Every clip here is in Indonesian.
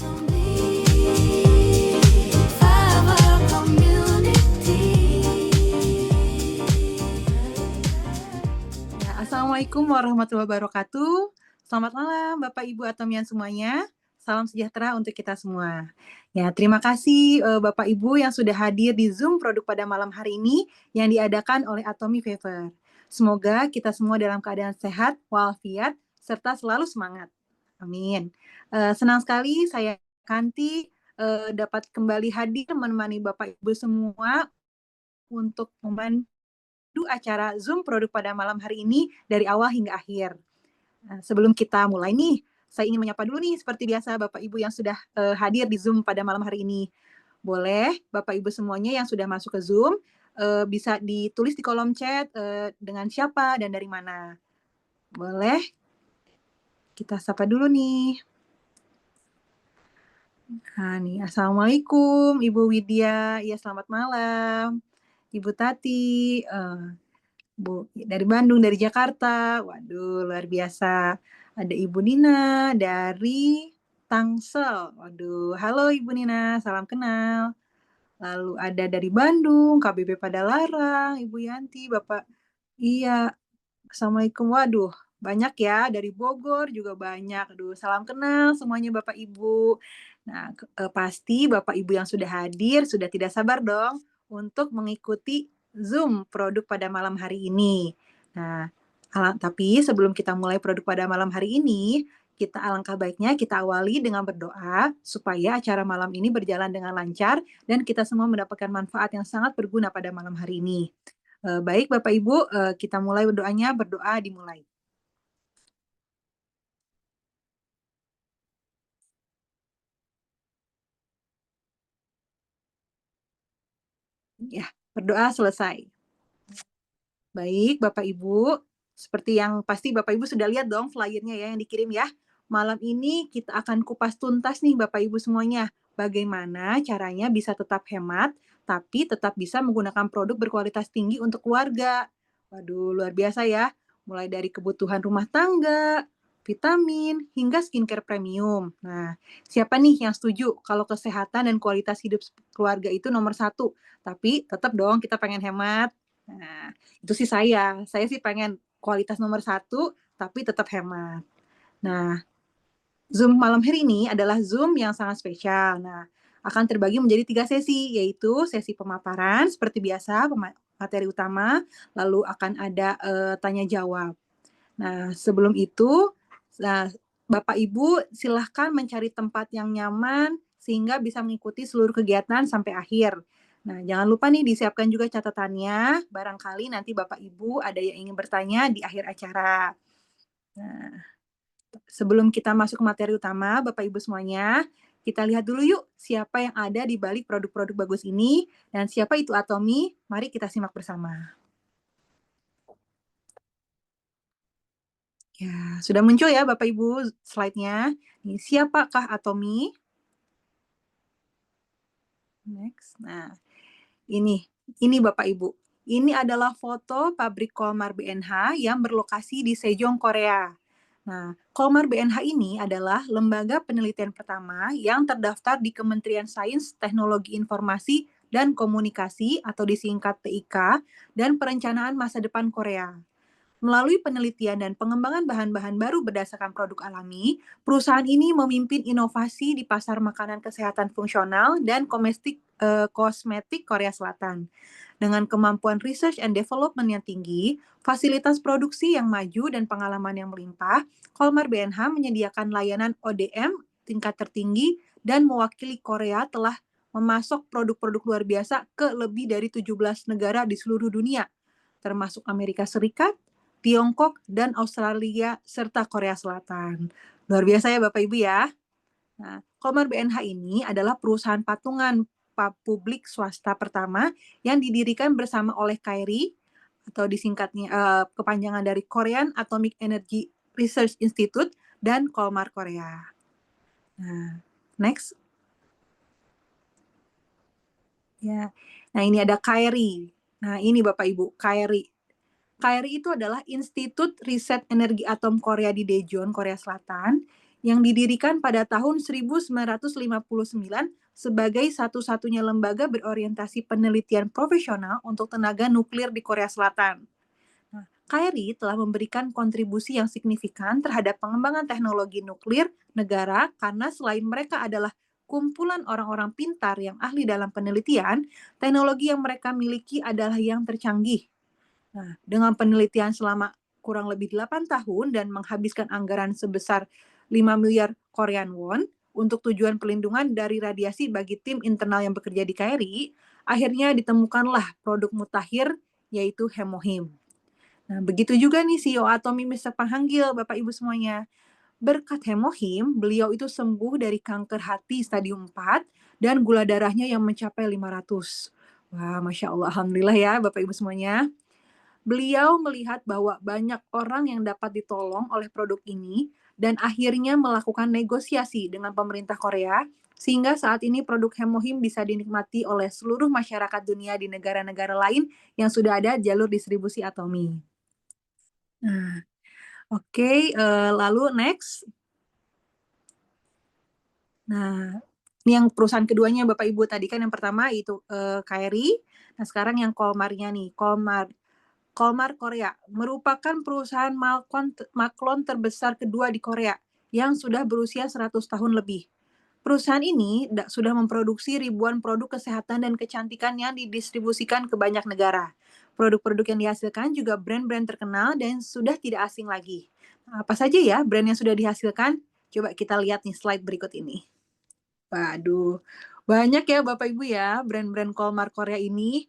Ya, Assalamualaikum warahmatullahi wabarakatuh. Selamat malam Bapak Ibu Atomian semuanya. Salam sejahtera untuk kita semua. Ya, terima kasih Bapak Ibu yang sudah hadir di Zoom produk pada malam hari ini yang diadakan oleh Atomy Fever. Semoga kita semua dalam keadaan sehat, walafiat, serta selalu semangat. Amin. Senang sekali saya Kanti dapat kembali hadir menemani Bapak Ibu semua untuk membantu acara Zoom produk pada malam hari ini dari awal hingga akhir. Sebelum kita mulai nih, saya ingin menyapa dulu nih seperti biasa Bapak Ibu yang sudah hadir di Zoom pada malam hari ini. Boleh Bapak Ibu semuanya yang sudah masuk ke Zoom bisa ditulis di kolom chat dengan siapa dan dari mana. Boleh? Kita sapa dulu nih. Nah, nih, Assalamualaikum Ibu Widya. Ya, selamat malam. Ibu Tati, Bu dari Bandung, dari Jakarta. Waduh, luar biasa. Ada Ibu Nina dari Tangsel. Waduh, halo Ibu Nina, salam kenal. Lalu ada dari Bandung, KBP Padalarang, Ibu Yanti, Bapak. Iya, Assalamualaikum. Waduh, banyak ya. Dari Bogor juga banyak. Aduh, salam kenal semuanya Bapak Ibu. Nah, pasti Bapak Ibu yang sudah hadir sudah tidak sabar dong untuk mengikuti Zoom produk pada malam hari ini. Nah, tapi sebelum kita mulai produk pada malam hari ini, kita alangkah baiknya kita awali dengan berdoa supaya acara malam ini berjalan dengan lancar dan kita semua mendapatkan manfaat yang sangat berguna pada malam hari ini. Baik Bapak Ibu, kita mulai berdoanya, berdoa dimulai. Ya, berdoa selesai. Baik Bapak Ibu, seperti yang pasti Bapak Ibu sudah lihat dong flyernya ya yang dikirim ya. Malam ini kita akan kupas tuntas nih Bapak Ibu semuanya. Bagaimana caranya bisa tetap hemat, tapi tetap bisa menggunakan produk berkualitas tinggi untuk keluarga. Waduh, luar biasa ya. Mulai dari kebutuhan rumah tangga, vitamin, hingga skincare premium. Nah, siapa nih yang setuju kalau kesehatan dan kualitas hidup keluarga itu nomor satu? Tapi tetap dong kita pengen hemat. Nah, itu sih saya sih pengen kualitas nomor satu, tapi tetap hemat. Nah, Zoom malam hari ini adalah Zoom yang sangat spesial. Nah, akan terbagi menjadi 3 sesi, yaitu sesi pemaparan seperti biasa, materi utama, lalu akan ada tanya jawab. Nah, sebelum itu, nah, Bapak Ibu silahkan mencari tempat yang nyaman sehingga bisa mengikuti seluruh kegiatan sampai akhir. Nah, jangan lupa nih disiapkan juga catatannya, barangkali nanti Bapak Ibu ada yang ingin bertanya di akhir acara. Nah, sebelum kita masuk ke materi utama, Bapak Ibu semuanya, kita lihat dulu yuk siapa yang ada di balik produk-produk bagus ini dan siapa itu Atomy. Mari kita simak bersama. Ya, sudah muncul ya Bapak Ibu slide-nya. Nih, siapakah Atomy? Next. Nah, ini Bapak Ibu. Ini adalah foto pabrik Kolmar BNH yang berlokasi di Sejong, Korea. Nah, Kolmar BNH ini adalah lembaga penelitian pertama yang terdaftar di Kementerian Sains, Teknologi Informasi dan Komunikasi atau disingkat TIK dan Perencanaan Masa Depan Korea. Melalui penelitian dan pengembangan bahan-bahan baru berdasarkan produk alami, perusahaan ini memimpin inovasi di pasar makanan kesehatan fungsional dan kosmetik Korea Selatan. Dengan kemampuan research and development yang tinggi, fasilitas produksi yang maju, dan pengalaman yang melimpah, Kolmar BNH menyediakan layanan ODM tingkat tertinggi dan mewakili Korea telah memasok produk-produk luar biasa ke lebih dari 17 negara di seluruh dunia, termasuk Amerika Serikat, Tiongkok, dan Australia, serta Korea Selatan. Luar biasa ya Bapak Ibu ya. Nah, Kolmar BNH ini adalah perusahaan patungan publik swasta pertama yang didirikan bersama oleh KAIRI, atau disingkatnya kepanjangan dari Korean Atomic Energy Research Institute, dan Kolmar Korea. Nah, next. Ya. Nah, ini ada KAIRI. Nah, ini Bapak Ibu, KAIRI. KAIRI itu adalah Institut Riset Energi Atom Korea di Daejeon, Korea Selatan, yang didirikan pada tahun 1959 sebagai satu-satunya lembaga berorientasi penelitian profesional untuk tenaga nuklir di Korea Selatan. Nah, KRI telah memberikan kontribusi yang signifikan terhadap pengembangan teknologi nuklir negara karena selain mereka adalah kumpulan orang-orang pintar yang ahli dalam penelitian, teknologi yang mereka miliki adalah yang tercanggih. Nah, dengan penelitian selama kurang lebih 8 tahun dan menghabiskan anggaran sebesar 5 miliar Korean won untuk tujuan pelindungan dari radiasi bagi tim internal yang bekerja di KRI, akhirnya ditemukanlah produk mutakhir yaitu hemohim. Nah, begitu juga nih CEO Atomi Mr. Panghangil, Bapak Ibu semuanya. Berkat hemohim, beliau itu sembuh dari kanker hati stadium 4 dan gula darahnya yang mencapai 500. Wah, Masya Allah, Alhamdulillah ya Bapak Ibu semuanya. Beliau melihat bahwa banyak orang yang dapat ditolong oleh produk ini dan akhirnya melakukan negosiasi dengan pemerintah Korea sehingga saat ini produk hemohim bisa dinikmati oleh seluruh masyarakat dunia di negara-negara lain yang sudah ada jalur distribusi Atomi. Nah, oke, lalu next. Nah, ini yang perusahaan keduanya Bapak Ibu tadi kan yang pertama itu KRI. Nah, sekarang yang Kolmarnya nih, Kolmar Korea merupakan perusahaan maklon terbesar kedua di Korea yang sudah berusia 100 tahun lebih. Perusahaan ini sudah memproduksi ribuan produk kesehatan dan kecantikan yang didistribusikan ke banyak negara. Produk-produk yang dihasilkan juga brand-brand terkenal dan sudah tidak asing lagi. Nah, apa saja ya brand yang sudah dihasilkan? Coba kita lihat nih slide berikut ini. Waduh, banyak ya Bapak Ibu ya brand-brand Kolmar Korea ini.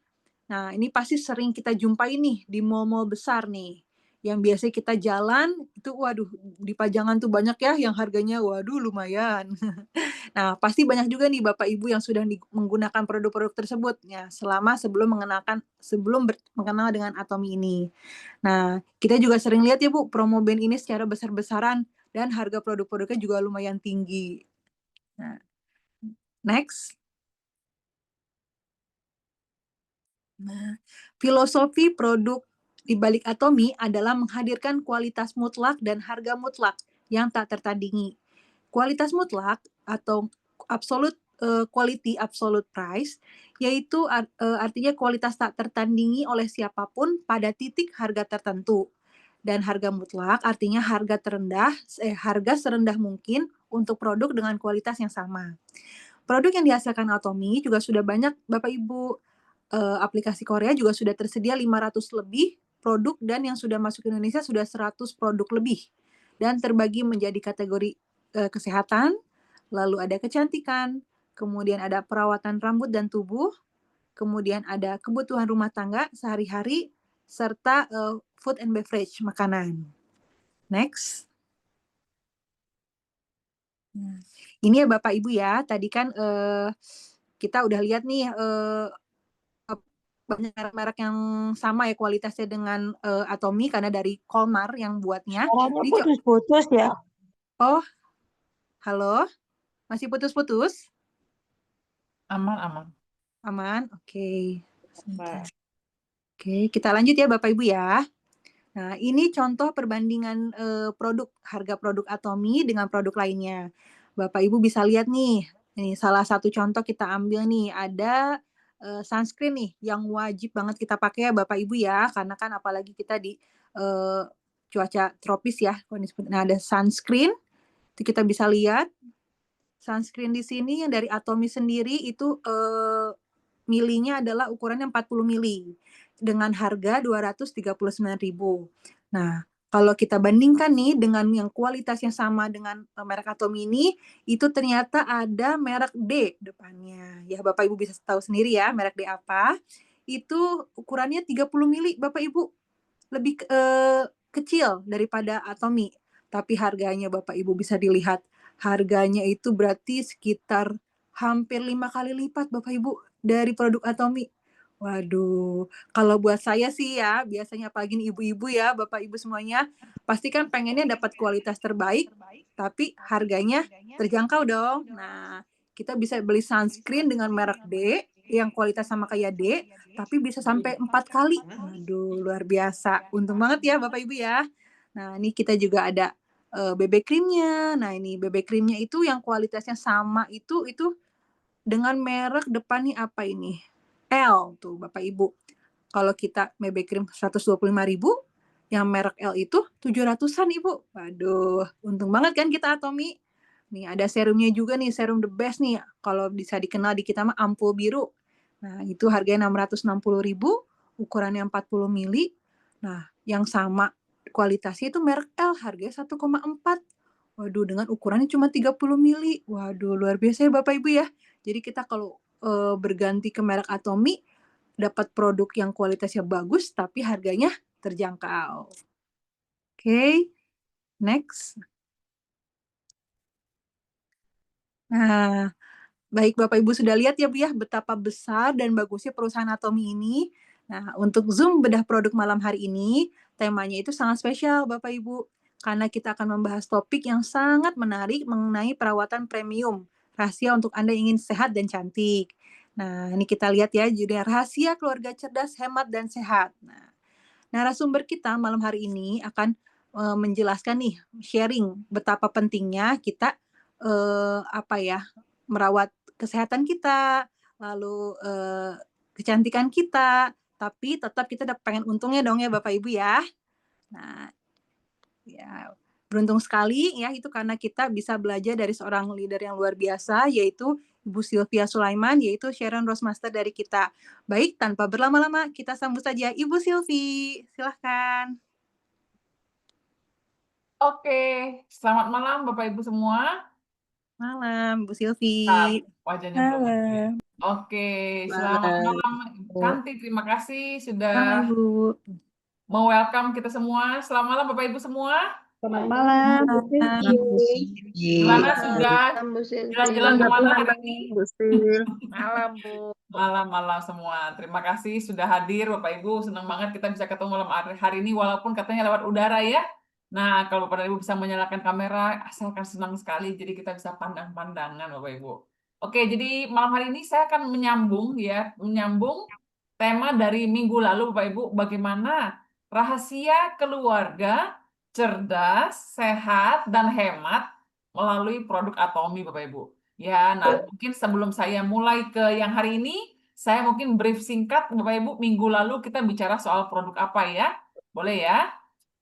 Nah, ini pasti sering kita jumpai nih di mall-mall besar nih. Yang biasa kita jalan itu waduh di pajangan tuh banyak ya yang harganya waduh lumayan. Nah, pasti banyak juga nih Bapak Ibu yang sudah menggunakan produk-produk tersebut ya selama sebelum mengenal dengan Atomi ini. Nah, kita juga sering lihat ya Bu promo band ini secara besar-besaran dan harga produk-produknya juga lumayan tinggi. Nah, next. Nah, filosofi produk di balik Atomi adalah menghadirkan kualitas mutlak dan harga mutlak yang tak tertandingi. Kualitas mutlak atau absolute quality absolute price yaitu artinya kualitas tak tertandingi oleh siapapun pada titik harga tertentu. Dan harga mutlak artinya harga serendah mungkin untuk produk dengan kualitas yang sama. Produk yang dihasilkan Atomi juga sudah banyak Bapak Ibu aplikasi Korea juga sudah tersedia 500 lebih produk dan yang sudah masuk ke Indonesia sudah 100 produk lebih dan terbagi menjadi kategori kesehatan, lalu ada kecantikan, kemudian ada perawatan rambut dan tubuh, kemudian ada kebutuhan rumah tangga sehari-hari, serta food and beverage, makanan. Next. Ini ya Bapak Ibu ya, tadi kan kita udah lihat nih banyak merek-merek yang sama ya kualitasnya dengan Atomi karena dari Kolmar yang buatnya. Suaranya putus-putus ya. Oh, halo? Masih putus-putus? Aman. Aman? Oke. Mbak. Oke, kita lanjut ya Bapak Ibu ya. Nah, ini contoh perbandingan harga produk Atomi dengan produk lainnya. Bapak Ibu bisa lihat nih, ini salah satu contoh kita ambil nih, ada sunscreen nih yang wajib banget kita pakai ya Bapak Ibu ya, karena kan apalagi kita di cuaca tropis ya. Nah, ada sunscreen, itu kita bisa lihat. Sunscreen di sini yang dari Atomi sendiri itu milinya adalah ukurannya 40 mili dengan harga 239.000. Nah, kalau kita bandingkan nih dengan yang kualitasnya sama dengan merek Atomi ini, itu ternyata ada merek D depannya. Ya, Bapak Ibu bisa tahu sendiri ya, merek D apa. Itu ukurannya 30 mili, Bapak Ibu. Lebih kecil daripada Atomi. Tapi harganya Bapak Ibu bisa dilihat. Harganya itu berarti sekitar hampir 5 kali lipat Bapak Ibu dari produk Atomi. Waduh, kalau buat saya sih ya, biasanya apalagi ibu-ibu ya, Bapak Ibu semuanya, pasti kan pengennya dapat kualitas terbaik, tapi harganya terjangkau dong. Nah, kita bisa beli sunscreen dengan merek D, yang kualitas sama kayak D, tapi bisa sampai 4 kali. Waduh, luar biasa. Untung banget ya Bapak Ibu ya. Nah, ini kita juga ada BB cream-nya. Nah ini BB cream-nya itu yang kualitasnya sama itu dengan merek depannya apa ini, L tuh Bapak Ibu. Kalau kita BB cream 125.000, yang merek L itu 700-an Ibu. Waduh, untung banget kan kita Atomy. Nih ada serumnya juga nih, serum the best nih, kalau bisa dikenal di kita mah ampul biru. Nah itu harganya 660.000, ukurannya 40 mili. Nah yang sama kualitasnya itu merek L, harganya 1,4. Waduh, dengan ukurannya cuma 30 mili. Waduh, luar biasa ya Bapak Ibu ya. Jadi kita kalau berganti ke merek Atomy, dapat produk yang kualitasnya bagus tapi harganya terjangkau. Oke, next. Nah, baik Bapak Ibu sudah lihat ya Bu ya, betapa besar dan bagusnya perusahaan Atomy ini. Nah, untuk Zoom bedah produk malam hari ini, temanya itu sangat spesial Bapak Ibu, karena kita akan membahas topik yang sangat menarik mengenai perawatan premium, rahasia untuk Anda yang ingin sehat dan cantik. Nah, ini kita lihat ya, judulnya Rahasia Keluarga Cerdas, Hemat, dan Sehat. Nah, narasumber kita malam hari ini akan menjelaskan nih, sharing betapa pentingnya kita apa ya, merawat kesehatan kita, lalu kecantikan kita, tapi tetap kita pengen untungnya dong ya Bapak Ibu ya. Nah, ya beruntung sekali ya itu karena kita bisa belajar dari seorang leader yang luar biasa yaitu Ibu Sylvia Sulaiman, yaitu Sharon Roastmaster dari kita. Baik, tanpa berlama-lama kita sambut saja Ibu Sylvie. Silahkan. Oke, selamat malam Bapak Ibu semua. Malam, Bu Bentar, Sylvie. wajahnya belum ada ya. Malam. Oke, selamat Malam, malam Bu. Kanti, terima kasih Malam, sudah Bu. welcome kita semua. Selamat malam Bapak Ibu semua. Selamat malam, Bu Malam, Bu Sylvie. Gimana Sylvie. sudah Malam, Bu jalan-jalan Sylvie. kemana hari ini? Bu Sil. Malam, Bu. Malam-malam semua. Terima kasih sudah hadir Bapak Ibu. Senang banget kita bisa ketemu malam hari ini walaupun katanya lewat udara ya. Nah, kalau Bapak Ibu bisa menyalakan kamera, saya akan senang sekali. Jadi kita bisa pandang-pandangan Bapak Ibu. Oke, jadi malam hari ini saya akan menyambung tema dari minggu lalu Bapak Ibu, bagaimana rahasia keluarga cerdas, sehat, dan hemat melalui produk Atomy Bapak Ibu. Ya, nah mungkin sebelum saya mulai ke yang hari ini, saya mungkin brief singkat Bapak Ibu, minggu lalu kita bicara soal produk apa ya? Boleh ya?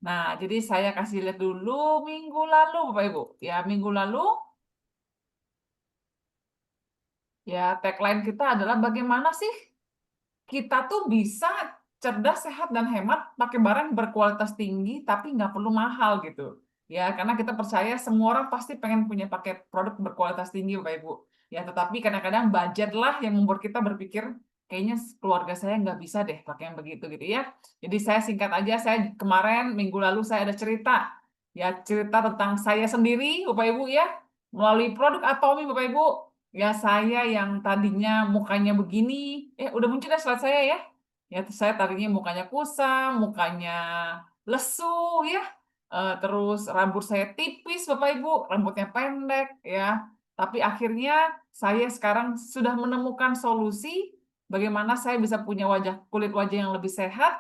Nah, jadi saya kasih lihat dulu minggu lalu Bapak Ibu. Ya, minggu lalu ya tagline kita adalah bagaimana sih kita tuh bisa cerdas, sehat, dan hemat pakai barang berkualitas tinggi tapi nggak perlu mahal gitu. Ya, karena kita percaya semua orang pasti pengen punya pakai produk berkualitas tinggi, Bapak Ibu. Ya, tetapi kadang-kadang budget lah yang membuat kita berpikir, kayaknya keluarga saya nggak bisa deh pakai yang begitu gitu ya. Jadi saya singkat aja, saya kemarin minggu lalu saya ada cerita. Ya, cerita tentang saya sendiri, Bapak Ibu ya. Melalui produk Atomy, Bapak Ibu. Ya, saya yang tadinya mukanya begini, udah muncul ya slide saya ya. Ya, saya tadinya mukanya kusam, mukanya lesu ya. Terus rambut saya tipis Bapak Ibu, rambutnya pendek ya. Tapi akhirnya saya sekarang sudah menemukan solusi bagaimana saya bisa punya kulit wajah yang lebih sehat,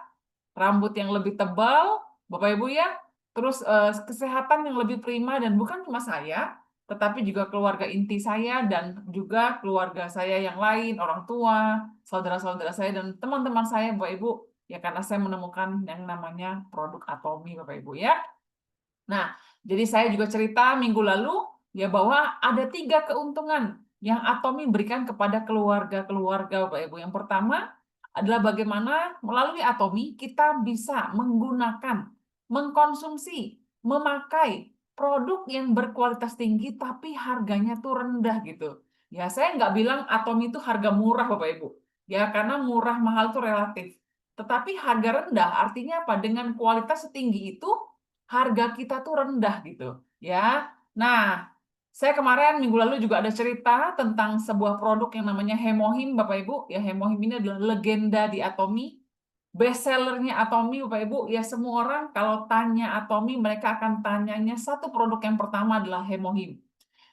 rambut yang lebih tebal, Bapak Ibu ya. Terus kesehatan yang lebih prima dan bukan cuma saya, tetapi juga keluarga inti saya dan juga keluarga saya yang lain, orang tua, saudara-saudara saya dan teman-teman saya, Bapak Ibu, ya karena saya menemukan yang namanya produk Atomy, Bapak Ibu ya. Nah, jadi saya juga cerita minggu lalu ya bahwa ada 3 keuntungan yang Atomy berikan kepada keluarga-keluarga, Bapak Ibu. Yang pertama adalah bagaimana melalui Atomy kita bisa menggunakan, mengkonsumsi, memakai produk yang berkualitas tinggi tapi harganya tuh rendah gitu. Ya, saya nggak bilang Atomy itu harga murah Bapak Ibu. Ya, karena murah mahal itu relatif. Tetapi harga rendah artinya apa? Dengan kualitas setinggi itu harga kita tuh rendah gitu, ya. Nah, saya kemarin minggu lalu juga ada cerita tentang sebuah produk yang namanya Hemohim Bapak Ibu. Ya, Hemohim ini adalah legenda di Atomy. Best sellernya Atomy Bapak Ibu, ya semua orang kalau tanya Atomy mereka akan tanyanya satu produk yang pertama adalah Hemohim.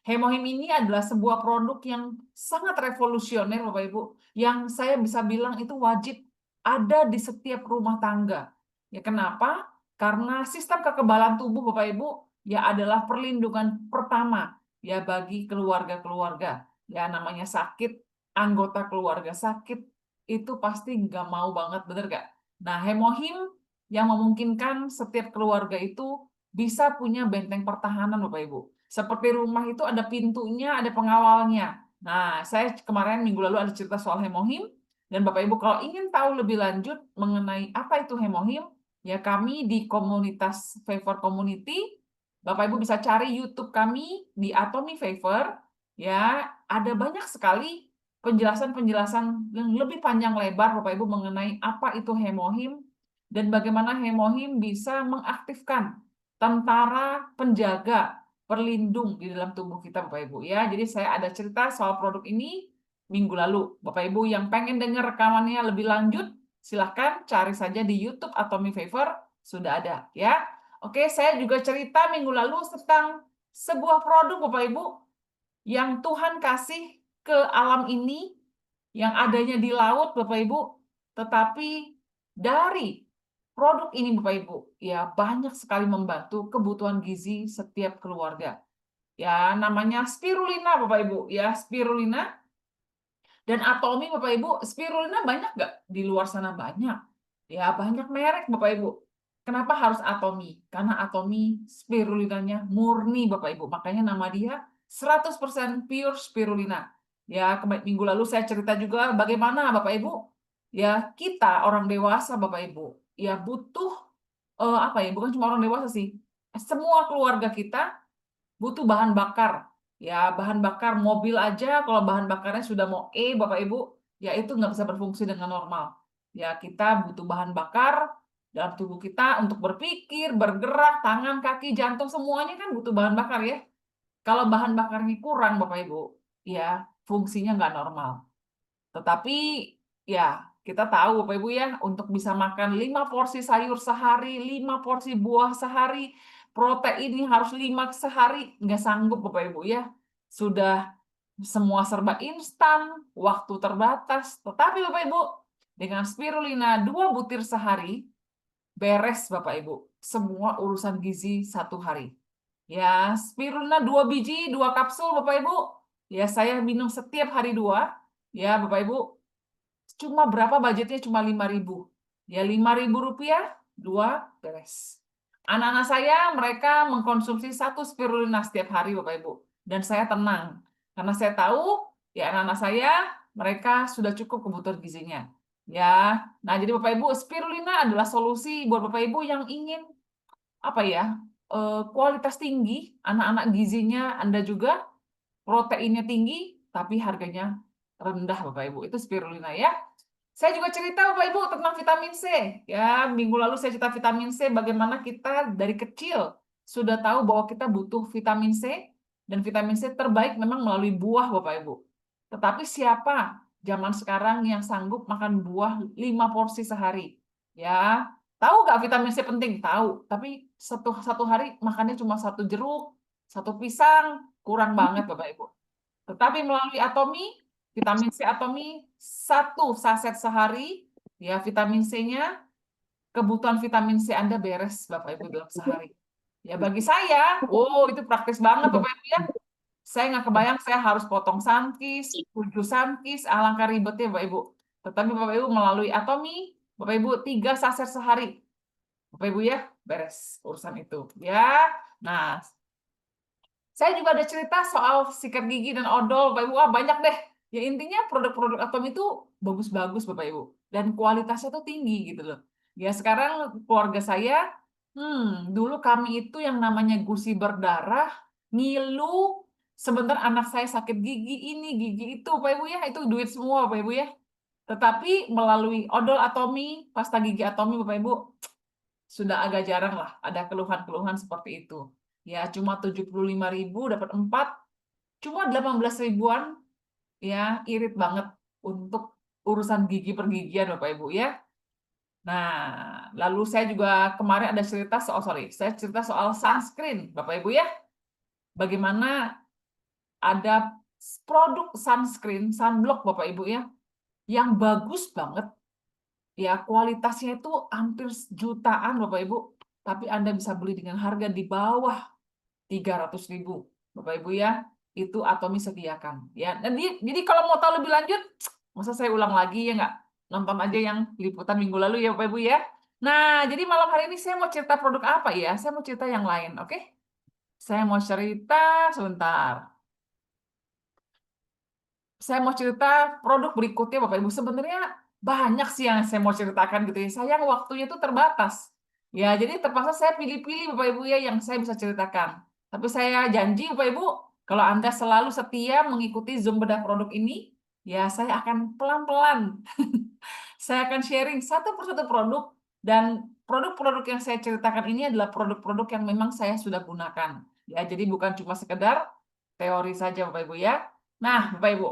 Hemohim ini adalah sebuah produk yang sangat revolusioner Bapak Ibu, yang saya bisa bilang itu wajib ada di setiap rumah tangga. Ya kenapa? Karena sistem kekebalan tubuh Bapak Ibu ya adalah perlindungan pertama ya bagi keluarga-keluarga. Ya namanya sakit, anggota keluarga sakit itu pasti nggak mau banget, bener nggak? Nah, Hemohim yang memungkinkan setiap keluarga itu bisa punya benteng pertahanan, Bapak Ibu. Seperti rumah itu ada pintunya, ada pengawalnya. Nah, saya kemarin minggu lalu ada cerita soal Hemohim, dan Bapak Ibu kalau ingin tahu lebih lanjut mengenai apa itu Hemohim, ya kami di komunitas Favor Community, Bapak Ibu bisa cari YouTube kami di Atomy Favor, ya ada banyak sekali penjelasan-penjelasan yang lebih panjang lebar Bapak Ibu mengenai apa itu Hemohim dan bagaimana Hemohim bisa mengaktifkan tentara penjaga perlindung di dalam tubuh kita Bapak Ibu ya. Jadi saya ada cerita soal produk ini minggu lalu. Bapak Ibu yang pengen dengar rekamannya lebih lanjut, silahkan cari saja di YouTube Atomy Favor, sudah ada ya. Oke, saya juga cerita minggu lalu tentang sebuah produk Bapak Ibu yang Tuhan kasih ke alam ini, yang adanya di laut Bapak Ibu, tetapi dari produk ini Bapak Ibu, ya banyak sekali membantu kebutuhan gizi setiap keluarga. Ya, namanya spirulina Bapak Ibu, ya spirulina dan Atomy Bapak Ibu, spirulina banyak nggak? Di luar sana banyak. Ya, banyak merek Bapak Ibu. Kenapa harus Atomy? Karena Atomy spirulinanya murni Bapak Ibu. Makanya nama dia 100% pure spirulina. Ya, minggu lalu saya cerita juga bagaimana Bapak Ibu, ya kita orang dewasa Bapak Ibu, ya butuh apa ya? Bukan cuma orang dewasa sih. Semua keluarga kita butuh bahan bakar. Ya, bahan bakar mobil aja kalau bahan bakarnya sudah mau Bapak Ibu, ya itu nggak bisa berfungsi dengan normal. Ya, kita butuh bahan bakar dalam tubuh kita untuk berpikir, bergerak, tangan, kaki, jantung, semuanya kan butuh bahan bakar ya. Kalau bahan bakarnya kurang Bapak Ibu, ya fungsinya nggak normal. Tetapi ya kita tahu Bapak Ibu ya, untuk bisa makan 5 porsi sayur sehari, 5 porsi buah sehari, protein harus 5 sehari, nggak sanggup Bapak Ibu ya. Sudah semua serba instan, waktu terbatas. Tetapi Bapak Ibu, dengan spirulina 2 butir sehari, beres Bapak Ibu. Semua urusan gizi 1 hari. Ya, spirulina 2 biji, 2 kapsul Bapak Ibu. Ya, saya minum setiap hari 2. Ya, Bapak Ibu, cuma berapa budgetnya? Cuma 5.000. Ya, 5.000 rupiah, 2 beres. Anak-anak saya, mereka mengkonsumsi 1 spirulina setiap hari, Bapak Ibu. Dan saya tenang. Karena saya tahu, ya anak-anak saya, mereka sudah cukup kebutuhan gizinya. Ya, nah jadi Bapak Ibu, spirulina adalah solusi buat Bapak Ibu yang ingin apa ya, kualitas tinggi, anak-anak gizinya Anda juga, proteinnya tinggi, tapi harganya rendah Bapak Ibu. Itu spirulina ya. Saya juga cerita Bapak Ibu tentang vitamin C. Ya, minggu lalu saya cerita vitamin C, bagaimana kita dari kecil sudah tahu bahwa kita butuh vitamin C, dan vitamin C terbaik memang melalui buah Bapak Ibu. Tetapi siapa zaman sekarang yang sanggup makan buah 5 porsi sehari? Ya, tahu nggak vitamin C penting? Tahu. Tapi satu hari makannya cuma 1 jeruk, 1 pisang, kurang banget Bapak Ibu. Tetapi melalui Atomy, vitamin C Atomy 1 saset sehari, ya vitamin C-nya, kebutuhan vitamin C Anda beres Bapak Ibu dalam sehari. Ya bagi saya, oh itu praktis banget Bapak Ibu ya. Saya nggak kebayang saya harus potong sankis, 7 sankis, alangkah ribetnya Bapak Ibu. Tetapi Bapak Ibu melalui Atomy, Bapak Ibu 3 saset sehari. Bapak Ibu ya, beres urusan itu. Ya, nah saya juga ada cerita soal sikat gigi dan odol, Bapak Ibu. Wah, banyak deh. Ya intinya produk-produk Atom itu bagus-bagus, Bapak Ibu. Dan kualitasnya tuh tinggi gitu loh. Ya sekarang keluarga saya, dulu kami itu yang namanya gusi berdarah, ngilu, sebentar anak saya sakit gigi ini, gigi itu, Bapak Ibu ya. Itu duit semua, Bapak Ibu ya. Tetapi melalui odol Atomy, pasta gigi Atomy, Bapak Ibu, sudah agak jarang lah ada keluhan-keluhan seperti itu. Ya, cuma 75.000 dapat 4, cuma 18 ribuan, ya irit banget untuk urusan gigi pergigian Bapak Ibu ya. Nah, lalu saya juga kemarin ada cerita soal, saya cerita soal sunscreen Bapak Ibu ya. Bagaimana ada produk sunscreen, sunblock Bapak Ibu ya, yang bagus banget. Ya, kualitasnya itu hampir jutaan Bapak Ibu, tapi Anda bisa beli dengan harga di bawah 300.000, Bapak Ibu ya. Itu Atomi sediakan ya. Jadi kalau mau tahu lebih lanjut, masa saya ulang lagi ya nggak? Nonton aja yang liputan minggu lalu ya Bapak Ibu ya. Nah, jadi malam hari ini saya mau cerita produk apa ya? Saya mau cerita yang lain, oke? Saya mau cerita sebentar. Saya mau cerita produk berikutnya Bapak Ibu. Sebenarnya banyak sih yang saya mau ceritakan gitu ya. Sayang waktunya itu terbatas. Ya, jadi terpaksa saya pilih-pilih Bapak Ibu ya yang saya bisa ceritakan. Tapi saya janji Bapak Ibu, kalau Anda selalu setia mengikuti Zoom bedah produk ini, ya saya akan pelan-pelan. Saya akan sharing satu persatu produk dan produk-produk yang saya ceritakan ini adalah produk-produk yang memang saya sudah gunakan. Ya, jadi bukan cuma sekedar teori saja Bapak Ibu ya. Nah, Bapak Ibu,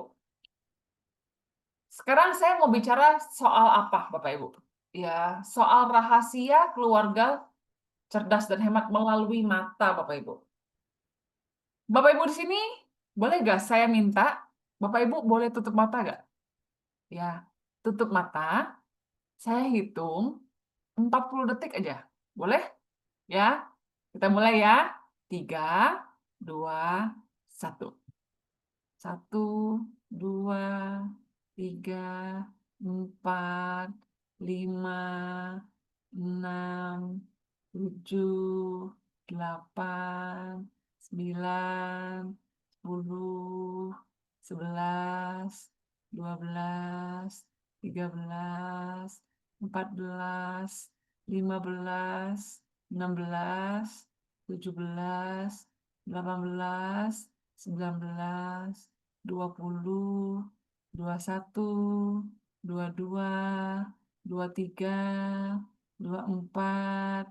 sekarang saya mau bicara soal apa, Bapak Ibu? Ya, soal rahasia keluarga cerdas dan hemat melalui mata, Bapak Ibu. Bapak Ibu di sini, boleh nggak saya minta, Bapak Ibu boleh tutup mata nggak? Ya, tutup mata, saya hitung 40 detik aja. Boleh? Ya, kita mulai ya. 3, 2, 1. 1, 2, 3, 4, 5, 6, 7, 8, 9, 10, 11, 12, 13, 14, 15, 16, 17, 18, 19, 20, 21, 22, 23, 24,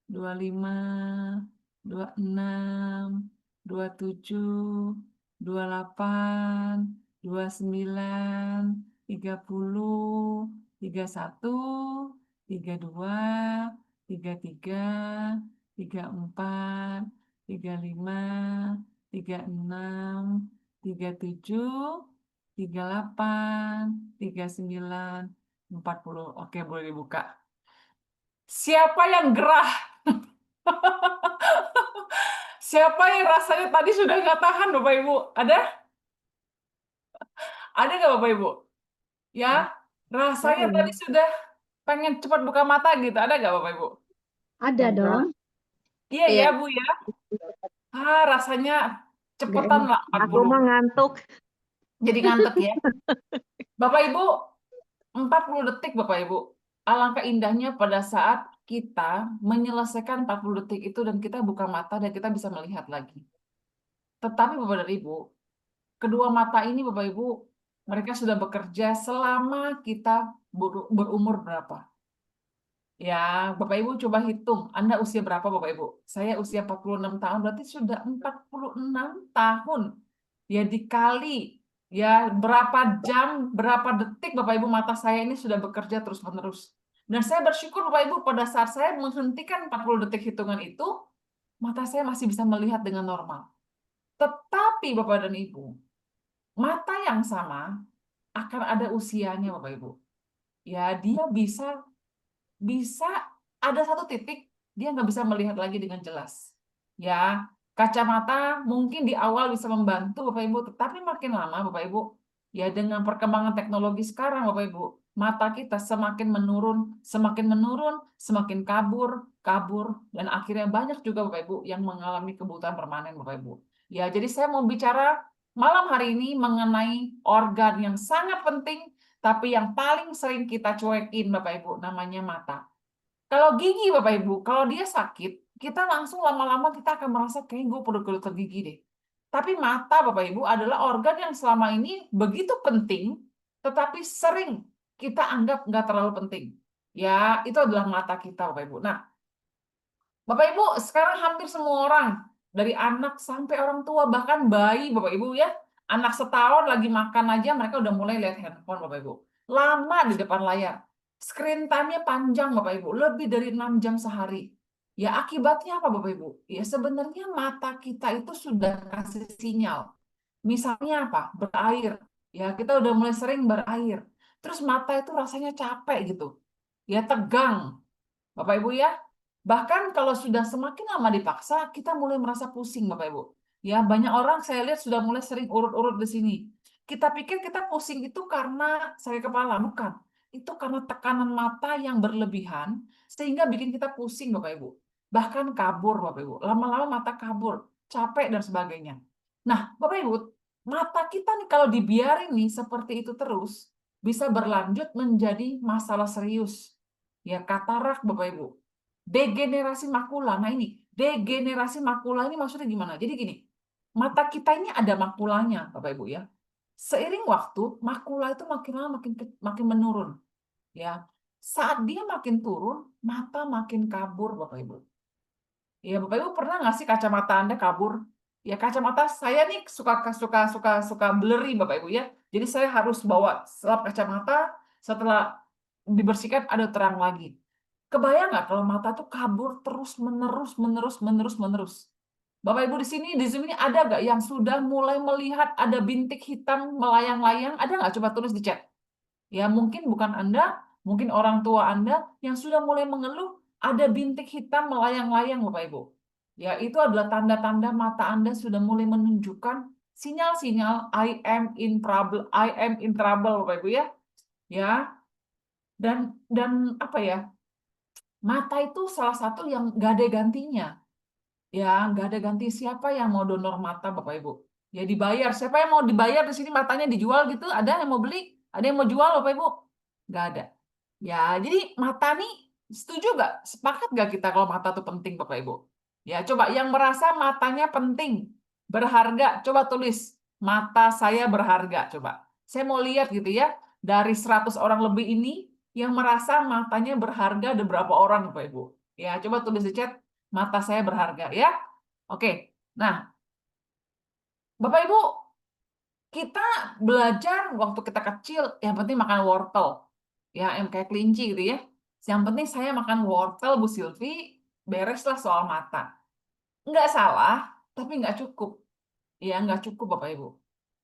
25, 26, 27, 28, 29, 30, 31, 32, 33, 34, 35, 36, 37, 38, 39, 40. Oke, boleh dibuka. Siapa yang gerah? Siapa yang rasanya tadi sudah nggak tahan, Bapak Ibu? Ada? Ada nggak Bapak Ibu? Ya, rasanya tadi sudah pengen cepat buka mata gitu. Ada nggak Bapak Ibu? Ada dong. Iya ya, Iya. Bu ya. Rasanya cepetan lah Aku 40. mah ngantuk. Jadi ngantuk ya. Bapak Ibu, 40 detik Bapak Ibu. Alangkah indahnya pada saat kita menyelesaikan 40 detik itu dan kita buka mata dan kita bisa melihat lagi. Tetapi Bapak dan Ibu, kedua mata ini Bapak Ibu, mereka sudah bekerja selama kita berumur berapa? Ya, Bapak Ibu coba hitung. Anda usia berapa Bapak Ibu? Saya usia 46 tahun, berarti sudah 46 tahun. Ya dikali, ya berapa jam, berapa detik Bapak Ibu mata saya ini sudah bekerja terus-menerus. Dan saya bersyukur Bapak Ibu pada saat saya menghentikan 40 detik hitungan itu, mata saya masih bisa melihat dengan normal. Tetapi Bapak dan Ibu, mata yang sama akan ada usianya Bapak Ibu. Ya, dia bisa ada satu titik dia nggak bisa melihat lagi dengan jelas. Ya, kacamata mungkin di awal bisa membantu Bapak Ibu, tetapi makin lama Bapak Ibu, ya dengan perkembangan teknologi sekarang Bapak Ibu, mata kita semakin menurun, semakin kabur, dan akhirnya banyak juga Bapak Ibu yang mengalami kebutaan permanen Bapak Ibu. Ya, jadi saya mau bicara malam hari ini mengenai organ yang sangat penting tapi yang paling sering kita cuekin Bapak Ibu namanya mata. Kalau gigi Bapak Ibu, kalau dia sakit, kita langsung lama-lama kita akan merasa kayak gue perlu ke dokter gigi deh. Tapi mata Bapak Ibu adalah organ yang selama ini begitu penting, tetapi sering kita anggap nggak terlalu penting. Ya, itu adalah mata kita Bapak Ibu. Nah, Bapak Ibu, sekarang hampir semua orang, dari anak sampai orang tua, bahkan bayi Bapak Ibu ya, anak setahun lagi makan aja mereka udah mulai lihat handphone Bapak Ibu. Lama di depan layar. Screen time-nya panjang Bapak Ibu, lebih dari 6 jam sehari. Ya akibatnya apa Bapak Ibu? Ya sebenarnya mata kita itu sudah kasih sinyal. Misalnya apa? Berair. Ya kita udah mulai sering berair. Terus mata itu rasanya capek gitu. Ya tegang. Bapak Ibu ya, Bahkan kalau sudah semakin lama dipaksa, kita mulai merasa pusing, Bapak Ibu. Ya, banyak orang saya lihat sudah mulai sering urut-urut di sini. Kita pikir kita pusing itu karena sakit kepala, bukan. Itu karena tekanan mata yang berlebihan sehingga bikin kita pusing, Bapak Ibu. Bahkan kabur, Bapak Ibu. Lama-lama mata kabur, capek dan sebagainya. Nah, Bapak Ibu, mata kita nih kalau dibiarin nih seperti itu terus bisa berlanjut menjadi masalah serius. Ya, katarak, Bapak Ibu. Degenerasi makula. Nah ini, degenerasi makula ini maksudnya gimana? Jadi gini, mata kita ini ada makulanya, Bapak Ibu ya. Seiring waktu, makula itu makin lama makin menurun. Ya, saat dia makin turun, mata makin kabur, Bapak Ibu. Ya, Bapak Ibu pernah nggak sih kacamata Anda kabur? Ya, kacamata saya nih suka blurry, Bapak Ibu ya. Jadi saya harus bawa selap kacamata, setelah dibersihkan ada terang lagi. Kebayang nggak kalau mata tuh kabur terus menerus. Bapak Ibu di Zoom ini ada nggak yang sudah mulai melihat ada bintik hitam melayang-layang? Ada nggak? Coba tulis di chat. Ya mungkin bukan Anda, mungkin orang tua Anda yang sudah mulai mengeluh ada bintik hitam melayang-layang, Bapak Ibu. Ya itu adalah tanda-tanda mata Anda sudah mulai menunjukkan sinyal-sinyal I am in trouble, Bapak Ibu ya. Ya. Dan apa ya? Mata itu salah satu yang nggak ada gantinya. Ya, nggak ada ganti. Siapa yang mau donor mata, Bapak Ibu? Ya dibayar. Siapa yang mau dibayar di sini matanya dijual gitu? Ada yang mau beli? Ada yang mau jual, Bapak Ibu? Nggak ada. Ya, jadi mata nih setuju nggak? Sepakat nggak kita kalau mata itu penting, Bapak Ibu? Ya, coba yang merasa matanya penting, berharga, coba tulis. Mata saya berharga, coba. Saya mau lihat gitu ya, dari 100 orang lebih ini, yang merasa matanya berharga ada berapa orang, Bapak Ibu? Ya, coba tulis di chat, mata saya berharga ya. Oke. Nah, Bapak Ibu, kita belajar waktu kita kecil yang penting makan wortel. Ya, yang kayak kelinci gitu ya. Yang penting saya makan wortel, Bu Silvi, bereslah soal mata. Nggak salah, tapi nggak cukup. Ya, nggak cukup Bapak Ibu.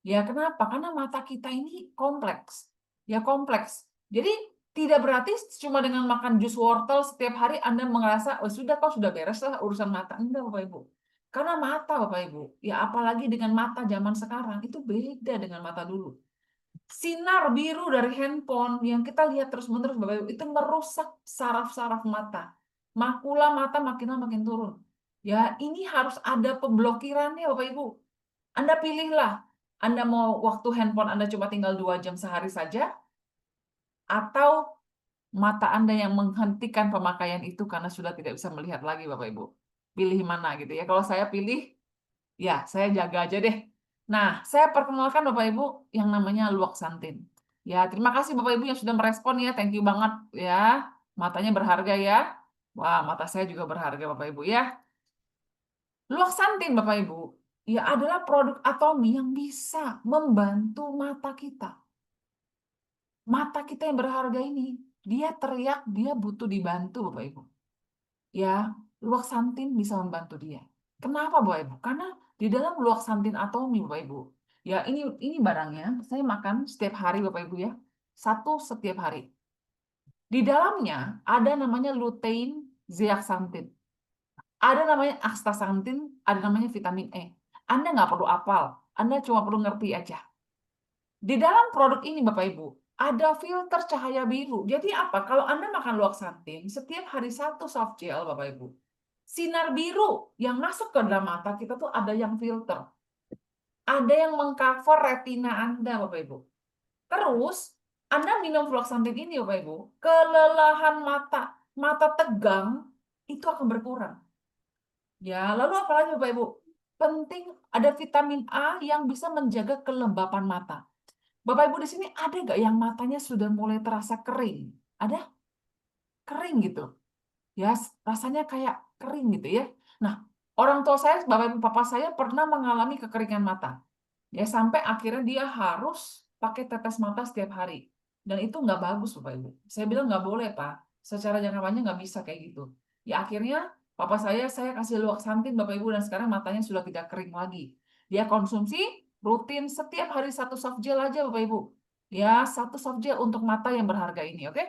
Ya, kenapa? Karena mata kita ini kompleks. Ya, kompleks. Jadi, tidak berarti cuma dengan makan jus wortel setiap hari Anda merasa, oh sudah kok sudah beres lah urusan mata. Enggak, Bapak Ibu. Karena mata, Bapak Ibu, ya apalagi dengan mata zaman sekarang, itu beda dengan mata dulu. Sinar biru dari handphone yang kita lihat terus-menerus, Bapak Ibu, itu merusak saraf-saraf mata. Makula mata makin lama makin turun. Ya, ini harus ada pemblokirannya, Bapak Ibu. Anda pilihlah, Anda mau waktu handphone Anda cuma tinggal 2 jam sehari saja, atau mata Anda yang menghentikan pemakaian itu karena sudah tidak bisa melihat lagi, Bapak Ibu. Pilih mana gitu ya. Kalau saya pilih, ya saya jaga aja deh. Nah, saya perkenalkan Bapak Ibu yang namanya luoxantin. Ya, terima kasih Bapak Ibu yang sudah merespon ya. Thank you banget ya. Matanya berharga ya. Wah, mata saya juga berharga Bapak Ibu ya. Luoxantin Bapak Ibu, ya adalah produk atomi yang bisa membantu mata kita. Mata kita yang berharga ini, dia teriak, dia butuh dibantu Bapak Ibu. Ya, luoxantin bisa membantu dia. Kenapa Bapak Ibu? Karena di dalam luoxantin atomi Bapak Ibu. Ya, ini barangnya, saya makan setiap hari Bapak Ibu ya. 1 setiap hari. Di dalamnya ada namanya lutein zeaxanthin. Ada namanya astaxanthin, ada namanya vitamin E. Anda nggak perlu hafal, Anda cuma perlu ngerti aja. Di dalam produk ini, Bapak Ibu, ada filter cahaya biru. Jadi apa? Kalau Anda makan luoxantin, setiap hari 1 soft gel, Bapak Ibu, sinar biru yang masuk ke dalam mata kita tuh ada yang filter. Ada yang mengcover retina Anda, Bapak Ibu. Terus, Anda minum luoxantin ini, Bapak Ibu, kelelahan mata tegang, itu akan berkurang. Ya, lalu apa lagi Bapak Ibu? Penting ada vitamin A yang bisa menjaga kelembapan mata. Bapak Ibu di sini ada nggak yang matanya sudah mulai terasa kering? Ada? Kering gitu. Ya, rasanya kayak kering gitu ya. Nah, orang tua saya, Bapak Ibu Papa saya pernah mengalami kekeringan mata. Ya, sampai akhirnya dia harus pakai tetes mata setiap hari. Dan itu nggak bagus Bapak Ibu. Saya bilang nggak boleh Pak. Secara jangka panjang nggak bisa kayak gitu. Ya akhirnya papa saya kasih luoxantin Bapak Ibu dan sekarang matanya sudah tidak kering lagi. Dia konsumsi rutin setiap hari 1 soft gel aja Bapak Ibu. Ya 1 soft gel untuk mata yang berharga ini, oke?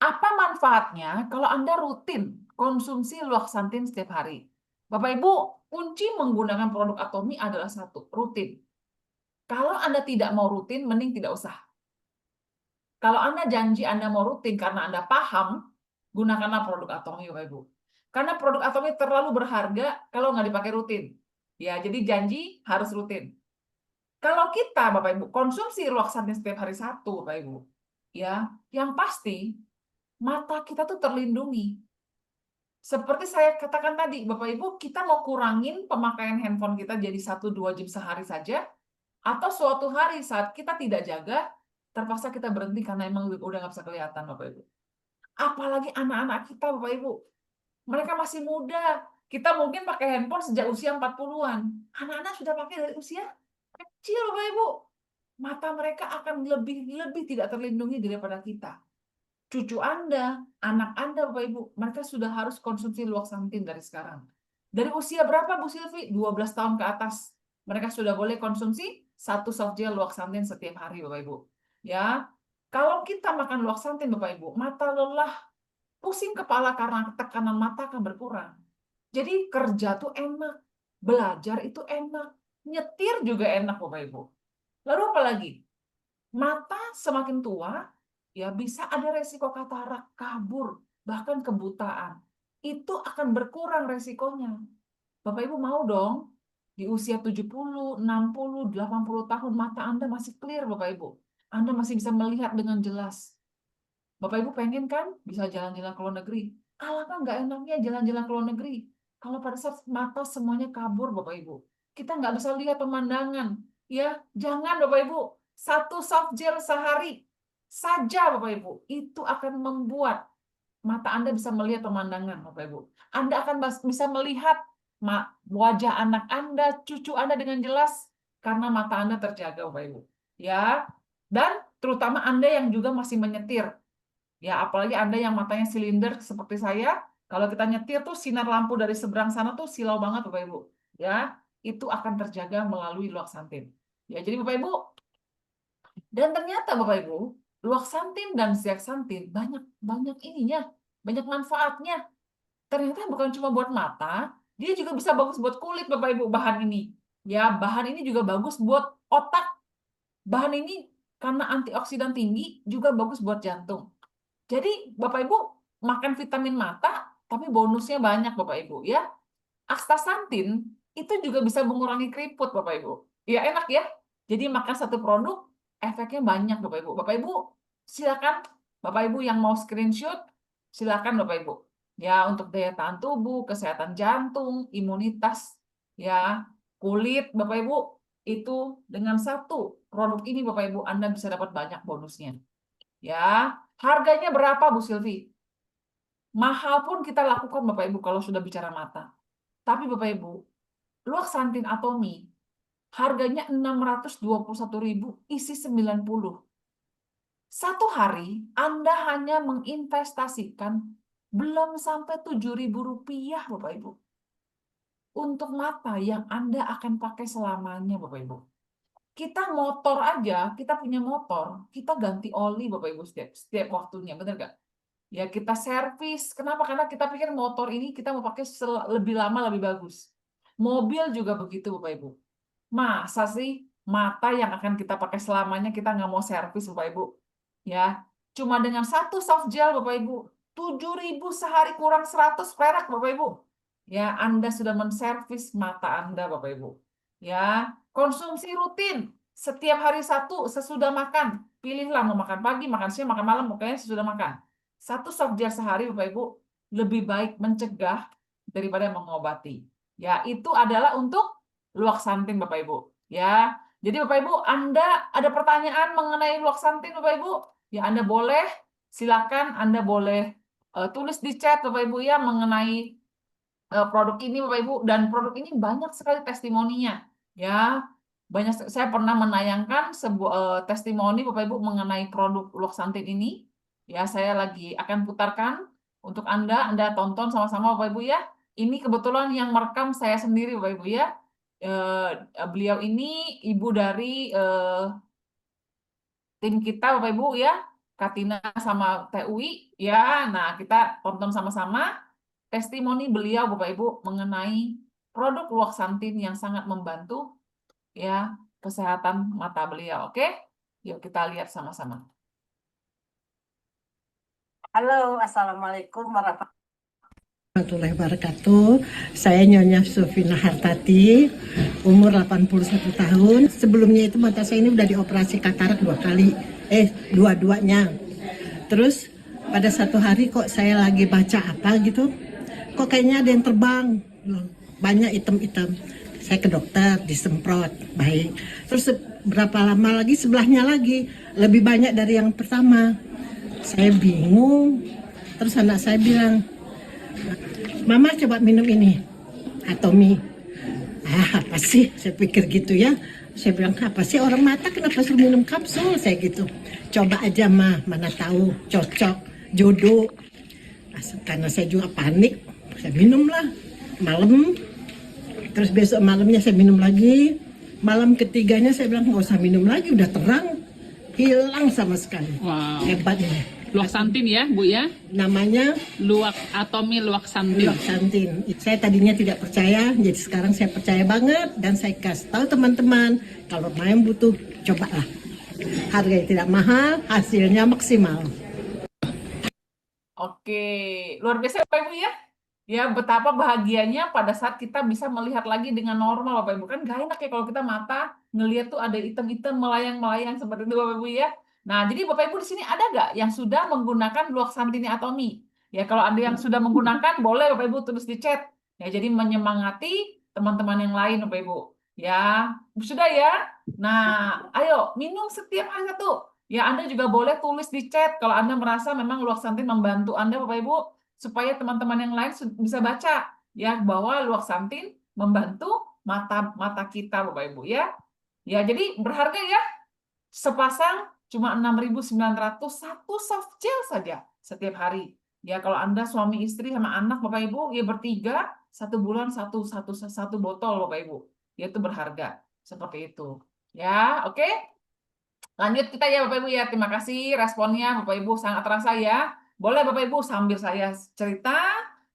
Apa manfaatnya kalau Anda rutin konsumsi luaksantin setiap hari? Bapak Ibu, kunci menggunakan produk Atomi adalah satu, rutin. Kalau Anda tidak mau rutin, mending tidak usah. Kalau Anda janji Anda mau rutin karena Anda paham, gunakanlah produk Atomi, Bapak Ibu. Karena produk Atomi terlalu berharga kalau nggak dipakai rutin. Ya, jadi janji harus rutin. Kalau kita, Bapak Ibu, konsumsi luaksantin setiap hari satu, Bapak Ibu, ya, yang pasti mata kita tuh terlindungi. Seperti saya katakan tadi, Bapak Ibu, kita mau kurangin pemakaian handphone kita jadi 1-2 jam sehari saja, atau suatu hari saat kita tidak jaga, terpaksa kita berhenti karena emang udah nggak bisa kelihatan, Bapak Ibu. Apalagi anak-anak kita, Bapak Ibu. Mereka masih muda. Kita mungkin pakai handphone sejak usia 40-an. Anak-anak sudah pakai dari usia kecil, Bapak Ibu. Mata mereka akan lebih tidak terlindungi daripada kita. Cucu Anda, anak Anda, Bapak Ibu, mereka sudah harus konsumsi luaksantin dari sekarang. Dari usia berapa, Bu Silvi? 12 tahun ke atas. Mereka sudah boleh konsumsi 1 soft gel luaksantin setiap hari, Bapak Ibu. Ya, kalau kita makan luaksantin, Bapak Ibu, mata lelah, pusing kepala karena tekanan mata akan berkurang. Jadi kerja tuh enak, belajar itu enak, nyetir juga enak, Bapak Ibu. Lalu apa lagi? Mata semakin tua, ya bisa ada resiko katarak, kabur, bahkan kebutaan. Itu akan berkurang resikonya. Bapak Ibu mau dong, di usia 70, 60, 80 tahun mata Anda masih clear, Bapak Ibu. Anda masih bisa melihat dengan jelas. Bapak Ibu pengen kan bisa jalan-jalan ke luar negeri? Alangkah nggak enaknya jalan-jalan ke luar negeri. Kalau pada saat mata semuanya kabur, Bapak Ibu. Kita nggak bisa lihat pemandangan. Ya, jangan Bapak Ibu. 1 soft gel sehari saja Bapak Ibu. Itu akan membuat mata Anda bisa melihat pemandangan, Bapak Ibu. Anda akan bisa melihat wajah anak Anda, cucu Anda dengan jelas karena mata Anda terjaga, Bapak Ibu. Ya, dan terutama Anda yang juga masih menyetir. Ya, apalagi Anda yang matanya silinder seperti saya, kalau kita nyetir tuh sinar lampu dari seberang sana tuh silau banget Bapak Ibu. Ya, itu akan terjaga melalui luaksantin. Ya, jadi Bapak Ibu, dan ternyata Bapak Ibu, luaksantin dan zeaksantin banyak ininya, banyak manfaatnya. Ternyata bukan cuma buat mata, dia juga bisa bagus buat kulit Bapak Ibu bahan ini. Ya, bahan ini juga bagus buat otak. Bahan ini karena antioksidan tinggi juga bagus buat jantung. Jadi Bapak Ibu makan vitamin mata, tapi bonusnya banyak Bapak Ibu ya. Astaxanthin itu juga bisa mengurangi keriput Bapak Ibu. Ya enak ya. Jadi makan satu produk efeknya banyak Bapak Ibu. Bapak Ibu silakan Bapak Ibu yang mau screenshot silakan Bapak Ibu. Ya untuk daya tahan tubuh, kesehatan jantung, imunitas, ya kulit Bapak Ibu itu dengan satu produk ini Bapak Ibu Anda bisa dapat banyak bonusnya. Ya, harganya berapa Bu Silvi? Mahal pun kita lakukan Bapak Ibu kalau sudah bicara mata. Tapi Bapak Ibu, luaksantin Atomi harganya 621.000 isi 90. Satu hari Anda hanya menginvestasikan belum sampai 7.000 rupiah Bapak Ibu. Untuk mata yang Anda akan pakai selamanya Bapak Ibu. Kita motor aja, kita punya motor, kita ganti oli Bapak Ibu setiap waktunya, benar nggak? Ya kita servis. Kenapa? Karena kita pikir motor ini kita mau pakai lebih lama lebih bagus. Mobil juga begitu Bapak Ibu. Masa sih mata yang akan kita pakai selamanya kita nggak mau servis Bapak Ibu? Ya, cuma dengan 1 soft gel Bapak Ibu, 7.000 sehari kurang 100 perak Bapak Ibu. Ya, Anda sudah menservis mata Anda Bapak Ibu. Ya, konsumsi rutin setiap hari 1 sesudah makan. Pilihlah mau makan pagi, makan siang, makan malam, pokoknya sesudah makan. 1 soft gel sehari Bapak Ibu lebih baik mencegah daripada mengobati. Ya, itu adalah untuk luaksantin Bapak Ibu. Ya. Jadi Bapak Ibu, Anda ada pertanyaan mengenai luaksantin Bapak Ibu? Ya, Anda boleh silakan Anda boleh tulis di chat Bapak Ibu ya mengenai produk ini Bapak Ibu, dan produk ini banyak sekali testimoninya. Ya. Banyak saya pernah menayangkan sebuah testimoni Bapak Ibu mengenai produk luaksantin ini. Ya, saya lagi akan putarkan untuk Anda tonton sama-sama Bapak Ibu ya. Ini kebetulan yang merekam saya sendiri Bapak Ibu ya. Beliau ini ibu dari tim kita Bapak Ibu ya. Katina sama Teh Uwi ya. Nah, kita tonton sama-sama testimoni beliau Bapak Ibu mengenai produk Luoxantin yang sangat membantu ya kesehatan mata beliau. Oke? Yuk kita lihat sama-sama. Halo, Assalamualaikum warahmatullahi wabarakatuh. Saya Nyonya Sufina Hartati, umur 81 tahun. Sebelumnya itu mata saya ini udah dioperasi katarak 2 kali. Dua-duanya. Terus pada satu hari kok saya lagi baca apa gitu, kok kayaknya ada yang terbang. Banyak hitam-hitam. Saya ke dokter, disemprot, baik. Terus berapa lama lagi sebelahnya lagi, lebih banyak dari yang pertama. Saya bingung. Terus anak saya bilang, Mama coba minum ini, Atomi. Apa sih? Saya pikir gitu ya. Saya bilang, apa sih orang mata kenapa suruh minum kapsul? Saya gitu. Coba aja mah, mana tahu cocok, jodoh. Karena saya juga panik, saya minum lah malam. Terus besok malamnya saya minum lagi. Malam ketiganya saya bilang nggak usah minum lagi, udah terang, hilang sama sekali. Wow. Hebat ini. Luoxantin ya, Bu ya? Namanya Atomi Luoxantin. Luoxantin. Saya tadinya tidak percaya, jadi sekarang saya percaya banget dan saya kasih tahu teman-teman kalau yang butuh, cobalah. Harganya tidak mahal, hasilnya maksimal. Oke, luar biasa Bapak Ibu ya. Ya, betapa bahagianya pada saat kita bisa melihat lagi dengan normal Bapak Ibu. Kan gak enak ya kalau kita mata ngelihat tuh ada item-item melayang-melayang seperti itu Bapak Ibu ya. Nah, jadi Bapak Ibu di sini ada nggak yang sudah menggunakan Luoxantin Atomi? Ya, kalau ada yang sudah menggunakan, boleh Bapak Ibu tulis di chat. Ya, jadi menyemangati teman-teman yang lain Bapak Ibu. Ya, sudah ya. Nah, ayo minum setiap hari satu. Ya, Anda juga boleh tulis di chat kalau Anda merasa memang Luoxantin membantu Anda Bapak Ibu supaya teman-teman yang lain bisa baca ya bahwa Luoxantin membantu mata kita Bapak Ibu ya. Ya, jadi berharga ya. Sepasang cuma 6.900 satu soft gel saja setiap hari. Ya, kalau Anda suami istri sama anak Bapak Ibu ya bertiga, 1 bulan satu botol Bapak Ibu. Ya, itu berharga. Seperti itu. Ya, oke. Lanjut kita ya Bapak Ibu ya. Terima kasih responnya Bapak Ibu sangat terasa ya. Boleh Bapak Ibu sambil saya cerita,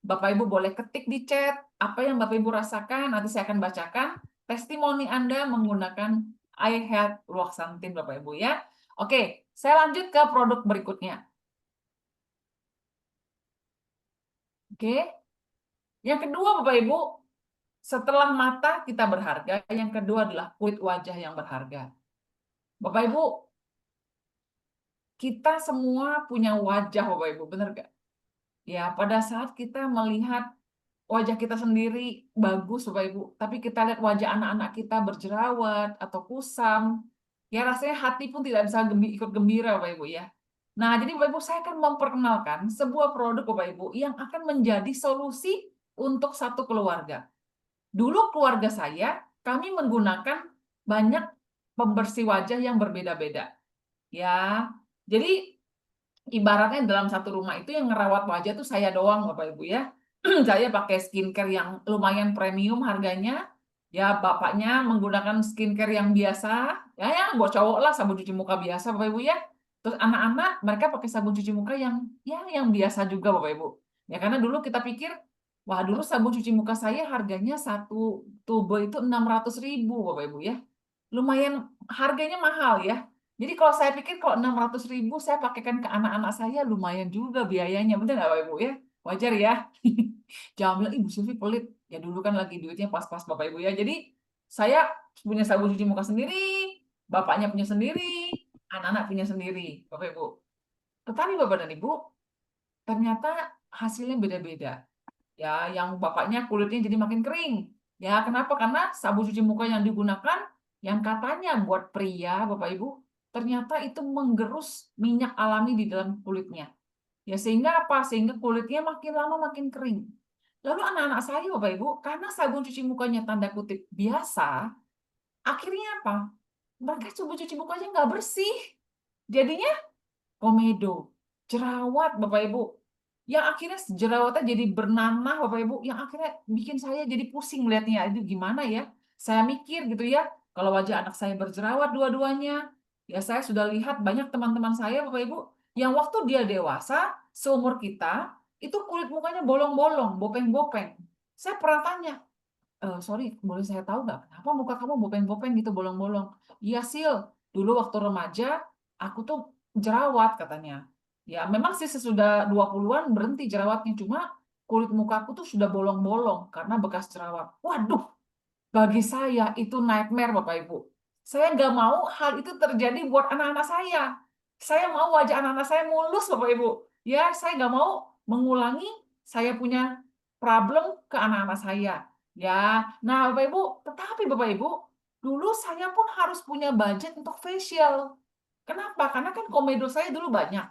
Bapak Ibu boleh ketik di chat apa yang Bapak Ibu rasakan. Nanti saya akan bacakan testimoni Anda menggunakan I Health Luoxantin Bapak Ibu ya. Oke, saya lanjut ke produk berikutnya. Oke. Yang kedua Bapak Ibu, setelah mata kita berharga, yang kedua adalah kulit wajah yang berharga. Bapak Ibu, kita semua punya wajah Bapak Ibu, benar nggak? Ya, pada saat kita melihat wajah kita sendiri bagus Bapak Ibu, tapi kita lihat wajah anak-anak kita berjerawat atau kusam, ya rasanya hati pun tidak bisa ikut gembira Bapak Ibu ya. Nah, jadi Bapak Ibu saya akan memperkenalkan sebuah produk Bapak Ibu yang akan menjadi solusi untuk satu keluarga. Dulu keluarga saya, kami menggunakan banyak pembersih wajah yang berbeda-beda. Ya, jadi ibaratnya dalam satu rumah itu yang ngerawat wajah tuh saya doang Bapak Ibu ya. Saya pakai skincare yang lumayan premium harganya. Ya, bapaknya menggunakan skincare yang biasa. Ya buat cowok lah sabun cuci muka biasa Bapak Ibu ya. Terus anak-anak mereka pakai sabun cuci muka yang biasa juga Bapak Ibu. Ya karena dulu kita pikir, wah dulu sabun cuci muka saya harganya satu tube itu 600.000 Bapak Ibu ya. Lumayan harganya mahal ya. Jadi kalau saya pikir kalau 600.000 saya pakaikan ke anak-anak saya lumayan juga biayanya. Benar nggak Bapak Ibu ya? Wajar ya. Jangan bilang, Ibu Sylvie pelit. Ya dulu kan lagi duitnya pas-pas Bapak Ibu ya. Jadi saya punya sabun cuci muka sendiri, bapaknya punya sendiri, anak-anak punya sendiri, Bapak Ibu. Tetapi Bapak dan Ibu, ternyata hasilnya beda-beda. Ya, yang bapaknya kulitnya jadi makin kering. Ya, kenapa? Karena sabun cuci muka yang digunakan, yang katanya buat pria, Bapak Ibu, ternyata itu menggerus minyak alami di dalam kulitnya. Ya, sehingga apa? Sehingga kulitnya makin lama makin kering. Lalu anak-anak saya, Bapak Ibu, karena sabun cuci mukanya tanda kutip biasa, akhirnya apa? Mereka sabun cuci mukanya nggak bersih. Jadinya komedo, jerawat, Bapak Ibu. Yang akhirnya jerawatnya jadi bernanah, Bapak Ibu, yang akhirnya bikin saya jadi pusing melihatnya. Itu gimana ya? Saya mikir gitu ya, kalau wajah anak saya berjerawat dua-duanya, ya saya sudah lihat banyak teman-teman saya, Bapak Ibu, yang waktu dia dewasa, seumur kita, itu kulit mukanya bolong-bolong, bopeng-bopeng. Saya pernah tanya, sorry, boleh saya tahu nggak, kenapa muka kamu bopeng-bopeng gitu, bolong-bolong? Iya, Sil, dulu waktu remaja, aku tuh jerawat katanya. Ya, memang sih sesudah 20-an berhenti jerawatnya, cuma kulit mukaku tuh sudah bolong-bolong karena bekas jerawat. Waduh, bagi saya itu nightmare, Bapak Ibu. Saya nggak mau hal itu terjadi buat anak-anak saya. Saya mau wajah anak-anak saya mulus, Bapak Ibu. Ya, saya nggak mau mengulangi saya punya problem ke anak-anak saya. Ya, nah Bapak Ibu, tetapi Bapak Ibu, dulu saya pun harus punya budget untuk facial. Kenapa? Karena kan komedo saya dulu banyak.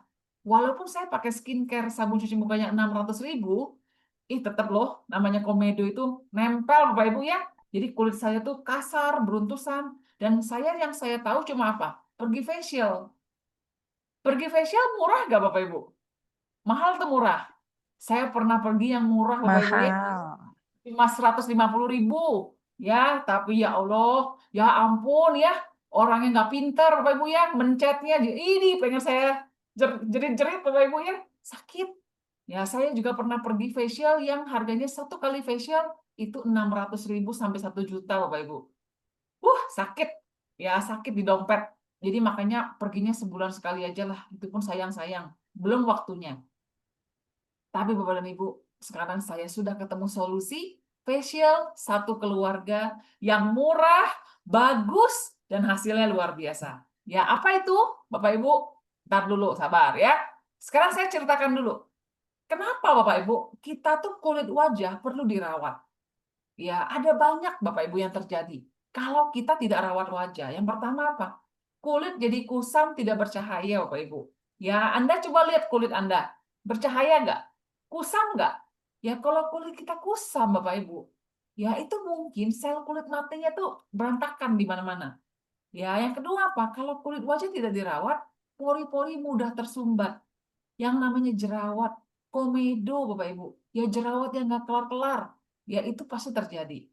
Walaupun saya pakai skincare sabun cuci mukanya 600.000, tetap loh, namanya komedo itu nempel Bapak Ibu ya. Jadi kulit saya tuh kasar, beruntusan, dan yang saya tahu cuma apa? Pergi facial. Pergi facial murah nggak Bapak Ibu? Mahal tuh murah. Saya pernah pergi yang murah Bapak Ibu ya, Mahal. cuma 150.000. Ya, tapi ya Allah, ya ampun ya, orangnya nggak pintar Bapak Ibu ya, mencetnya, ini pengen saya jerit-jerit Bapak Ibu ya, sakit. Ya, saya juga pernah pergi facial yang harganya satu kali facial itu 600.000 sampai 1 juta Bapak Ibu. Sakit. Ya, sakit di dompet. Jadi makanya perginya sebulan sekali aja lah. Itu pun sayang-sayang. Belum waktunya. Tapi Bapak dan Ibu, sekarang saya sudah ketemu solusi facial satu keluarga yang murah, bagus, dan hasilnya luar biasa. Ya, apa itu? Bapak Ibu, ntar dulu, sabar ya. Sekarang saya ceritakan dulu. Kenapa Bapak Ibu, kita tuh kulit wajah perlu dirawat? Ya, ada banyak Bapak Ibu yang terjadi. Kalau kita tidak rawat wajah, yang pertama apa? Kulit jadi kusam, tidak bercahaya Bapak Ibu. Ya, Anda coba lihat kulit Anda. Bercahaya nggak? Kusam nggak? Ya, kalau kulit kita kusam Bapak Ibu, ya itu mungkin sel kulit matinya tuh berantakan di mana-mana. Ya, yang kedua apa? Kalau kulit wajah tidak dirawat, pori-pori mudah tersumbat. Yang namanya jerawat, komedo Bapak Ibu, ya jerawat yang nggak kelar-kelar, ya itu pasti terjadi.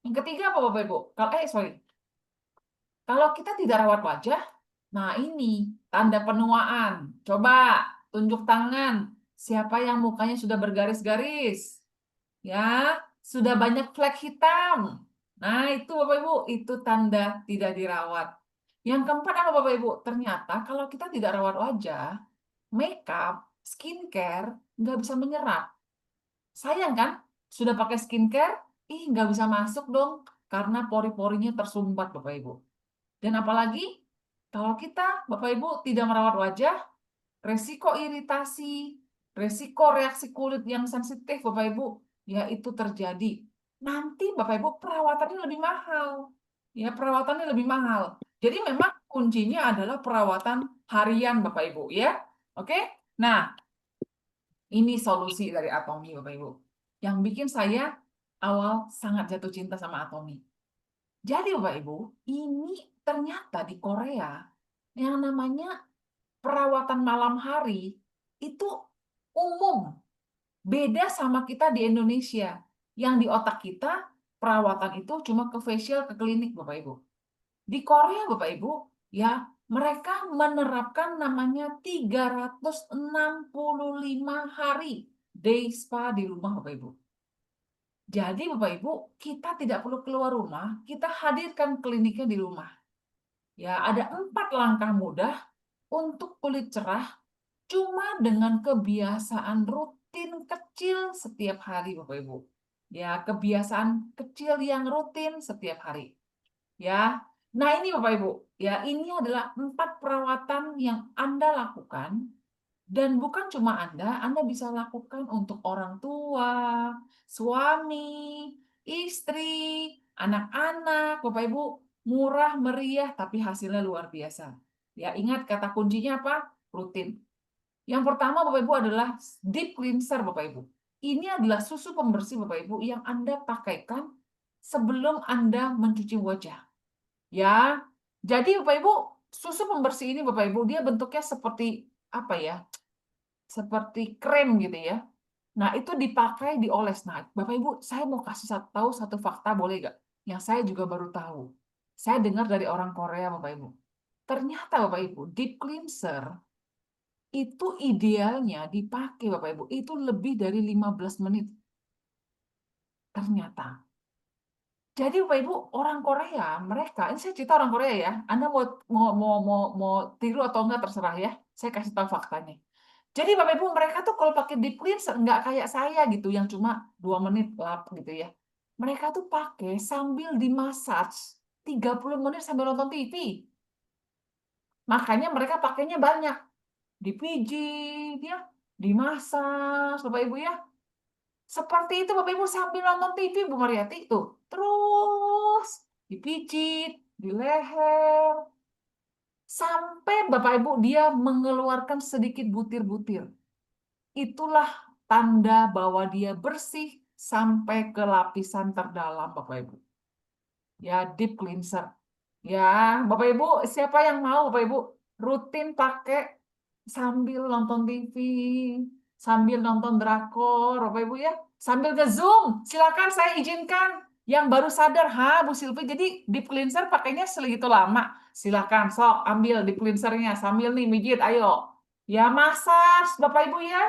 Yang ketiga apa Bapak Ibu? Kalau kita tidak rawat wajah, nah ini tanda penuaan. Coba tunjuk tangan, siapa yang mukanya sudah bergaris-garis, ya sudah banyak flek hitam. Nah itu Bapak Ibu, itu tanda tidak dirawat. Yang keempat apa Bapak Ibu? Ternyata kalau kita tidak rawat wajah, makeup, skincare nggak bisa menyerap. Sayang kan? Sudah pakai skincare, nggak bisa masuk dong karena pori-porinya tersumbat Bapak Ibu. Dan apalagi kalau kita Bapak Ibu tidak merawat wajah, resiko iritasi, resiko reaksi kulit yang sensitif Bapak Ibu, ya itu terjadi. Nanti Bapak Ibu perawatannya lebih mahal. Ya, perawatannya lebih mahal. Jadi memang kuncinya adalah perawatan harian Bapak Ibu ya. Oke? Nah, ini solusi dari Atomy Bapak Ibu. Yang bikin saya awal sangat jatuh cinta sama Atomy. Jadi Bapak Ibu, ini ternyata di Korea yang namanya perawatan malam hari itu umum. Beda sama kita di Indonesia. Yang di otak kita perawatan itu cuma ke facial, ke klinik Bapak Ibu. Di Korea Bapak Ibu, ya mereka menerapkan namanya 365 hari day spa di rumah Bapak Ibu. Jadi Bapak Ibu, kita tidak perlu keluar rumah, kita hadirkan kliniknya di rumah. Ya, ada 4 langkah mudah untuk kulit cerah cuma dengan kebiasaan rutin kecil setiap hari Bapak Ibu. Ya, kebiasaan kecil yang rutin setiap hari. Ya. Nah, ini Bapak Ibu, ya ini adalah 4 perawatan yang Anda lakukan dan bukan cuma Anda bisa lakukan untuk orang tua, suami, istri, anak-anak, Bapak Ibu, murah meriah tapi hasilnya luar biasa. Ya, ingat kata kuncinya apa? Rutin. Yang pertama Bapak Ibu adalah deep cleanser Bapak Ibu. Ini adalah susu pembersih Bapak Ibu yang Anda pakaikan sebelum Anda mencuci wajah. Ya. Jadi Bapak Ibu, susu pembersih ini Bapak Ibu, dia bentuknya seperti apa ya? Seperti krem gitu ya. Nah, itu dipakai dioles. Nah, Bapak Ibu, saya mau kasih tahu satu fakta boleh nggak? Yang saya juga baru tahu. Saya dengar dari orang Korea Bapak Ibu. Ternyata Bapak Ibu, deep cleanser itu idealnya dipakai Bapak Ibu itu lebih dari 15 menit. Ternyata. Jadi Bapak Ibu, orang Korea, mereka, ini saya cerita orang Korea ya. Anda mau tiru atau enggak terserah ya. Saya kasih tahu faktanya. Jadi Bapak Ibu, mereka tuh kalau pakai deep cleanser enggak kayak saya gitu yang cuma 2 menit lap gitu ya. Mereka tuh pakai sambil dimassage 30 menit sambil nonton TV. Makanya mereka pakainya banyak. Dipijit ya, dimassage Bapak Ibu ya. Seperti itu Bapak Ibu sambil nonton TV Bu Mariati tuh. Terus dipijit di leher sampai Bapak Ibu dia mengeluarkan sedikit butir-butir. Itulah tanda bahwa dia bersih sampai ke lapisan terdalam Bapak Ibu. Ya, deep cleanser. Ya, Bapak Ibu, siapa yang mau Bapak Ibu rutin pakai sambil nonton TV, sambil nonton drakor, Bapak Ibu ya, sambil nge-zoom. Silakan saya izinkan yang baru sadar, Bu Silvi, jadi deep cleanser pakainya segitu lama. Silakan, sok ambil deep cleansernya sambil nih mijit, ayo. Ya, massage Bapak Ibu ya.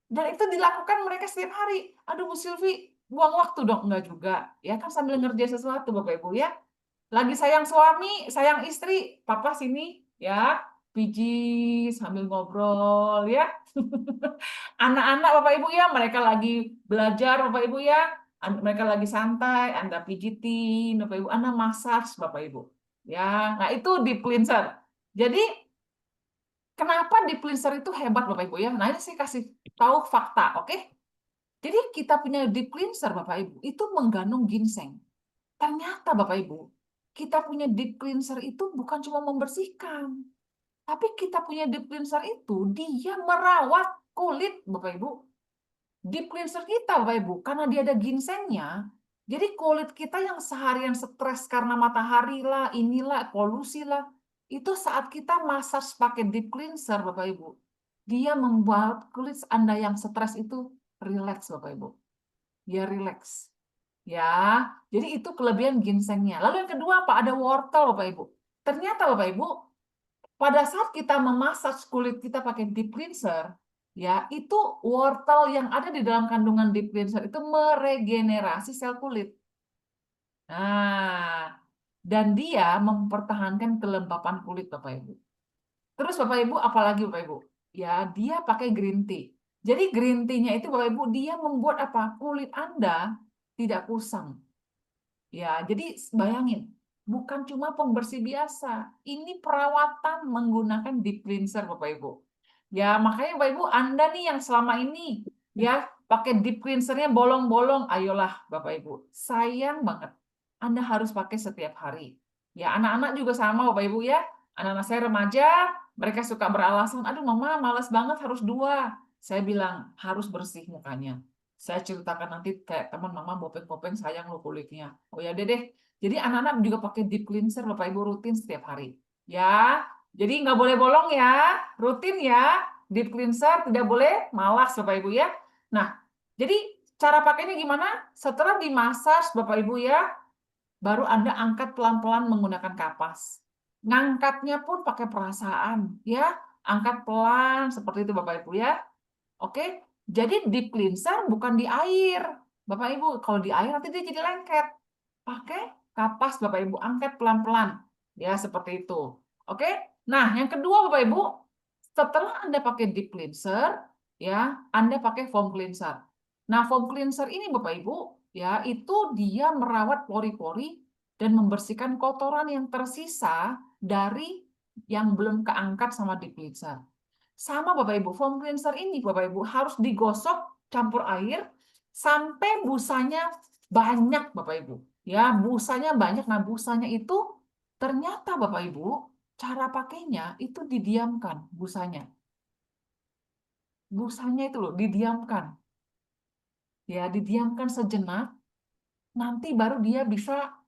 Dan itu dilakukan mereka setiap hari. Aduh Bu Silvi, buang waktu dong. Enggak juga. Ya kan sambil ngerjain sesuatu Bapak Ibu ya. Lagi sayang suami, sayang istri, papa sini ya, pijit sambil ngobrol ya. Anak-anak Bapak Ibu ya, mereka lagi belajar Bapak Ibu ya, mereka lagi santai, Anda pijitin Bapak Ibu, Anda massage Bapak Ibu. Ya, nah itu deep cleanser. Jadi kenapa deep cleanser itu hebat Bapak Ibu ya? Nah ini saya kasih tahu fakta, oke? Jadi kita punya deep cleanser Bapak Ibu, itu mengandung ginseng. Ternyata Bapak Ibu, kita punya deep cleanser itu bukan cuma membersihkan, tapi kita punya deep cleanser itu dia merawat kulit Bapak Ibu. Deep cleanser kita Bapak Ibu, karena dia ada ginsengnya, jadi kulit kita yang seharian stres karena matahari lah, inilah, polusi lah, itu saat kita massage pakai deep cleanser Bapak Ibu, dia membuat kulit Anda yang stres itu rileks Bapak Ibu. Dia rileks. Ya, jadi itu kelebihan ginsengnya. Lalu yang kedua apa? Ada wortel Bapak Ibu. Ternyata Bapak Ibu, pada saat kita memasaj kulit kita pakai deep cleanser, ya, itu wortel yang ada di dalam kandungan deep cleanser itu meregenerasi sel kulit. Nah, dan dia mempertahankan kelembapan kulit Bapak Ibu. Terus Bapak Ibu, apalagi Bapak Ibu? Ya, dia pakai green tea. Jadi green tea-nya itu Bapak Ibu, dia membuat apa? Kulit Anda tidak kusam. Ya, jadi bayangin, bukan cuma pembersih biasa, ini perawatan menggunakan deep cleanser Bapak Ibu. Ya, makanya Bapak Ibu, Anda nih yang selama ini ya pakai deep cleansernya bolong-bolong, ayolah Bapak Ibu. Sayang banget. Anda harus pakai setiap hari. Ya, anak-anak juga sama Bapak Ibu ya. Anak-anak saya remaja, mereka suka beralasan, aduh mama malas banget harus 2. Saya bilang, harus bersih mukanya. Saya ceritakan nanti kayak teman mama bopeng-bopeng sayang lo kulitnya. Oh ya deh. Jadi anak-anak juga pakai deep cleanser Bapak Ibu rutin setiap hari. Ya, jadi nggak boleh bolong ya, rutin ya. Deep cleanser tidak boleh malas Bapak Ibu ya. Nah, jadi cara pakainya gimana? Setelah dimasas Bapak Ibu ya, baru Anda angkat pelan-pelan menggunakan kapas. Ngangkatnya pun pakai perasaan ya. Angkat pelan seperti itu Bapak Ibu ya. Oke, jadi deep cleanser bukan di air. Bapak Ibu, kalau di air nanti dia jadi lengket. Pakai kapas Bapak Ibu, angkat pelan-pelan. Ya, seperti itu. Oke. Nah, yang kedua Bapak Ibu, setelah Anda pakai deep cleanser, ya, Anda pakai foam cleanser. Nah, foam cleanser ini Bapak Ibu, ya, itu dia merawat pori-pori dan membersihkan kotoran yang tersisa dari yang belum keangkat sama deep cleanser. Sama Bapak Ibu, foam cleanser ini Bapak Ibu harus digosok campur air sampai busanya banyak Bapak Ibu. Ya, busanya banyak. Nah, busanya itu ternyata Bapak Ibu, cara pakainya itu didiamkan busanya. Busanya itu loh didiamkan. Ya, didiamkan sejenak, nanti baru dia bisa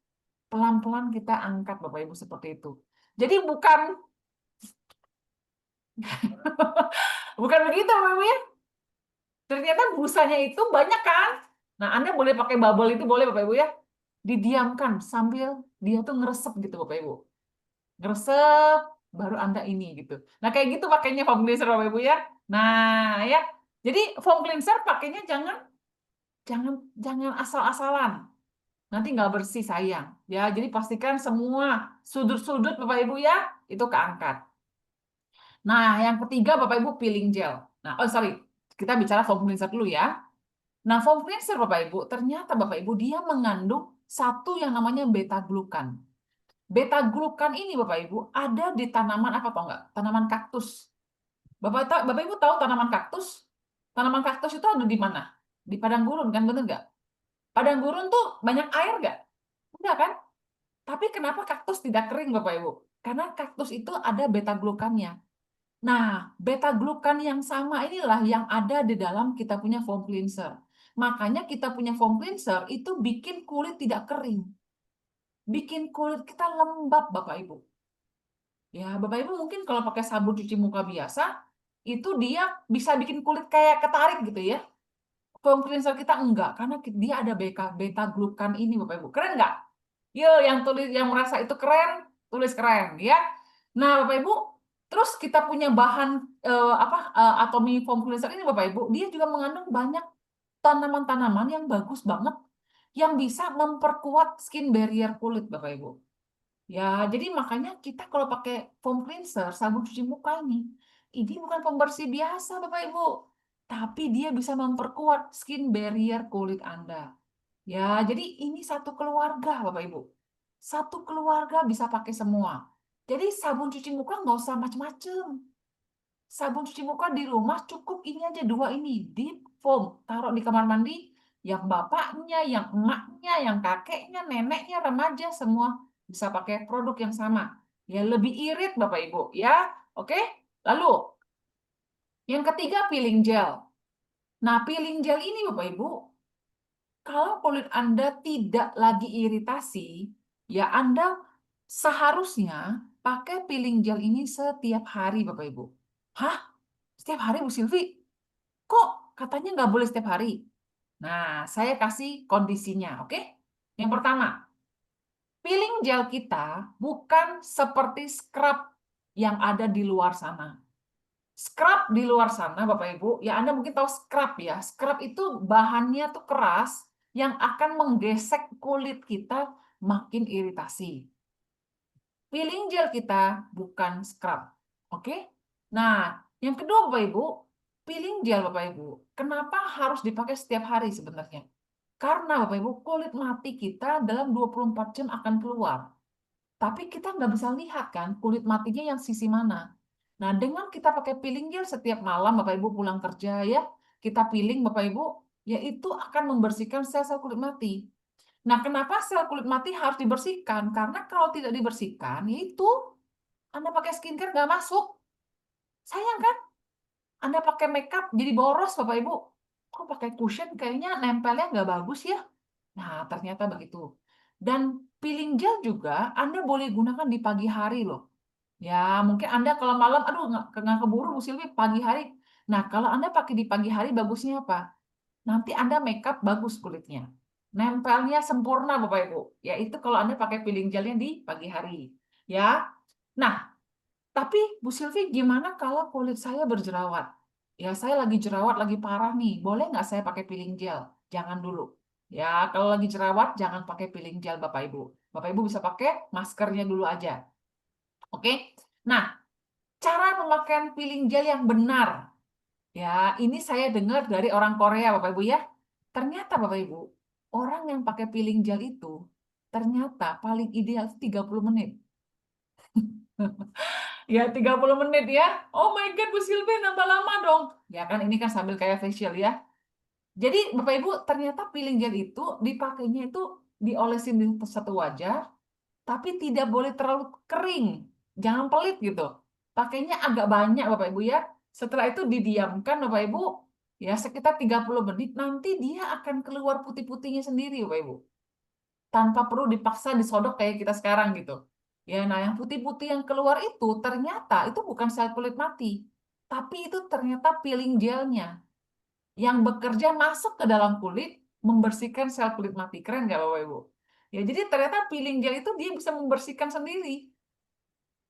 pelan-pelan kita angkat Bapak Ibu seperti itu. Jadi bukan bukan begitu Bapak Ibu ya. Ternyata busanya itu banyak kan? Nah, Anda boleh pakai bubble itu boleh Bapak Ibu ya. Didiamkan sambil dia tuh ngeresep gitu Bapak Ibu. Ngeresep baru Anda ini gitu. Nah, kayak gitu pakainya foam cleanser Bapak Ibu ya. Nah, ya. Jadi foam cleanser pakainya jangan asal-asalan. Nanti nggak bersih sayang. Ya, jadi pastikan semua sudut-sudut Bapak Ibu ya itu keangkat. Nah, yang ketiga Bapak Ibu peeling gel. Nah, sorry, kita bicara foam cleanser dulu ya. Nah, foam cleanser Bapak Ibu, ternyata Bapak Ibu dia mengandung satu yang namanya beta-glukan. Beta-glukan ini Bapak Ibu ada di tanaman apa tau nggak? Tanaman kaktus. Bapak Ibu tahu tanaman kaktus? Tanaman kaktus itu ada di mana? Di padang gurun kan, bener nggak? Padang gurun tuh banyak air nggak? Enggak kan? Tapi kenapa kaktus tidak kering Bapak Ibu? Karena kaktus itu ada beta-glukannya. Nah, beta-glukan yang sama inilah yang ada di dalam kita punya foam cleanser. Makanya kita punya foam cleanser itu bikin kulit tidak kering. Bikin kulit kita lembab Bapak Ibu. Ya, Bapak Ibu mungkin kalau pakai sabun cuci muka biasa, itu dia bisa bikin kulit kayak ketarik gitu ya. Foam cleanser kita enggak, karena dia ada beta-glukan ini Bapak Ibu. Keren nggak? Yo, yang merasa itu keren, tulis keren ya. Nah, Bapak Ibu, terus kita punya bahan Atomy foam cleanser ini Bapak Ibu, dia juga mengandung banyak tanaman-tanaman yang bagus banget yang bisa memperkuat skin barrier kulit Bapak Ibu. Ya, jadi makanya kita kalau pakai foam cleanser, sabun cuci muka ini bukan pembersih biasa Bapak Ibu, tapi dia bisa memperkuat skin barrier kulit Anda. Ya, jadi ini satu keluarga Bapak Ibu. Satu keluarga bisa pakai semua. Jadi sabun cuci muka nggak usah macem-macem. Sabun cuci muka di rumah cukup ini aja, dua ini, deep foam. Taruh di kamar mandi, yang bapaknya, yang emaknya, yang kakeknya, neneknya, remaja, semua bisa pakai produk yang sama. Ya, lebih irit Bapak Ibu. Ya, oke? Lalu, yang ketiga peeling gel. Nah, peeling gel ini Bapak Ibu, kalau kulit Anda tidak lagi iritasi, ya Anda seharusnya pakai peeling gel ini setiap hari Bapak Ibu. Hah? Setiap hari Bu Silvi? Kok katanya nggak boleh setiap hari? Nah, saya kasih kondisinya, oke? Yang pertama, peeling gel kita bukan seperti scrub yang ada di luar sana. Scrub di luar sana, Bapak Ibu, ya Anda mungkin tahu scrub ya. Scrub itu bahannya tuh keras yang akan menggesek kulit kita makin iritasi. Peeling gel kita bukan scrub, oke? Nah, yang kedua Bapak Ibu, peeling gel Bapak Ibu, kenapa harus dipakai setiap hari sebenarnya? Karena Bapak Ibu, kulit mati kita dalam 24 jam akan keluar. Tapi kita nggak bisa lihat kan kulit matinya yang sisi mana. Nah, dengan kita pakai peeling gel setiap malam Bapak Ibu pulang kerja ya, kita peeling Bapak Ibu, ya itu akan membersihkan sel-sel kulit mati. Nah, kenapa sel kulit mati harus dibersihkan? Karena kalau tidak dibersihkan, itu Anda pakai skincare nggak masuk. Sayang kan? Anda pakai makeup jadi boros Bapak Ibu. Kok pakai cushion kayaknya nempelnya nggak bagus ya? Nah, ternyata begitu. Dan peeling gel juga Anda boleh gunakan di pagi hari loh. Ya, mungkin Anda kalau malam, aduh nggak keburu Bu Silvi pagi hari. Nah, kalau Anda pakai di pagi hari bagusnya apa? Nanti Anda makeup bagus kulitnya. Nempelnya sempurna Bapak Ibu. Ya, itu kalau Anda pakai peeling gelnya di pagi hari. Ya. Nah, tapi Bu Silvi gimana kalau kulit saya berjerawat? Ya, saya lagi jerawat, lagi parah nih. Boleh nggak saya pakai peeling gel? Jangan dulu. Ya, kalau lagi jerawat, jangan pakai peeling gel Bapak Ibu. Bapak Ibu bisa pakai maskernya dulu aja. Oke? Nah, cara pemakaian peeling gel yang benar. Ya, ini saya dengar dari orang Korea Bapak Ibu ya. Ternyata Bapak Ibu, orang yang pakai peeling gel itu ternyata paling ideal 30 menit. Ya, 30 menit ya. Oh my God, Bu Silvi nambah lama dong. Ya kan, ini kan sambil kayak facial ya. Jadi, Bapak Ibu, ternyata peeling gel itu dipakainya itu diolesin di satu wajah, tapi tidak boleh terlalu kering. Jangan pelit gitu. Pakainya agak banyak Bapak Ibu ya. Setelah itu didiamkan Bapak Ibu, ya sekitar 30 menit, nanti dia akan keluar putih-putihnya sendiri Bapak Ibu. Tanpa perlu dipaksa disodok kayak kita sekarang gitu. Ya, nah yang putih-putih yang keluar itu ternyata itu bukan sel kulit mati, tapi itu ternyata peeling gelnya yang bekerja masuk ke dalam kulit membersihkan sel kulit mati. Keren nggak Bapak Ibu? Ya, jadi ternyata peeling gel itu dia bisa membersihkan sendiri.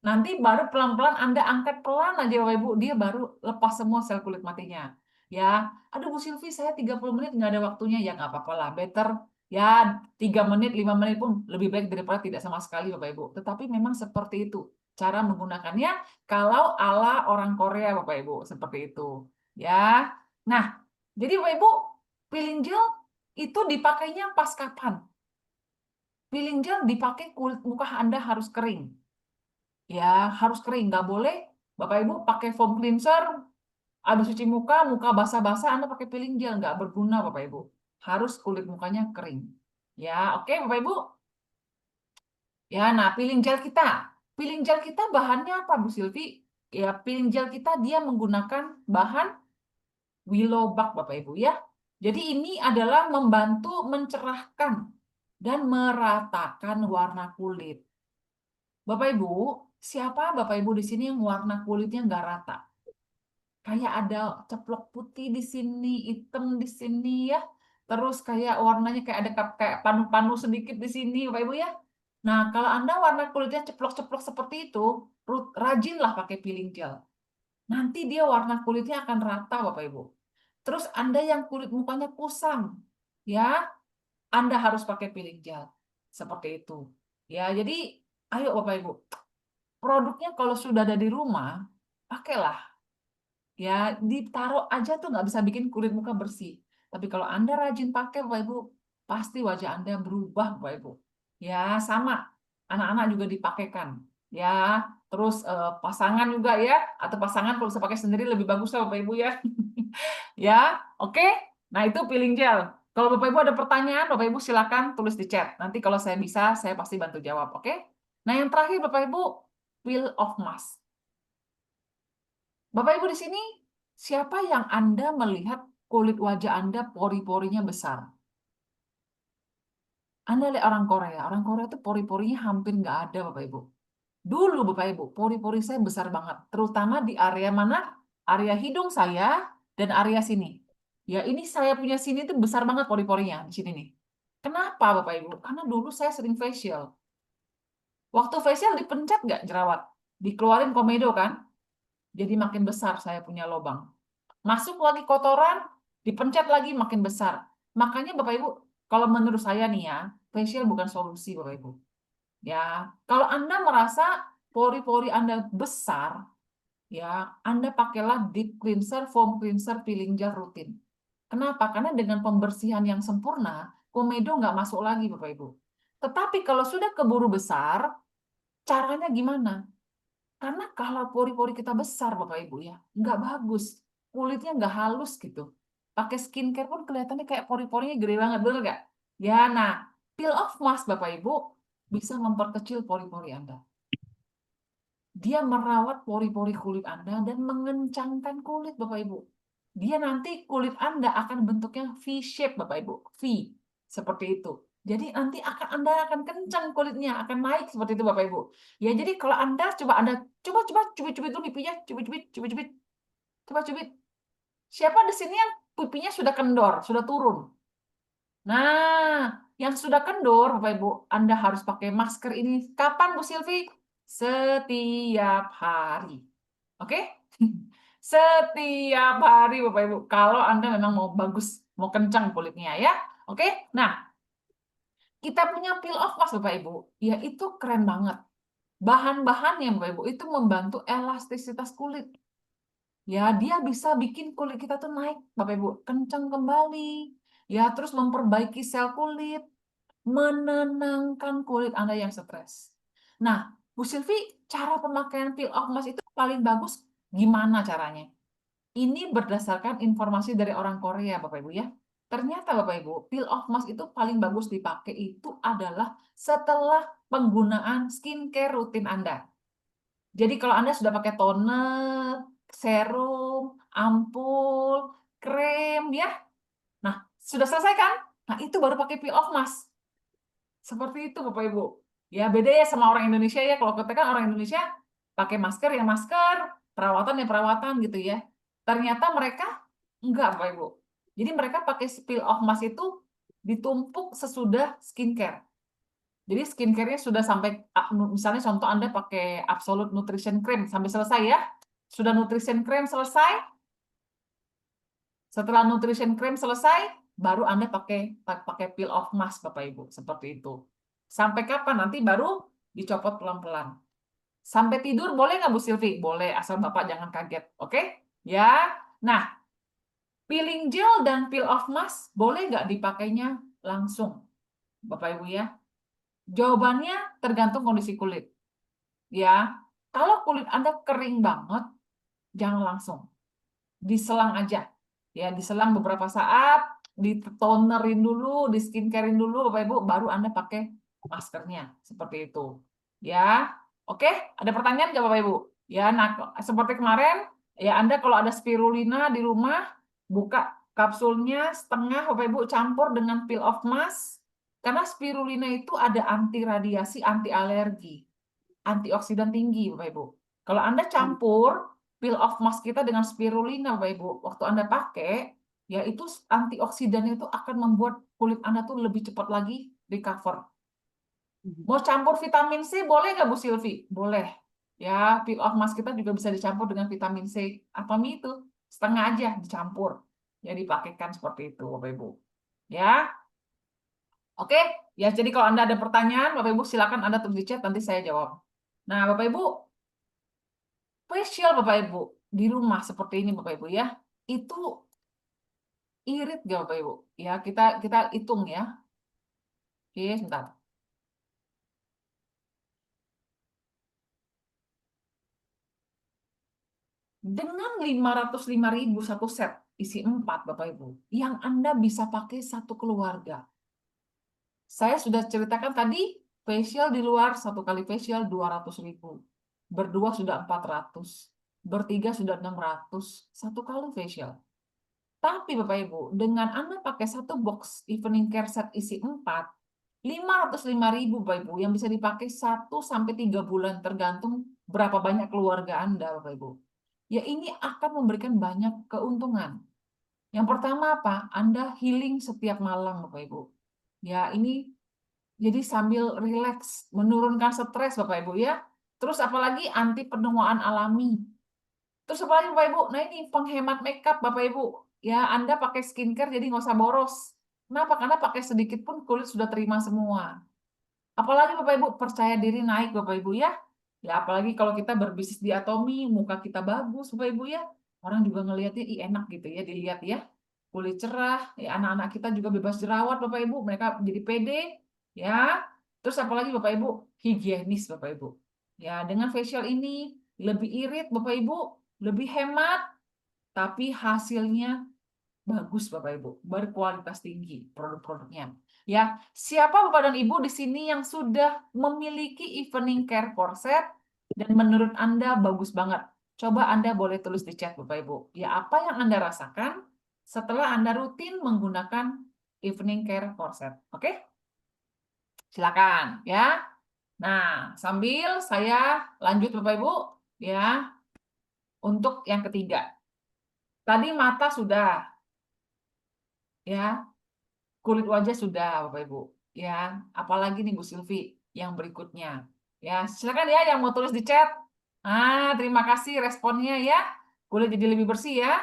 Nanti baru pelan-pelan Anda angkat pelan aja Bapak Ibu, dia baru lepas semua sel kulit matinya. Ya, aduh Bu Silvi, saya 30 menit nggak ada waktunya. Ya nggak apa-apa lah, better ya 3 menit, 5 menit pun lebih baik daripada tidak sama sekali Bapak Ibu. Tetapi memang seperti itu cara menggunakannya kalau ala orang Korea Bapak Ibu, seperti itu. Ya. Nah, jadi Bapak Ibu, peeling gel itu dipakainya pas kapan? Peeling gel dipakai kulit muka Anda harus kering. Ya, harus kering. Nggak boleh Bapak Ibu pakai foam cleanser, habis cuci muka, muka basah-basah, Anda pakai peeling gel. Nggak berguna Bapak Ibu. Harus kulit mukanya kering. Ya, oke Bapak Ibu. Ya, nah peeling gel kita. Peeling gel kita bahannya apa Bu Silvi? Ya, peeling gel kita dia menggunakan bahan willow bark Bapak Ibu ya. Jadi ini adalah membantu mencerahkan dan meratakan warna kulit. Bapak Ibu, siapa Bapak Ibu di sini yang warna kulitnya nggak rata? Kayak ada ceplok putih di sini, hitam di sini ya. Terus kayak warnanya kayak ada kayak panu-panu sedikit di sini, Bapak Ibu ya. Nah, kalau Anda warna kulitnya ceplok-ceplok seperti itu, rajinlah pakai peeling gel. Nanti dia warna kulitnya akan rata, Bapak Ibu. Terus Anda yang kulit mukanya kusam, ya, Anda harus pakai peeling gel. Seperti itu. Ya, jadi ayo Bapak Ibu, produknya kalau sudah ada di rumah, pakailah. Ya, ditaruh aja tuh nggak bisa bikin kulit muka bersih. Tapi kalau Anda rajin pakai, Bapak Ibu, pasti wajah Anda berubah, Bapak Ibu. Ya, sama. Anak-anak juga dipakaikan. Ya, terus pasangan juga ya, atau pasangan kalau bisa pakai sendiri lebih bagus lah, Bapak Ibu ya. Ya, oke. Nah, itu peeling gel. Kalau Bapak Ibu ada pertanyaan, Bapak Ibu silakan tulis di chat. Nanti kalau saya bisa, saya pasti bantu jawab, oke? Nah, yang terakhir Bapak Ibu, peel off mask. Bapak Ibu di sini, siapa yang Anda melihat kulit wajah Anda pori-porinya besar? Anda lihat orang Korea itu pori-porinya hampir nggak ada Bapak Ibu. Dulu Bapak Ibu, pori-pori saya besar banget, terutama di area mana? Area hidung saya dan area sini. Ya ini saya punya sini tuh besar banget pori-porinya di sini nih. Kenapa Bapak Ibu? Karena dulu saya sering facial. Waktu facial dipencet nggak jerawat? Dikeluarin komedo kan? Jadi makin besar saya punya lubang. Masuk lagi kotoran, dipencet lagi makin besar. Makanya Bapak Ibu, kalau menurut saya nih ya, facial bukan solusi Bapak Ibu. Ya, kalau Anda merasa pori-pori Anda besar, ya, Anda pakailah deep cleanser, foam cleanser, peeling gel rutin. Kenapa? Karena dengan pembersihan yang sempurna, komedo nggak masuk lagi Bapak Ibu. Tetapi kalau sudah keburu besar, caranya gimana? Karena kalau pori-pori kita besar, Bapak Ibu ya, nggak bagus. Kulitnya nggak halus gitu. Pakai skincare pun kelihatannya kayak pori-porinya gede banget, bener nggak? Ya, nah, peel off mask, Bapak Ibu, bisa memperkecil pori-pori Anda. Dia merawat pori-pori kulit Anda dan mengencangkan kulit, Bapak Ibu. Dia nanti kulit Anda akan bentuknya V-shape, Bapak Ibu. V, seperti itu. Jadi nanti Anda akan kencang kulitnya, akan naik seperti itu Bapak Ibu. Ya jadi kalau Anda coba cubit-cubit dulu pipinya, cubit-cubit. Coba cubit. Siapa di sini yang pipinya sudah kendor, sudah turun? Nah, yang sudah kendor Bapak Ibu, Anda harus pakai masker ini. Kapan Bu Silvi? Setiap hari. Oke? Setiap hari Bapak Ibu. Kalau Anda memang mau bagus, mau kencang kulitnya ya. Oke? Nah, kita punya peel off mask Bapak Ibu, ya itu keren banget. Bahan-bahannya Bapak Ibu itu membantu elastisitas kulit. Ya, dia bisa bikin kulit kita tuh naik Bapak Ibu, kencang kembali. Ya, terus memperbaiki sel kulit, menenangkan kulit Anda yang stres. Nah, Bu Silvi, cara pemakaian peel off mask itu paling bagus gimana caranya? Ini berdasarkan informasi dari orang Korea, Bapak Ibu ya. Ternyata Bapak Ibu, peel off mask itu paling bagus dipakai itu adalah setelah penggunaan skincare rutin Anda. Jadi kalau Anda sudah pakai toner, serum, ampul, krem ya. Nah, sudah selesai kan? Nah, itu baru pakai peel off mask. Seperti itu Bapak Ibu. Ya beda ya sama orang Indonesia ya. Kalau kita kan orang Indonesia pakai masker ya masker, perawatan ya perawatan gitu ya. Ternyata mereka enggak Bapak Ibu. Jadi mereka pakai peel off mask itu ditumpuk sesudah skincare. Jadi skincare-nya sudah sampai, misalnya contoh Anda pakai Absolute Nutrition Cream sampai selesai ya. Sudah Nutrition Cream selesai. Setelah Nutrition Cream selesai, baru Anda pakai peel off mask Bapak Ibu, seperti itu. Sampai kapan? Nanti baru dicopot pelan-pelan. Sampai tidur boleh nggak Bu Silvi? Boleh, asal Bapak jangan kaget. Oke? Ya. Nah, peeling gel dan peel off mask boleh nggak dipakainya langsung? Bapak Ibu ya. Jawabannya tergantung kondisi kulit. Ya. Kalau kulit Anda kering banget, jangan langsung. Diselang aja. Ya, diselang beberapa saat, ditonerin dulu, di skincarein dulu Bapak Ibu, baru Anda pakai maskernya. Seperti itu. Ya. Oke, ada pertanyaan nggak Bapak Ibu? Ya, nah seperti kemarin, ya Anda kalau ada spirulina di rumah, buka kapsulnya setengah Bapak Ibu campur dengan peel off mask. Karena spirulina itu ada anti radiasi, anti alergi, antioksidan tinggi Bapak Ibu. Kalau Anda campur peel off mask kita dengan spirulina Bapak Ibu, waktu Anda pakai, ya itu antioksidan itu akan membuat kulit Anda tuh lebih cepat lagi recover. Mau campur vitamin C boleh nggak Bu Silvi? Boleh. Ya, peel off mask kita juga bisa dicampur dengan vitamin C. Atomi itu setengah aja dicampur. Ya dipakaikan seperti itu Bapak Ibu. Ya. Oke, ya jadi kalau Anda ada pertanyaan Bapak Ibu silakan Anda tulis di chat nanti saya jawab. Nah, Bapak Ibu, facial Bapak Ibu di rumah seperti ini Bapak Ibu ya. Itu irit nggak Bapak Ibu? Ya, kita hitung ya. Oke, sebentar. Dengan 505.000 satu set, isi 4 Bapak Ibu, yang Anda bisa pakai satu keluarga. Saya sudah ceritakan tadi, facial di luar, satu kali facial 200.000. Berdua sudah 400. Bertiga sudah 600. Satu kali facial. Tapi Bapak Ibu, dengan Anda pakai satu box evening care set isi 4, 505.000 Bapak Ibu, yang bisa dipakai 1-3 bulan, tergantung berapa banyak keluarga Anda Bapak Ibu. Ya ini akan memberikan banyak keuntungan. Yang pertama apa? Anda healing setiap malam Bapak Ibu. Ya ini jadi sambil rileks, menurunkan stres Bapak Ibu ya. Terus apalagi anti penuaan alami. Terus apalagi Bapak Ibu? Nah ini penghemat makeup Bapak Ibu. Ya Anda pakai skincare jadi nggak usah boros. Kenapa? Karena pakai sedikit pun kulit sudah terima semua. Apalagi Bapak Ibu percaya diri naik Bapak Ibu ya. Ya apalagi kalau kita berbisnis di Atomi, muka kita bagus Bapak Ibu ya. Orang juga ngelihatnya enak gitu ya dilihat ya. Kulit cerah, ya anak-anak kita juga bebas jerawat Bapak Ibu, mereka jadi pede ya. Terus apalagi Bapak Ibu, higienis Bapak Ibu. Ya, dengan facial ini lebih irit Bapak Ibu, lebih hemat, tapi hasilnya bagus Bapak Ibu, berkualitas tinggi produk-produknya. Ya, siapa Bapak dan Ibu di sini yang sudah memiliki evening care corset dan menurut Anda bagus banget? Coba Anda boleh tulis di chat Bapak Ibu. Ya, apa yang Anda rasakan setelah Anda rutin menggunakan evening care corset? Oke? Silakan ya. Nah, sambil saya lanjut Bapak Ibu ya untuk yang ketiga. Tadi mata sudah ya. Kulit wajah sudah, Bapak Ibu. Ya, apalagi nih Bu Silvi yang berikutnya. Ya, silakan ya yang mau tulis di chat. Terima kasih responnya ya. Kulit jadi lebih bersih ya.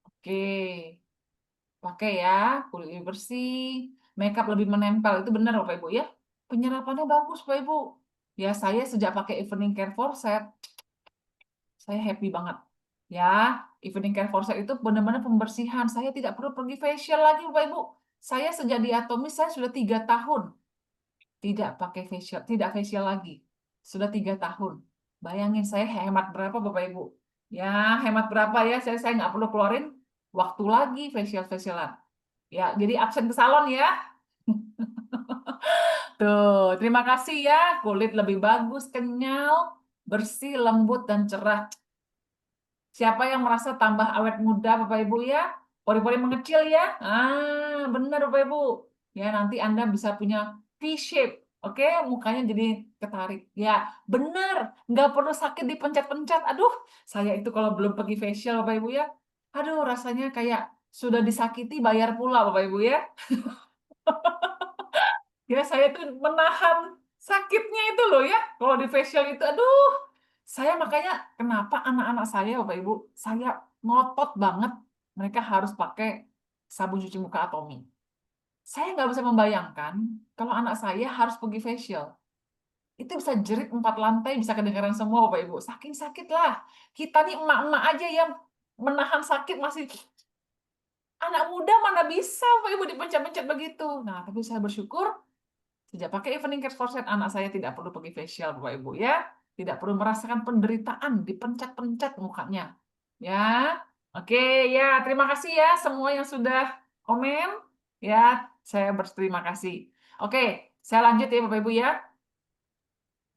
Oke. Pakai ya, kulit lebih bersih, makeup lebih menempel. Itu benar Bapak Ibu ya. Penyerapannya bagus Bapak Ibu. Ya, saya sejak pakai evening care corset, saya happy banget. Ya, evening care corset itu benar-benar pembersihan. Saya tidak perlu pergi facial lagi Bapak Ibu. Saya sejak di Atomi saya sudah 3 tahun tidak pakai facial, tidak facial lagi. Sudah 3 tahun. Bayangin saya hemat berapa Bapak Ibu? Ya, hemat berapa ya? Saya nggak perlu keluarin waktu lagi facial-facialan. Ya, jadi absen ke salon ya. Tuh, terima kasih ya. Kulit lebih bagus, kenyal, bersih, lembut, dan cerah. Siapa yang merasa tambah awet muda Bapak Ibu ya? Pori-pori mengecil ya? Benar Bapak Ibu. Ya, nanti Anda bisa punya V-shape. Oke, mukanya jadi ketarik. Ya, benar. Nggak perlu sakit dipencet-pencet. Aduh, saya itu kalau belum pergi facial Bapak Ibu ya. Aduh, rasanya kayak sudah disakiti bayar pula Bapak Ibu ya. Ya, saya tuh menahan sakitnya itu loh ya. Kalau di facial itu, aduh. Saya makanya kenapa anak-anak saya, Bapak Ibu, saya ngotot banget mereka harus pakai sabun cuci muka Atomy. Saya nggak bisa membayangkan kalau anak saya harus pergi facial. Itu bisa jerit 4 lantai, bisa kedengaran semua, Bapak Ibu. Saking sakit lah. Kita nih emak-emak aja yang menahan sakit masih. Anak muda mana bisa, Bapak Ibu, dipencet-pencet begitu. Nah, tapi saya bersyukur sejak pakai Evening Care Forset, anak saya tidak perlu pergi facial, Bapak Ibu ya. Tidak perlu merasakan penderitaan, dipencet-pencet mukanya. Ya, oke ya. Terima kasih ya semua yang sudah komen. Ya, saya berterima kasih. Oke, saya lanjut ya Bapak Ibu ya.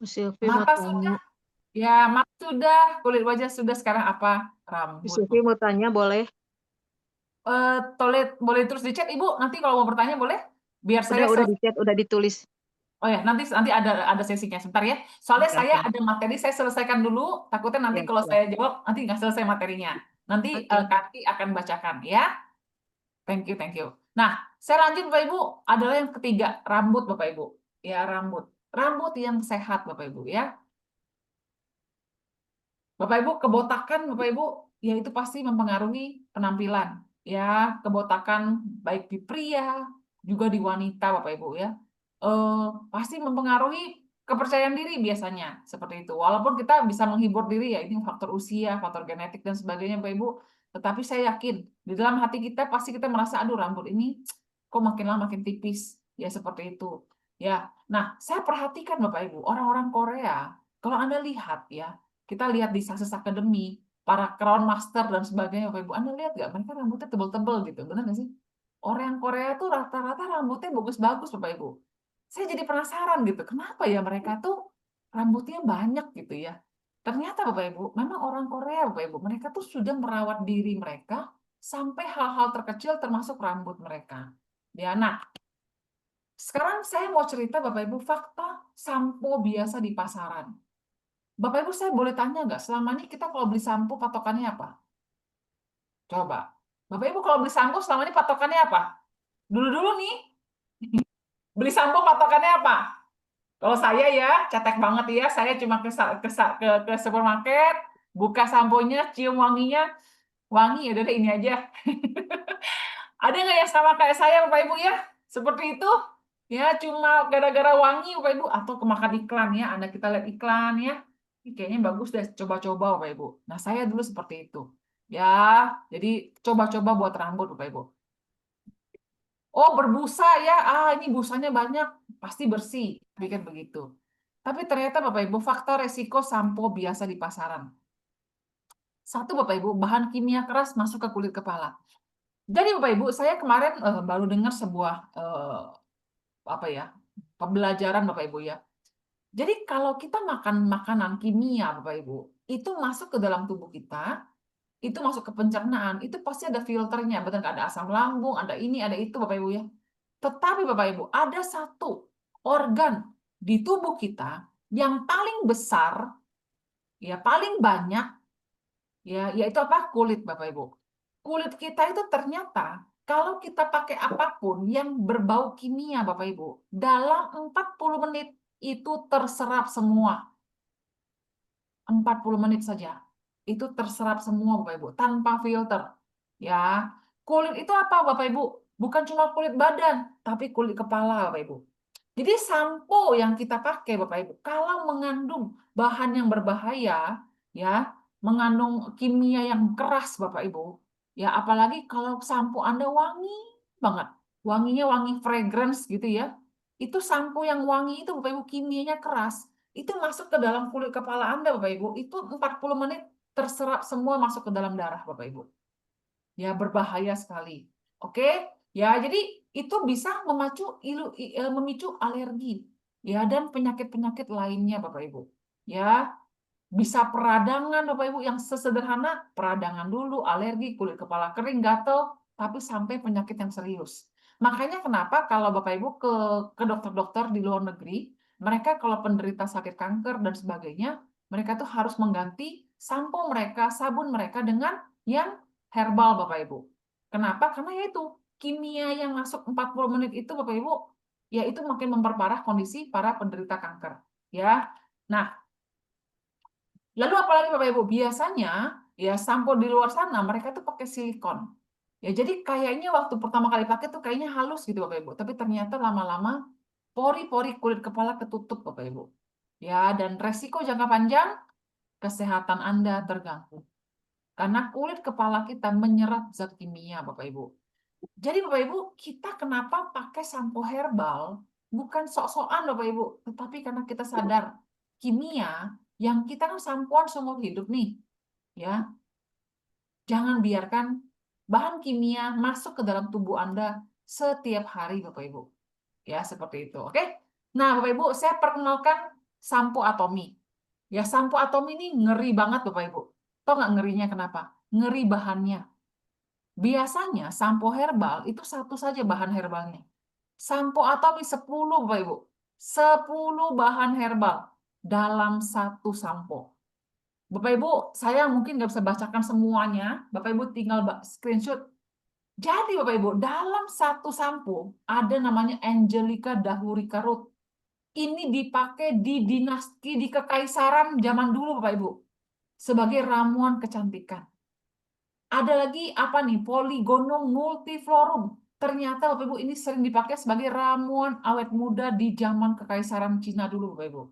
Bu Silvi mau Mata tanya, sudah, ya mata sudah, kulit wajah sudah. Sekarang apa? Bu Rambut. Silvi mau tanya boleh? Boleh terus di chat Ibu. Nanti kalau mau bertanya boleh. Biar saya Udah di chat, udah ditulis. Oh ya, nanti ada sesinya sebentar ya. Soalnya Oke, saya oke. ada materi, saya selesaikan dulu. Takutnya nanti Ya, kalau siap. saya jawab, nanti nggak selesai materinya. Nanti Oke. Kaki akan bacakan ya. Thank you, thank you. Nah, saya lanjut Bapak Ibu, adalah yang ketiga, rambut Bapak Ibu. Ya, rambut. Rambut yang sehat Bapak Ibu ya. Bapak Ibu, kebotakan Bapak Ibu, ya itu pasti mempengaruhi penampilan. Ya, kebotakan baik di pria, juga di wanita Bapak Ibu ya. Pasti mempengaruhi kepercayaan diri biasanya, seperti itu. Walaupun kita bisa menghibur diri ya, ini faktor usia, faktor genetik dan sebagainya Bapak Ibu. Tetapi saya yakin, di dalam hati kita pasti kita merasa, aduh rambut ini kok makin lama makin tipis. Ya, seperti itu. Ya, nah saya perhatikan Bapak Ibu, orang-orang Korea, kalau Anda lihat ya, kita lihat di Success Academy, para Crown Master dan sebagainya, Bapak Ibu, Anda lihat nggak? Mereka rambutnya tebel-tebel gitu, benar nggak sih? Orang Korea tuh rata-rata rambutnya bagus-bagus, Bapak Ibu. Saya jadi penasaran gitu, kenapa ya mereka tuh rambutnya banyak gitu ya? Ternyata Bapak Ibu, memang orang Korea, Bapak Ibu, mereka tuh sudah merawat diri mereka sampai hal-hal terkecil termasuk rambut mereka. Ya, nah, sekarang saya mau cerita Bapak Ibu fakta sampo biasa di pasaran. Bapak Ibu saya boleh tanya nggak, selama ini kita kalau beli sampo patokannya apa? Coba. Bapak Ibu kalau beli sampo selama ini patokannya apa? Dulu-dulu nih, beli sampo patokannya apa? Kalau saya ya, cetek banget ya, saya cuma ke supermarket, buka samponya, cium wanginya, wangi ya udah deh, ini aja. Ada nggak yang sama kayak saya Bapak Ibu ya? Seperti itu? Ya, cuma gara-gara wangi Bapak Ibu, atau kemakan iklan ya, Anda kita lihat iklan ya. Ini kayaknya bagus deh, coba-coba Bapak Ibu. Nah, saya dulu seperti itu. Ya, jadi coba-coba buat rambut Bapak Ibu. Oh, berbusa ya. Ah, ini busanya banyak, pasti bersih. Pikir begitu. Tapi ternyata Bapak Ibu, faktor resiko sampo biasa di pasaran. Satu Bapak Ibu, bahan kimia keras masuk ke kulit kepala. Jadi Bapak Ibu, saya kemarin baru dengar sebuah apa ya, pembelajaran Bapak Ibu ya. Jadi kalau kita makan makanan kimia Bapak Ibu, itu masuk ke dalam tubuh kita, itu masuk ke pencernaan, itu pasti ada filternya, betul nggak? Ada asam lambung, ada ini, ada itu Bapak Ibu ya. Tetapi Bapak Ibu, ada satu organ di tubuh kita yang paling besar, ya paling banyak, ya yaitu apa? Kulit Bapak Ibu. Kulit kita itu ternyata kalau kita pakai apapun yang berbau kimia Bapak Ibu, dalam 40 menit itu terserap semua. 40 menit saja. Itu terserap semua Bapak Ibu, tanpa filter. Ya. Kulit itu apa Bapak Ibu? Bukan cuma kulit badan, tapi kulit kepala Bapak Ibu. Jadi sampo yang kita pakai Bapak Ibu, kalau mengandung bahan yang berbahaya, ya, mengandung kimia yang keras Bapak Ibu, ya apalagi kalau sampo Anda wangi banget, wanginya wangi fragrance gitu ya, itu sampo yang wangi itu Bapak Ibu kimianya keras, itu masuk ke dalam kulit kepala Anda Bapak Ibu, itu 40 menit terserap semua masuk ke dalam darah Bapak Ibu. Ya berbahaya sekali. Oke? Ya, jadi itu bisa memicu alergi ya dan penyakit-penyakit lainnya Bapak Ibu. Ya, bisa peradangan Bapak Ibu yang sesederhana peradangan dulu, alergi, kulit kepala kering, gatel, tapi sampai penyakit yang serius. Makanya kenapa kalau Bapak Ibu ke dokter-dokter di luar negeri, mereka kalau penderita sakit kanker dan sebagainya, mereka tuh harus mengganti sampo mereka, sabun mereka dengan yang herbal Bapak Ibu. Kenapa? Karena ya itu kimia yang masuk 40 menit itu Bapak Ibu ya itu makin memperparah kondisi para penderita kanker. Ya, nah, lalu apalagi Bapak Ibu, biasanya ya sampo di luar sana mereka tuh pakai silikon. Ya jadi kayaknya waktu pertama kali pakai tuh kayaknya halus gitu Bapak Ibu, tapi ternyata lama-lama pori-pori kulit kepala ketutup Bapak Ibu. Ya, dan resiko jangka panjang kesehatan Anda terganggu. Karena kulit kepala kita menyerap zat kimia Bapak Ibu. Jadi Bapak Ibu, kita kenapa pakai sampo herbal? Bukan sok-sokan Bapak Ibu, tetapi karena kita sadar kimia yang kita kan sampoan seumur hidup nih, ya. Jangan biarkan bahan kimia masuk ke dalam tubuh Anda setiap hari Bapak Ibu. Ya, seperti itu. Oke. Nah, Bapak Ibu, saya perkenalkan sampo Atomy. Ya, sampo Atomy ini ngeri banget Bapak Ibu. Tahu nggak ngerinya kenapa? Ngeri bahannya. Biasanya sampo herbal itu satu saja bahan herbalnya. Sampo Atomy 10 Bapak Ibu. 10 bahan herbal dalam satu sampo. Bapak Ibu, saya mungkin nggak bisa bacakan semuanya. Bapak Ibu tinggal screenshot. Jadi Bapak Ibu, dalam satu sampo ada namanya Angelica dahurica root. Ini dipakai di dinasti di kekaisaran zaman dulu Bapak Ibu. Sebagai ramuan kecantikan. Ada lagi apa nih? Polygonum multiflorum. Ternyata Bapak Ibu ini sering dipakai sebagai ramuan awet muda di zaman kekaisaran Cina dulu Bapak Ibu.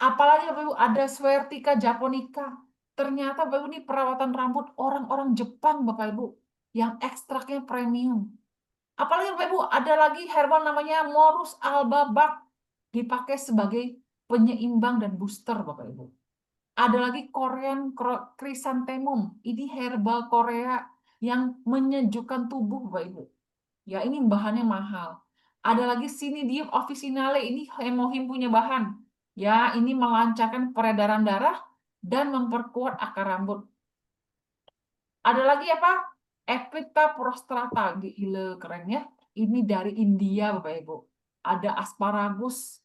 Apalagi Bapak Ibu ada Swertica japonica. Ternyata Bapak Ibu ini perawatan rambut orang-orang Jepang Bapak Ibu yang ekstraknya premium. Apalagi Bapak Ibu ada lagi herbal namanya Morus alba Bak dipakai sebagai penyeimbang dan booster Bapak Ibu. Ada lagi Korean chrysanthemum. Ini herbal Korea yang menyejukkan tubuh Bapak Ibu. Ya, ini bahannya mahal. Ada lagi Cnidium officinale, ini hemohim punya bahan. Ya, ini melancarkan peredaran darah dan memperkuat akar rambut. Ada lagi apa? Epita prostrata, gila keren ya. Ini dari India Bapak Ibu. Ada asparagus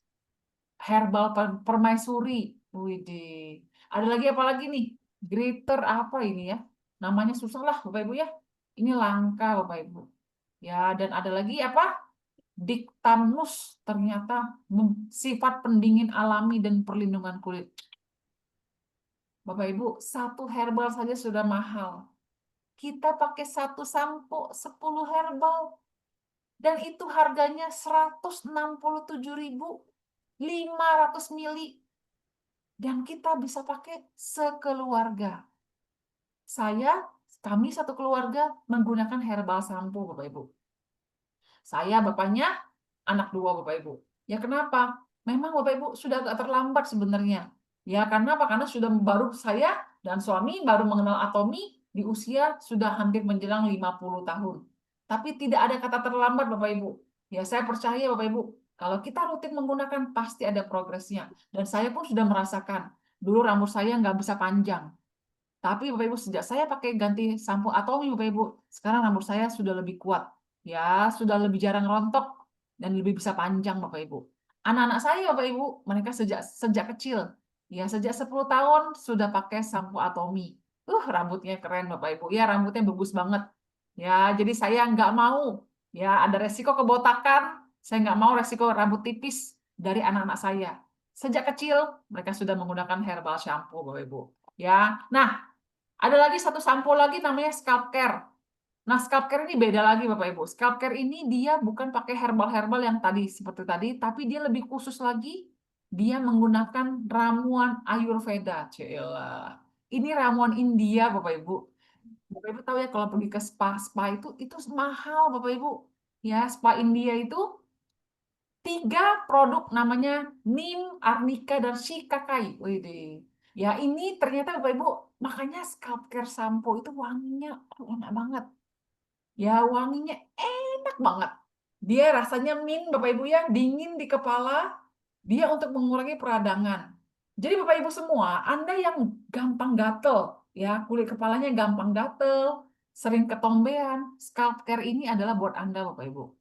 herbal permaisuri. Widih. Ada lagi apa lagi nih? Greater apa ini ya? Namanya susah lah Bapak Ibu ya. Ini langka Bapak Ibu. Ya, dan ada lagi apa? Dictanus, ternyata sifat pendingin alami dan perlindungan kulit. Bapak Ibu, satu herbal saja sudah mahal. Kita pakai satu sampo 10 herbal. Dan itu harganya 167.500 mili. Dan kita bisa pakai sekeluarga. Kami satu keluarga menggunakan herbal sampo Bapak Ibu. Saya bapaknya, anak 2 Bapak Ibu. Ya kenapa? Memang Bapak Ibu sudah agak terlambat sebenarnya. Ya karena apa? Karena baru saya dan suami baru mengenal Atomy di usia sudah hampir menjelang 50 tahun. Tapi tidak ada kata terlambat Bapak Ibu. Ya saya percaya Bapak Ibu, kalau kita rutin menggunakan pasti ada progresnya. Dan saya pun sudah merasakan. Dulu rambut saya nggak bisa panjang. Tapi Bapak Ibu sejak saya pakai ganti sampo Atomy Bapak Ibu, sekarang rambut saya sudah lebih kuat. Ya, sudah lebih jarang rontok dan lebih bisa panjang Bapak Ibu. Anak-anak saya Bapak Ibu, mereka sejak kecil, ya sejak 10 tahun sudah pakai sampo Atomy. Rambutnya keren Bapak Ibu. Ya, rambutnya bagus banget. Ya, jadi saya nggak mau ya ada resiko kebotakan, saya nggak mau resiko rambut tipis dari anak-anak saya. Sejak kecil mereka sudah menggunakan herbal shampoo Bapak Ibu. Ya. Nah, ada lagi satu sampo lagi namanya scalp care. Nah, scalp care ini beda lagi Bapak Ibu. Scalp care ini dia bukan pakai herbal-herbal yang tadi seperti tadi, tapi dia lebih khusus lagi. Dia menggunakan ramuan Ayurveda. Cila. Ini ramuan India Bapak Ibu. Bapak Ibu tahu ya kalau pergi ke spa itu mahal Bapak Ibu. Ya, spa India itu 3 produk namanya Neem, Arnica, dan Shikakai. Widih. Ya, ini ternyata Bapak Ibu, makanya scalp care sampo itu wanginya enak banget. Ya, wanginya enak banget. Dia rasanya mint, Bapak Ibu ya, dingin di kepala. Dia untuk mengurangi peradangan. Jadi Bapak Ibu semua, Anda yang gampang gatel, ya, kulit kepalanya gampang gatel, sering ketombean, scalp care ini adalah buat Anda Bapak Ibu.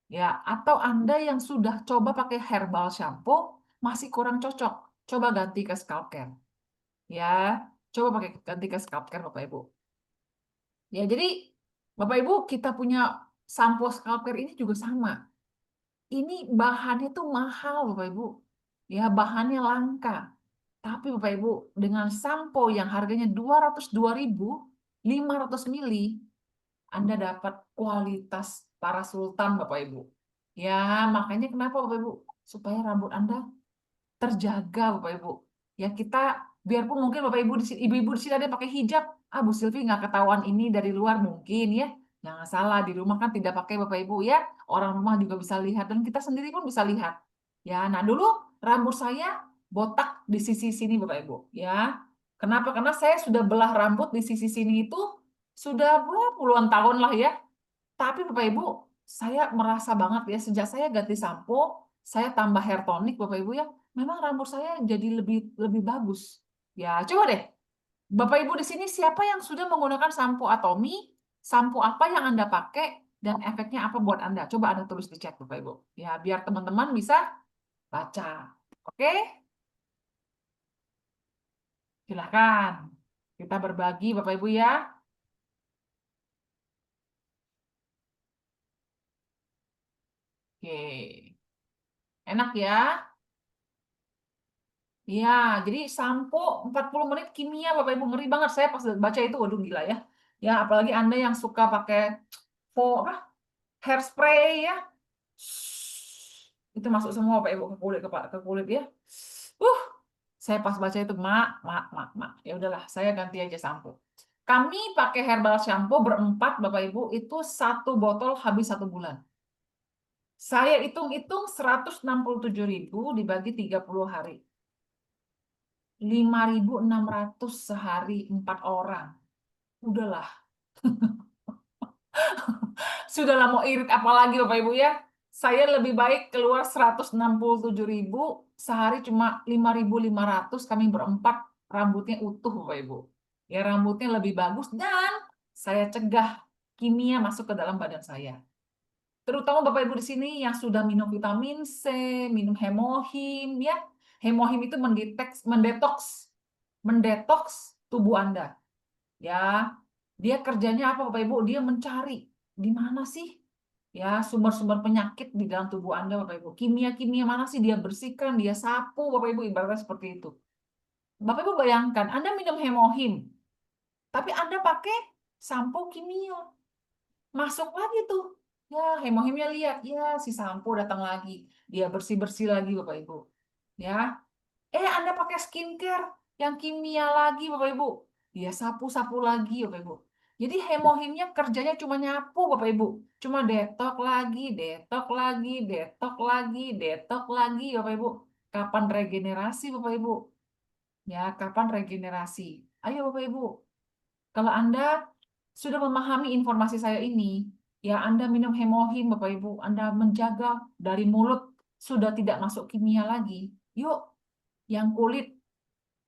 Ya, atau Anda yang sudah coba pakai herbal shampoo, masih kurang cocok, coba ganti ke scalp care. Ya, coba ganti ke scalp care Bapak Ibu. Ya, jadi Bapak Ibu, kita punya sampo scalp care ini juga sama. ini bahannya tuh mahal Bapak Ibu. Ya, bahannya langka. Tapi Bapak Ibu, dengan sampo yang harganya 202.500 mili, Anda dapat kualitas para sultan Bapak Ibu. Ya, makanya kenapa Bapak Ibu? Supaya rambut Anda terjaga Bapak Ibu. Ya kita biarpun mungkin Bapak Ibu di sini, ibu-ibu di sini ada yang pakai hijab, Bu Silvi nggak ketahuan ini dari luar mungkin ya. Jangan salah, di rumah kan tidak pakai Bapak Ibu ya. Orang rumah juga bisa lihat dan kita sendiri pun bisa lihat. Ya, nah dulu rambut saya botak di sisi sini Bapak Ibu ya. Kenapa? Karena saya sudah belah rambut di sisi sini itu sudah puluhan tahun lah ya. Tapi Bapak Ibu, saya merasa banget ya sejak saya ganti sampo, saya tambah hair tonic Bapak Ibu ya, memang rambut saya jadi lebih lebih bagus. Ya, coba deh. Bapak Ibu di sini siapa yang sudah menggunakan sampo Atomy? Sampo apa yang Anda pakai dan efeknya apa buat Anda? Coba Anda tulis di chat Bapak Ibu. Ya, biar teman-teman bisa baca. Oke? Silahkan. Kita berbagi Bapak Ibu ya. Oke. Enak ya? Iya, jadi sampo 40 menit kimia Bapak Ibu, ngeri banget. Saya pas baca itu, waduh gila ya. Ya, apalagi Anda yang suka pakai hairspray ya. Itu masuk semua Bapak Ibu ke kulit ya. Saya pas baca itu, mak. Ya udahlah, saya ganti aja sampo. Kami pakai herbal shampoo berempat Bapak Ibu, itu 1 botol habis 1 bulan. Saya hitung-hitung 167.000 dibagi 30 hari. 5.600 sehari 4 orang. Udahlah. Sudahlah mau irit apalagi Bapak Ibu ya. Saya lebih baik keluar 167.000 sehari cuma 5.500 kami berempat rambutnya utuh Bapak Ibu. Ya rambutnya lebih bagus dan saya cegah kimia masuk ke dalam badan saya. Terutama Bapak Ibu di sini yang sudah minum vitamin C, minum hemohim ya. Hemohim itu mendetoks tubuh Anda. Ya, dia kerjanya apa Bapak Ibu? Dia mencari di mana sih ya sumber-sumber penyakit di dalam tubuh Anda Bapak Ibu. Kimia-kimia mana sih dia bersihkan, dia sapu Bapak Ibu, ibaratnya seperti itu. Bapak Ibu bayangkan, Anda minum hemohim, tapi Anda pakai sampo kimia. Masuk lagi tuh. Ya, hemohimnya lihat, ya si sampo datang lagi. Dia bersih-bersih lagi Bapak Ibu. Ya, Anda pakai skincare yang kimia lagi Bapak Ibu. Dia sapu-sapu lagi Bapak Ibu. Jadi hemohimnya kerjanya cuma nyapu Bapak Ibu. Cuma detok lagi, detok lagi, detok lagi, detok lagi Bapak Ibu. Kapan regenerasi Bapak Ibu? Ya, kapan regenerasi? Ayo Bapak Ibu. Kalau Anda sudah memahami informasi saya ini, ya Anda minum hemohim Bapak Ibu, Anda menjaga dari mulut sudah tidak masuk kimia lagi. Yuk, yang kulit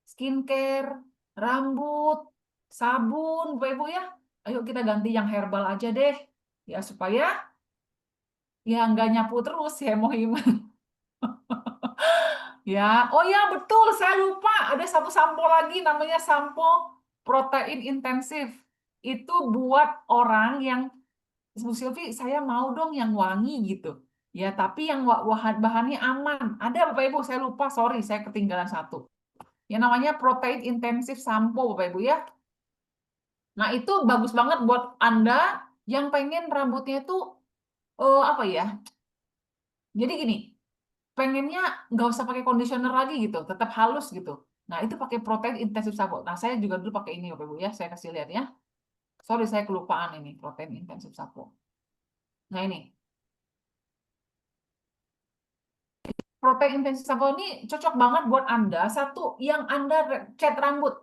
skincare, rambut, sabun, Bapak Ibu ya. Ayo kita ganti yang herbal aja deh. Ya supaya ya nggak nyapu terus hemohim. Ya, oh ya betul, saya lupa ada satu sampo lagi namanya sampo protein intensif. Itu buat orang yang Bu Silvi, saya mau dong yang wangi gitu. Ya, tapi yang bahannya aman. Ada Bapak Ibu, saya lupa, sorry, saya ketinggalan satu. Yang namanya protein intensif sampo Bapak Ibu ya. Nah, itu bagus banget buat Anda yang pengen rambutnya itu apa ya? Jadi gini, pengennya nggak usah pakai conditioner lagi gitu, tetap halus gitu. Nah, itu pakai protein intensif sampo. Nah, saya juga dulu pakai ini Bapak Ibu ya, saya kasih lihat ya. Sorry, saya kelupaan ini protein intensif sampo. Nah, ini. Protein intensif sampo ini cocok banget buat Anda. Satu, yang Anda cat rambut.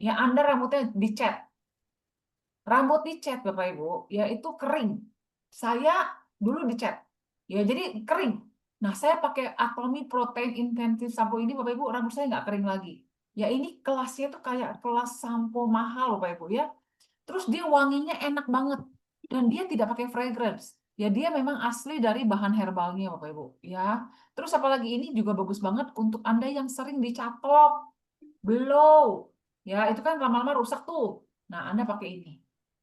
Ya, Anda rambutnya dicat. Rambut dicat Bapak Ibu, ya itu kering. Saya dulu dicat. Ya, jadi kering. Nah, saya pakai Atomy Protein Intensive Sampo ini Bapak Ibu, rambut saya nggak kering lagi. Ya, ini kelasnya tuh kayak kelas sampo mahal Bapak Ibu ya. Terus dia wanginya enak banget. Dan dia tidak pakai fragrance. Ya, dia memang asli dari bahan herbalnya Bapak Ibu. Ya, terus apalagi ini juga bagus banget untuk Anda yang sering dicatok, blow. Ya, itu kan lama-lama rusak tuh. Nah, Anda pakai ini.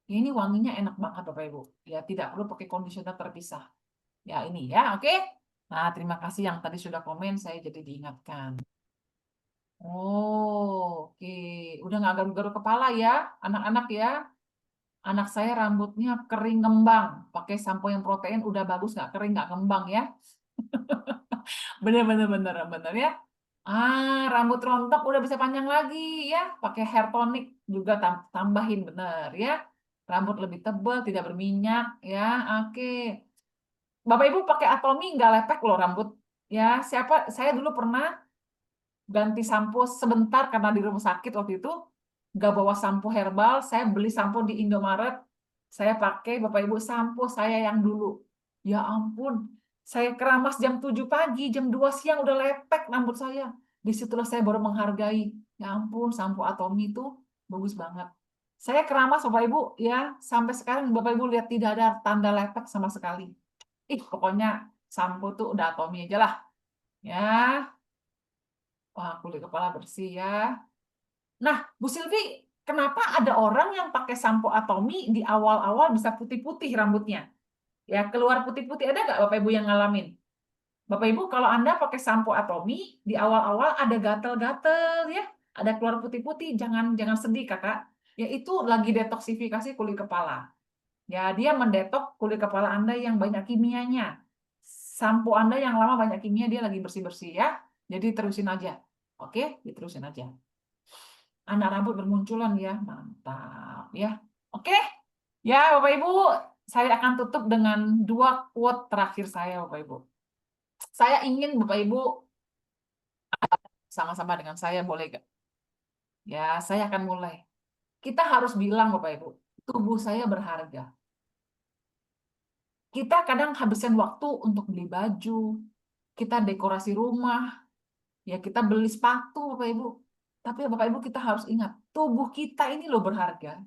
Ini wanginya enak banget Bapak Ibu. Ya, tidak perlu pakai conditioner terpisah. Ya ini ya, oke. Nah, terima kasih yang tadi sudah komen, saya jadi diingatkan. Oh, oke. Udah nggak garuk-garuk kepala ya, anak-anak ya. Anak saya rambutnya kering ngembang. Pakai sampo yang protein udah bagus, nggak kering, nggak ngembang ya. Bener ya. Rambut rontok udah bisa panjang lagi ya. Pakai hair tonic juga tambahin bener ya. Rambut lebih tebal, tidak berminyak ya. Oke. Bapak Ibu pakai Atomi nggak lepek loh rambut. Ya, saya dulu pernah ganti sampo sebentar karena di rumah sakit waktu itu nggak bawa sampo herbal, saya beli sampo di Indomaret, saya pakai Bapak Ibu sampo saya yang dulu. Ya ampun, saya keramas jam 7 pagi, jam 2 siang udah lepek rambut saya. Disitulah saya baru menghargai. Ya ampun, sampo Atomi itu bagus banget. Saya keramas Bapak Ibu ya, sampai sekarang Bapak Ibu lihat tidak ada tanda lepek sama sekali. Pokoknya sampo tuh udah Atomi aja lah. Ya, wah kulit kepala bersih ya. Nah, Bu Silvi, kenapa ada orang yang pakai sampo Atomi di awal-awal bisa putih-putih rambutnya? Ya, keluar putih-putih. Ada nggak Bapak Ibu yang ngalamin? Bapak Ibu, kalau Anda pakai sampo Atomi, di awal-awal ada gatel-gatel ya, ada keluar putih-putih, jangan sedih Kakak. Ya, itu lagi detoksifikasi kulit kepala. Ya, dia mendetok kulit kepala Anda yang banyak kimianya. Sampo Anda yang lama banyak kimia, dia lagi bersih-bersih ya. Jadi terusin aja. Oke, diterusin aja. Anak rambut bermunculan ya, mantap ya. Oke, ya Bapak Ibu, saya akan tutup dengan 2 quote terakhir saya Bapak Ibu. Saya ingin Bapak Ibu sama-sama dengan saya, boleh gak? Ya, saya akan mulai. Kita harus bilang Bapak Ibu, tubuh saya berharga. Kita kadang habiskan waktu untuk beli baju, kita dekorasi rumah, ya kita beli sepatu Bapak Ibu. Tapi Bapak Ibu kita harus ingat, tubuh kita ini loh berharga.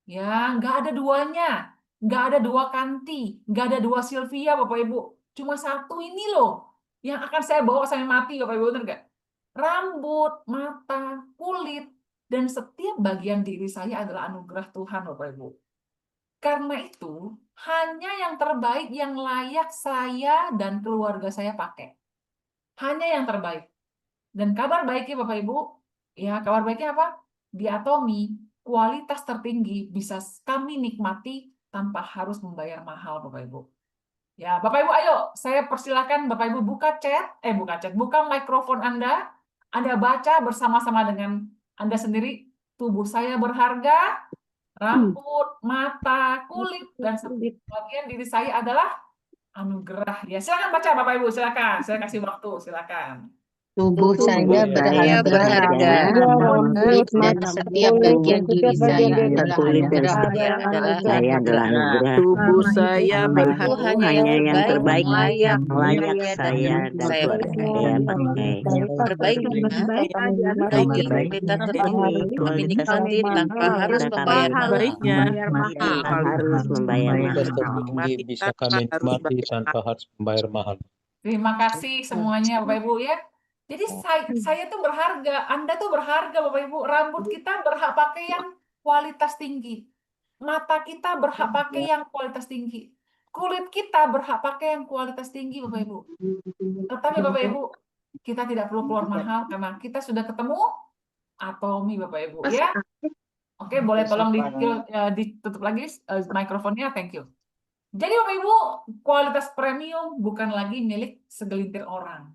Ya, nggak ada duanya. Nggak ada 2 Kanti. Nggak ada 2 Sylvia, Bapak Ibu. Cuma 1 ini loh. Yang akan saya bawa sampai mati, Bapak Ibu. Benar nggak? Rambut, mata, kulit, dan setiap bagian diri saya adalah anugerah Tuhan, Bapak Ibu. Karena itu, hanya yang terbaik yang layak saya dan keluarga saya pakai. Hanya yang terbaik. Dan kabar baiknya Bapak Ibu, ya kabar baiknya apa? Di Atomi, kualitas tertinggi bisa kami nikmati tanpa harus membayar mahal Bapak Ibu. Ya, Bapak Ibu ayo, saya persilakan Bapak Ibu buka mikrofon Anda baca bersama-sama dengan Anda sendiri, tubuh saya berharga, rambut, mata, kulit, dan setiap bagian diri saya adalah anugerah. Ya, silakan baca Bapak Ibu, silakan. Saya kasih waktu, silakan. Tubuh saya berharga, kulit dan setiap bagian diri saya adalah anugerah. Saya adalah anugerah. Tubuh saya Itu berharga, hanya yang terbaik layak layak saya dan saya keluarga saya pakai. terbaik di mana? Bagi kualitas tertinggi kami nikmati tanpa harus membayar mahal. baiknya. Tanpa harus membayar Kualitas mahal. tertinggi bisa kami nikmati tanpa harus membayar mahal. Terima kasih semuanya Bapak Ibu ya. Jadi saya tuh berharga, Anda tuh berharga Bapak Ibu. Rambut kita berhak pakai yang kualitas tinggi. Mata kita berhak pakai yang kualitas tinggi. Kulit kita berhak pakai yang kualitas tinggi Bapak Ibu. Tetapi Bapak Ibu, kita tidak perlu keluar mahal karena kita sudah ketemu Atomi Bapak Ibu ya. Oke, boleh tolong ditutup lagi mikrofonnya, thank you. Jadi Bapak Ibu, kualitas premium bukan lagi milik segelintir orang.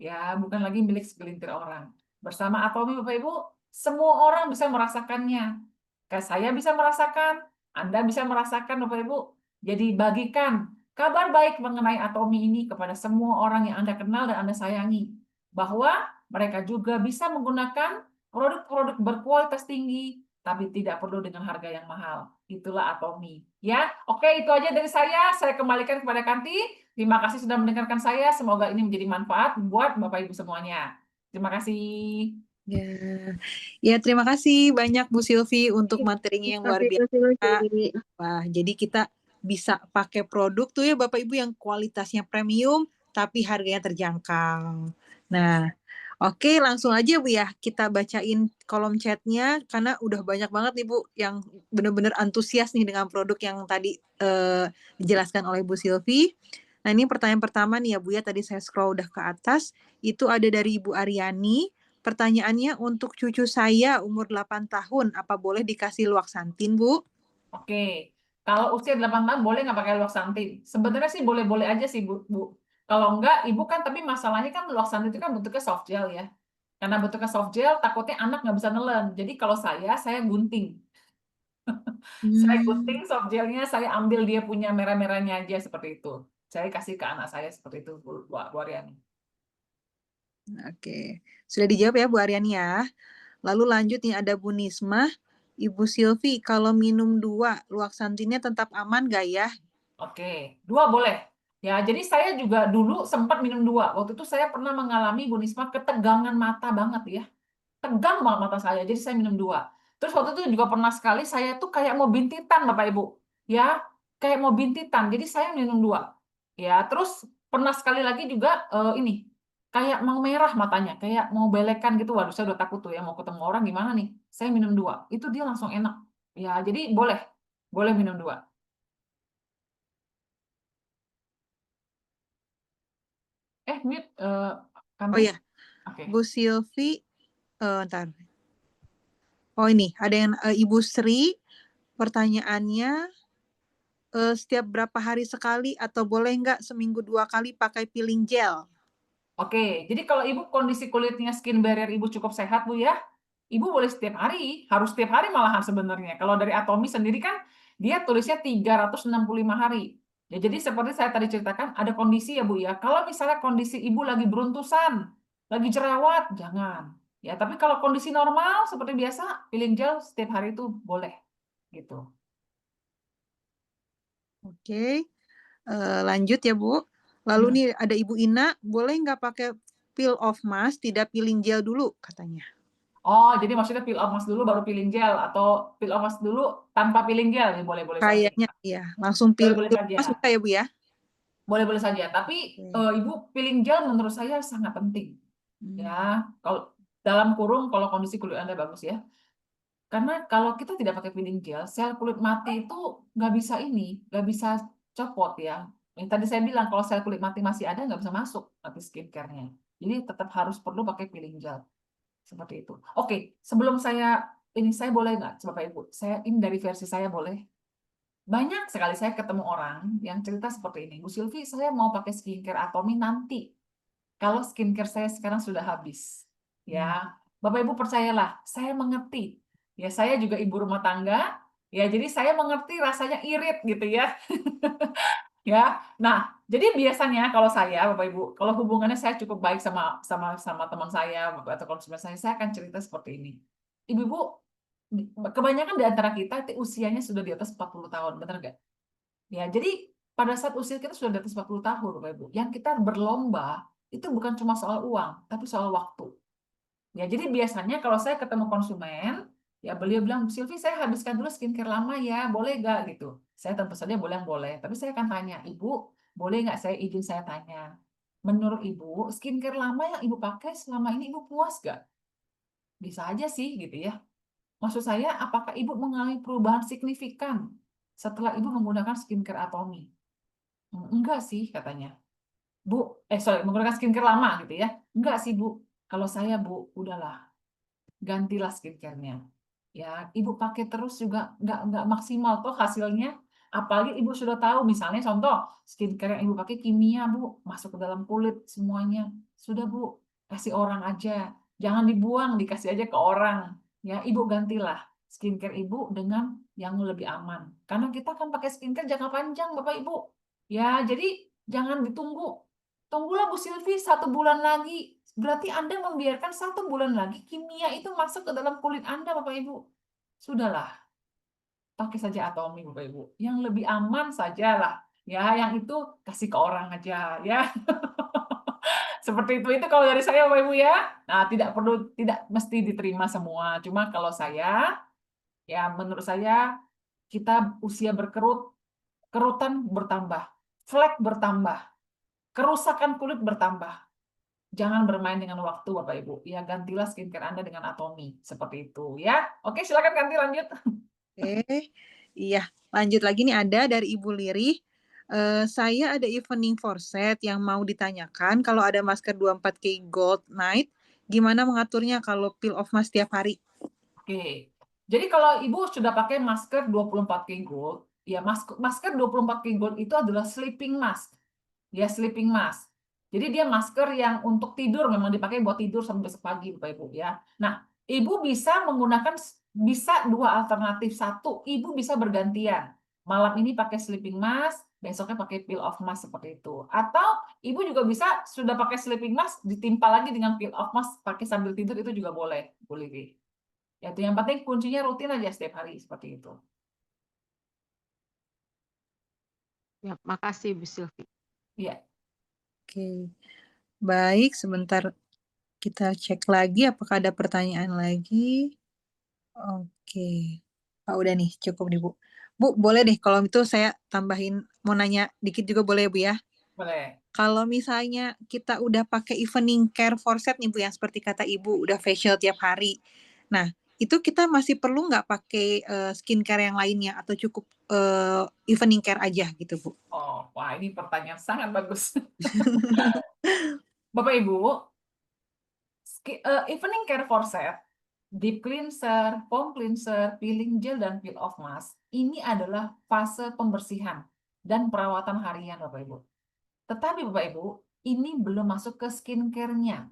Ya, bukan lagi milik segelintir orang. Bersama Atomi Bapak Ibu, semua orang bisa merasakannya. Kayak saya bisa merasakan, Anda bisa merasakan Bapak Ibu. Jadi bagikan kabar baik mengenai Atomi ini kepada semua orang yang Anda kenal dan Anda sayangi. Bahwa mereka juga bisa menggunakan produk-produk berkualitas tinggi, tapi tidak perlu dengan harga yang mahal. Itulah Atomi. Ya, oke, itu aja dari saya. Saya kembalikan kepada Kanti. Terima kasih sudah mendengarkan saya. Semoga ini menjadi manfaat buat Bapak Ibu semuanya. Terima kasih. Ya, terima kasih banyak Bu Silvi untuk materinya yang luar biasa. Wah, jadi kita bisa pakai produk tuh ya Bapak Ibu yang kualitasnya premium tapi harganya terjangkau. Nah, oke, langsung aja Bu ya, kita bacain kolom chatnya karena udah banyak banget nih Bu yang benar-benar antusias nih dengan produk yang tadi dijelaskan oleh Bu Silvi. Nah, ini pertanyaan pertama nih ya Bu ya, tadi saya scroll udah ke atas, itu ada dari Ibu Aryani. Pertanyaannya, untuk cucu saya umur 8 tahun, apa boleh dikasih luaksantin, Bu? Oke, kalau usia 8 tahun boleh nggak pakai luaksantin? Sebenarnya sih boleh-boleh aja sih, Bu. Kalau enggak, Ibu kan, tapi masalahnya kan luaksantin itu kan bentuknya soft gel ya. Karena bentuknya soft gel, takutnya anak nggak bisa nelen. Jadi kalau saya gunting. Saya gunting soft gelnya, saya ambil dia punya merah-merahnya aja seperti itu. Saya kasih ke anak saya seperti itu, Bu Aryani. Oke, sudah dijawab ya Bu Aryani ya. Lalu lanjut nih, ada Bu Nismah. Ibu Silvi, kalau minum 2, luaksantinnya tetap aman nggak ya? Oke, 2 boleh. Ya, jadi saya juga dulu sempat minum 2. Waktu itu saya pernah mengalami, Bu Nisma, ketegangan mata banget ya. Tegang banget mata saya, jadi saya minum 2. Terus waktu itu juga pernah sekali saya tuh kayak mau bintitan, Bapak Ibu. Ya, kayak mau bintitan, jadi saya minum 2. Ya, terus pernah sekali lagi juga ini, kayak mau merah matanya, kayak mau belekan gitu. Waduh, saya udah takut tuh ya, mau ketemu orang gimana nih. Saya minum 2, itu dia langsung enak. Ya, jadi boleh minum 2. Mute, kan Oh Bu? ya, Oke. Bu Silvi, ntar. Oh ini, ada yang Ibu Sri, pertanyaannya, setiap berapa hari sekali atau boleh nggak seminggu 2 kali pakai peeling gel? Oke, jadi kalau Ibu kondisi kulitnya skin barrier Ibu cukup sehat, Bu ya, Ibu boleh setiap hari, harus setiap hari malahan sebenarnya. Kalau dari Atomi sendiri kan dia tulisnya 365 hari. Ya, jadi seperti saya tadi ceritakan, ada kondisi ya Bu ya. Kalau misalnya kondisi Ibu lagi beruntusan, lagi jerawat, jangan. Ya, tapi kalau kondisi normal seperti biasa, peeling gel setiap hari itu boleh gitu. Oke, lanjut ya Bu. Lalu nih ada Ibu Ina, boleh nggak pakai peel off mask, tidak peeling gel dulu katanya? Oh, jadi maksudnya peel off mask dulu baru peeling gel, atau peel off mask dulu tanpa peeling gel? Ya, boleh-boleh saja. Kayaknya iya, langsung peel Boleh-boleh off saja. mask bisa ya Bu ya? Boleh-boleh saja, tapi Ibu peeling gel menurut saya sangat penting. Ya, kalau dalam kurung kalau kondisi kulit Anda bagus ya. Karena kalau kita tidak pakai peeling gel, sel kulit mati itu nggak bisa copot ya. Yang tadi saya bilang kalau sel kulit mati masih ada nggak bisa masuk nanti skincare-nya. Jadi tetap harus perlu pakai peeling gel. Seperti itu. Oke, sebelum saya boleh nggak, Bapak Ibu? Ini dari versi saya boleh. Banyak sekali saya ketemu orang yang cerita seperti ini. Bu Silvi, saya mau pakai skincare Atomi nanti. Kalau skincare saya sekarang sudah habis. Ya, Bapak Ibu percayalah, saya mengerti. Ya, saya juga ibu rumah tangga. Ya, jadi saya mengerti rasanya irit gitu ya. Ya. Nah, jadi biasanya kalau saya, Bapak Ibu, kalau hubungannya saya cukup baik sama teman saya atau konsumen saya akan cerita seperti ini. Ibu-ibu, kebanyakan di antara kita usianya sudah di atas 40 tahun, benar nggak? Ya, jadi pada saat usia kita sudah di atas 40 tahun, Bapak Ibu, yang kita berlomba itu bukan cuma soal uang, tapi soal waktu. Ya, jadi biasanya kalau saya ketemu konsumen, ya beliau bilang, Bu Silvi, saya habiskan dulu skincare lama ya, boleh nggak gitu? Saya tentu saja boleh, tapi saya akan tanya, Ibu, boleh nggak saya izin saya tanya? Menurut Ibu, skincare lama yang Ibu pakai selama ini Ibu puas nggak? Bisa aja sih gitu ya. Maksud saya, apakah Ibu mengalami perubahan signifikan setelah Ibu menggunakan skincare Atomi? Enggak sih, katanya. Menggunakan skincare lama gitu ya. Enggak sih, Bu. Kalau saya, Bu, udahlah. Gantilah skincare-nya. Ya, Ibu pakai terus juga nggak maksimal toh hasilnya. Apalagi Ibu sudah tahu, misalnya contoh, skincare yang Ibu pakai kimia, Bu, masuk ke dalam kulit semuanya. Sudah, Bu, kasih orang aja. Jangan dibuang, dikasih aja ke orang. Ya, Ibu gantilah skincare Ibu dengan yang lebih aman. Karena kita kan pakai skincare jangka panjang, Bapak Ibu. Ya, jadi jangan ditunggu. Tunggulah Bu Silvi 1 bulan lagi. Berarti Anda membiarkan 1 bulan lagi kimia itu masuk ke dalam kulit Anda, Bapak Ibu. Sudahlah, pakai saja Atomi, Bapak Ibu. Yang lebih aman sajalah. Ya, yang itu kasih ke orang aja, ya. Seperti itu kalau dari saya, Bapak Ibu ya. Nah, tidak mesti diterima semua. Cuma kalau saya, ya menurut saya kita usia berkerut, kerutan bertambah, flek bertambah, kerusakan kulit bertambah. Jangan bermain dengan waktu, Bapak Ibu. Ya, gantilah skincare Anda dengan Atomi. Seperti itu, ya. Oke, silakan ganti lanjut. Oke, iya. Lanjut lagi nih, ada dari Ibu Lirih. Saya ada evening forset yang mau ditanyakan, kalau ada masker 24K Gold Night, gimana mengaturnya kalau peel off mask tiap hari? Oke. Jadi kalau Ibu sudah pakai masker 24K Gold, ya masker 24K Gold itu adalah sleeping mask. Ya, sleeping mask. Jadi dia masker yang untuk tidur, memang dipakai buat tidur sampai besok pagi, Bapak Ibu ya. Nah, Ibu bisa menggunakan bisa dua alternatif. Satu, Ibu bisa bergantian. Malam ini pakai sleeping mask, besoknya pakai peel off mask seperti itu. Atau Ibu juga bisa sudah pakai sleeping mask ditimpa lagi dengan peel off mask pakai sambil tidur, itu juga boleh, boleh. Ya, itu yang penting kuncinya rutin aja setiap hari seperti itu. Ya, makasih Bu Sylvie. Iya. Oke. Baik, sebentar kita cek lagi apakah ada pertanyaan lagi. Oke. Udah nih, cukup nih, Bu. Bu, boleh deh kalau itu saya tambahin, mau nanya dikit juga boleh ya, Bu ya? Boleh. Kalau misalnya kita udah pakai evening care forset nih, Bu, yang seperti kata Ibu, udah facial tiap hari. Nah, itu kita masih perlu nggak pakai skincare yang lainnya atau cukup evening care aja gitu, Bu? Oh, wah ini pertanyaan sangat bagus. Bapak Ibu, evening care forset, deep cleanser, foam cleanser, peeling gel, dan peel off mask, ini adalah fase pembersihan dan perawatan harian, Bapak Ibu. Tetapi Bapak Ibu, ini belum masuk ke skincare-nya.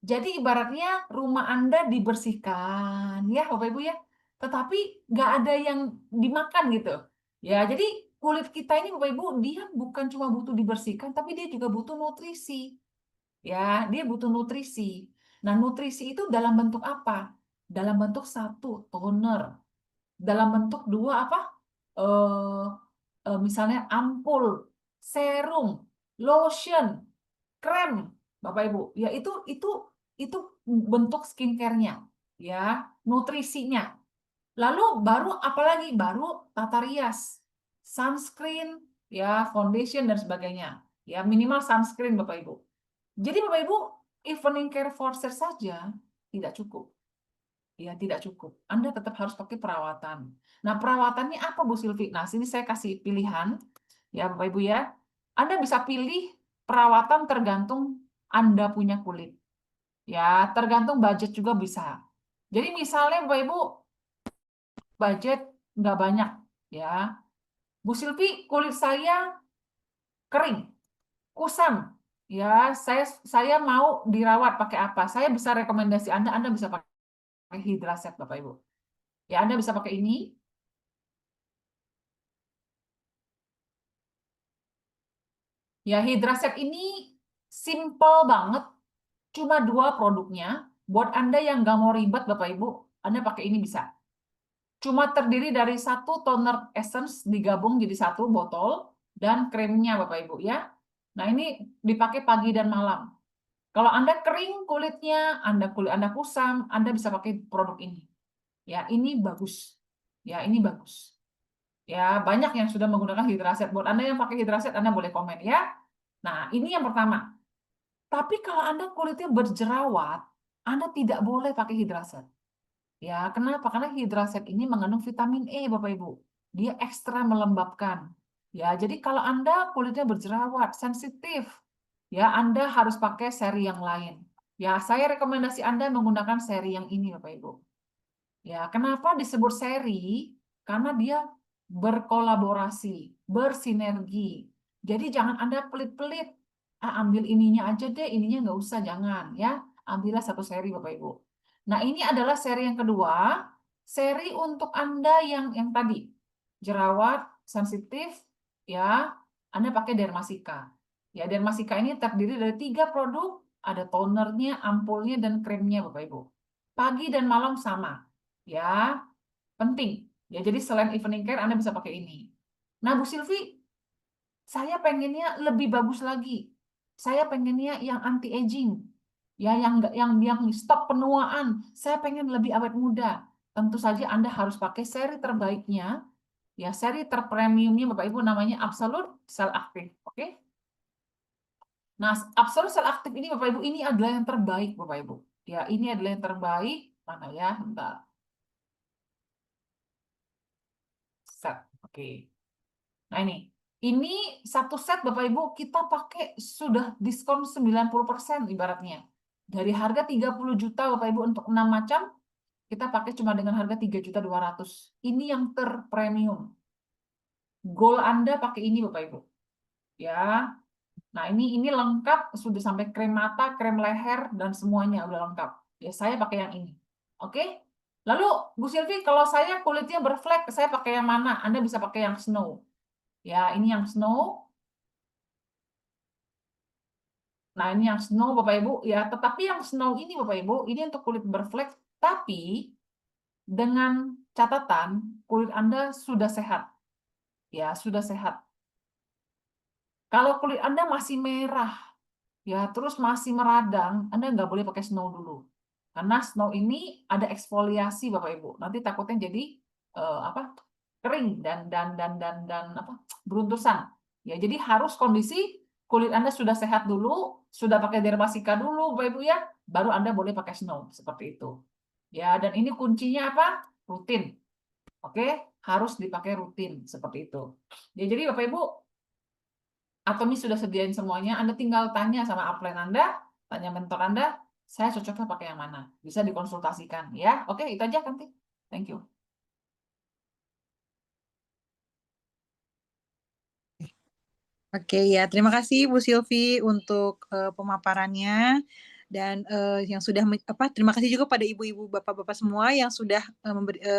Jadi ibaratnya rumah Anda dibersihkan, ya Bapak Ibu ya, tetapi nggak ada yang dimakan gitu. Ya, jadi kulit kita ini Bapak Ibu, dia bukan cuma butuh dibersihkan, tapi dia juga butuh nutrisi. Ya, dia butuh nutrisi. Nah, nutrisi itu dalam bentuk apa? Dalam bentuk satu, toner. Dalam bentuk dua, apa? Misalnya ampul, serum, lotion, krem, Bapak Ibu. Ya, itu bentuk skincare-nya, ya, nutrisinya. Lalu baru apalagi? Baru tata rias, sunscreen, ya, foundation dan sebagainya. Ya, minimal sunscreen Bapak Ibu. Jadi Bapak Ibu, evening care forset saja tidak cukup. Ya, tidak cukup. Anda tetap harus pakai perawatan. Nah, perawatannya apa Bu Sylvie? Nah, sini saya kasih pilihan. Ya, Bapak Ibu ya. Anda bisa pilih perawatan tergantung Anda punya kulit. Ya, tergantung budget juga bisa. Jadi misalnya Bapak Ibu, budget nggak banyak. Ya, Bu Sylvie, kulit saya kering, kusam. Ya, saya mau dirawat pakai apa? Saya bisa rekomendasi Anda bisa pakai Hydraset Bapak Ibu. Ya, Anda bisa pakai ini. Ya, Hydraset ini simple banget. Cuma dua produknya. Buat Anda yang nggak mau ribet Bapak Ibu, Anda pakai ini bisa. Cuma terdiri dari satu toner essence digabung jadi satu botol dan kremnya Bapak Ibu ya. Nah, ini dipakai pagi dan malam. Kalau Anda kering kulitnya, kulit Anda kusam, Anda bisa pakai produk ini. Ya, ini bagus. Ya, ini bagus. Ya, banyak yang sudah menggunakan Hydraset. Buat Anda yang pakai Hydraset, Anda boleh komen ya. Nah, ini yang pertama. Tapi kalau Anda kulitnya berjerawat, Anda tidak boleh pakai Hydraset. Ya, kenapa? Karena Hydraset ini mengandung vitamin E, Bapak Ibu. Dia ekstra melembabkan. Ya, jadi kalau Anda kulitnya berjerawat, sensitif, ya Anda harus pakai seri yang lain. Ya, saya rekomendasi Anda menggunakan seri yang ini, Bapak Ibu. Ya, kenapa disebut seri? Karena dia berkolaborasi, bersinergi. Jadi jangan Anda pelit-pelit. Ambil ininya aja deh, ininya nggak usah, jangan ya. Ambillah satu seri Bapak Ibu. Nah, ini adalah seri yang kedua. Seri untuk Anda yang tadi, jerawat, sensitif, ya, Anda pakai Dermasika. Ya, Dermasika ini terdiri dari 3 produk, ada tonernya, ampulnya, dan kremnya Bapak Ibu. Pagi dan malam sama. Ya, penting. Ya, jadi selain evening care Anda bisa pakai ini. Nah, Bu Sylvie, saya pengennya lebih bagus lagi. Saya pengennya yang anti aging. Ya, yang stop penuaan. Saya pengen lebih awet muda. Tentu saja Anda harus pakai seri terbaiknya. Ya, seri terpremiumnya Bapak Ibu namanya Absolute Cell Active, oke? Nah, Absolute Cell Active ini Bapak Ibu ini adalah yang terbaik Bapak Ibu. Ya, ini adalah yang terbaik. Mana ya? Bentar. Set. Oke. Nah, ini. Ini satu set Bapak Ibu kita pakai sudah diskon 90% ibaratnya. Dari harga 30 juta Bapak Ibu untuk 6 macam, kita pakai cuma dengan harga 3.200.000. Ini yang terpremium. Goal Anda pakai ini Bapak Ibu. Ya. Nah, ini lengkap, sudah sampai krem mata, krem leher dan semuanya udah lengkap. Ya, saya pakai yang ini. Oke? Lalu Bu Silvi, kalau saya kulitnya berflek, saya pakai yang mana? Anda bisa pakai yang snow. Ya, ini yang snow. Nah, ini yang snow Bapak Ibu ya, tetapi yang snow ini Bapak Ibu, ini untuk kulit berflek, tapi dengan catatan kulit Anda sudah sehat. Ya, sudah sehat. Kalau kulit Anda masih merah, ya terus masih meradang, Anda nggak boleh pakai snow dulu. Karena snow ini ada eksfoliasi Bapak Ibu. Nanti takutnya jadi kering dan apa? Beruntusan. Ya, jadi harus kondisi kulit Anda sudah sehat dulu, sudah pakai dermasika dulu Bapak Ibu ya, baru Anda boleh pakai snow seperti itu. Ya, dan ini kuncinya apa? Rutin. Oke, harus dipakai rutin seperti itu. Ya, jadi Bapak Ibu, Atomi sudah sediain semuanya, Anda tinggal tanya sama upline Anda, tanya mentor Anda, saya cocoknya pakai yang mana? Bisa dikonsultasikan ya. Oke, itu aja Kanti. Thank you. Oke ya, terima kasih Bu Silvi untuk pemaparannya dan yang sudah terima kasih juga pada ibu-ibu bapak-bapak semua yang sudah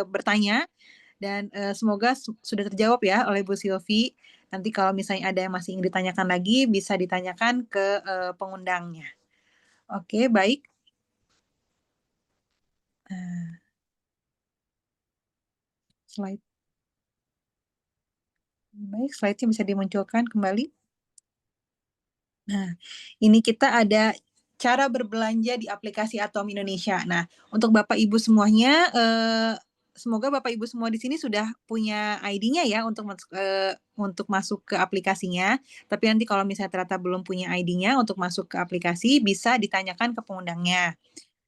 bertanya dan semoga sudah terjawab ya oleh Bu Silvi. Nanti kalau misalnya ada yang masih ingin ditanyakan lagi bisa ditanyakan ke pengundangnya. Oke, baik. Slide. Baik, slide-nya bisa dimunculkan kembali. Nah, ini kita ada cara berbelanja di aplikasi Atomi Indonesia. Nah, untuk Bapak Ibu semuanya, semoga Bapak Ibu semua di sini sudah punya ID-nya ya untuk masuk ke aplikasinya. Tapi nanti kalau misalnya ternyata belum punya ID-nya untuk masuk ke aplikasi, bisa ditanyakan ke pengundangnya.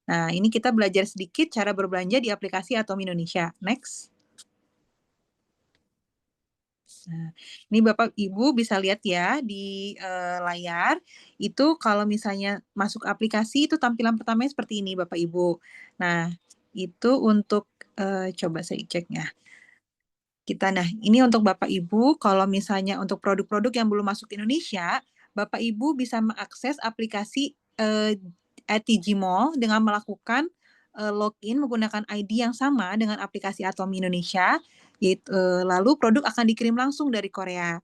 Nah, ini kita belajar sedikit cara berbelanja di aplikasi Atomi Indonesia. Next. Nah, ini Bapak Ibu bisa lihat ya di layar, itu kalau misalnya masuk aplikasi itu tampilan pertamanya seperti ini Bapak Ibu. Nah, itu untuk coba saya ceknya. Nah ini untuk Bapak Ibu, kalau misalnya untuk produk-produk yang belum masuk Indonesia, Bapak Ibu bisa mengakses aplikasi ATG Mall dengan melakukan login menggunakan ID yang sama dengan aplikasi Atomi Indonesia, yaitu lalu produk akan dikirim langsung dari Korea.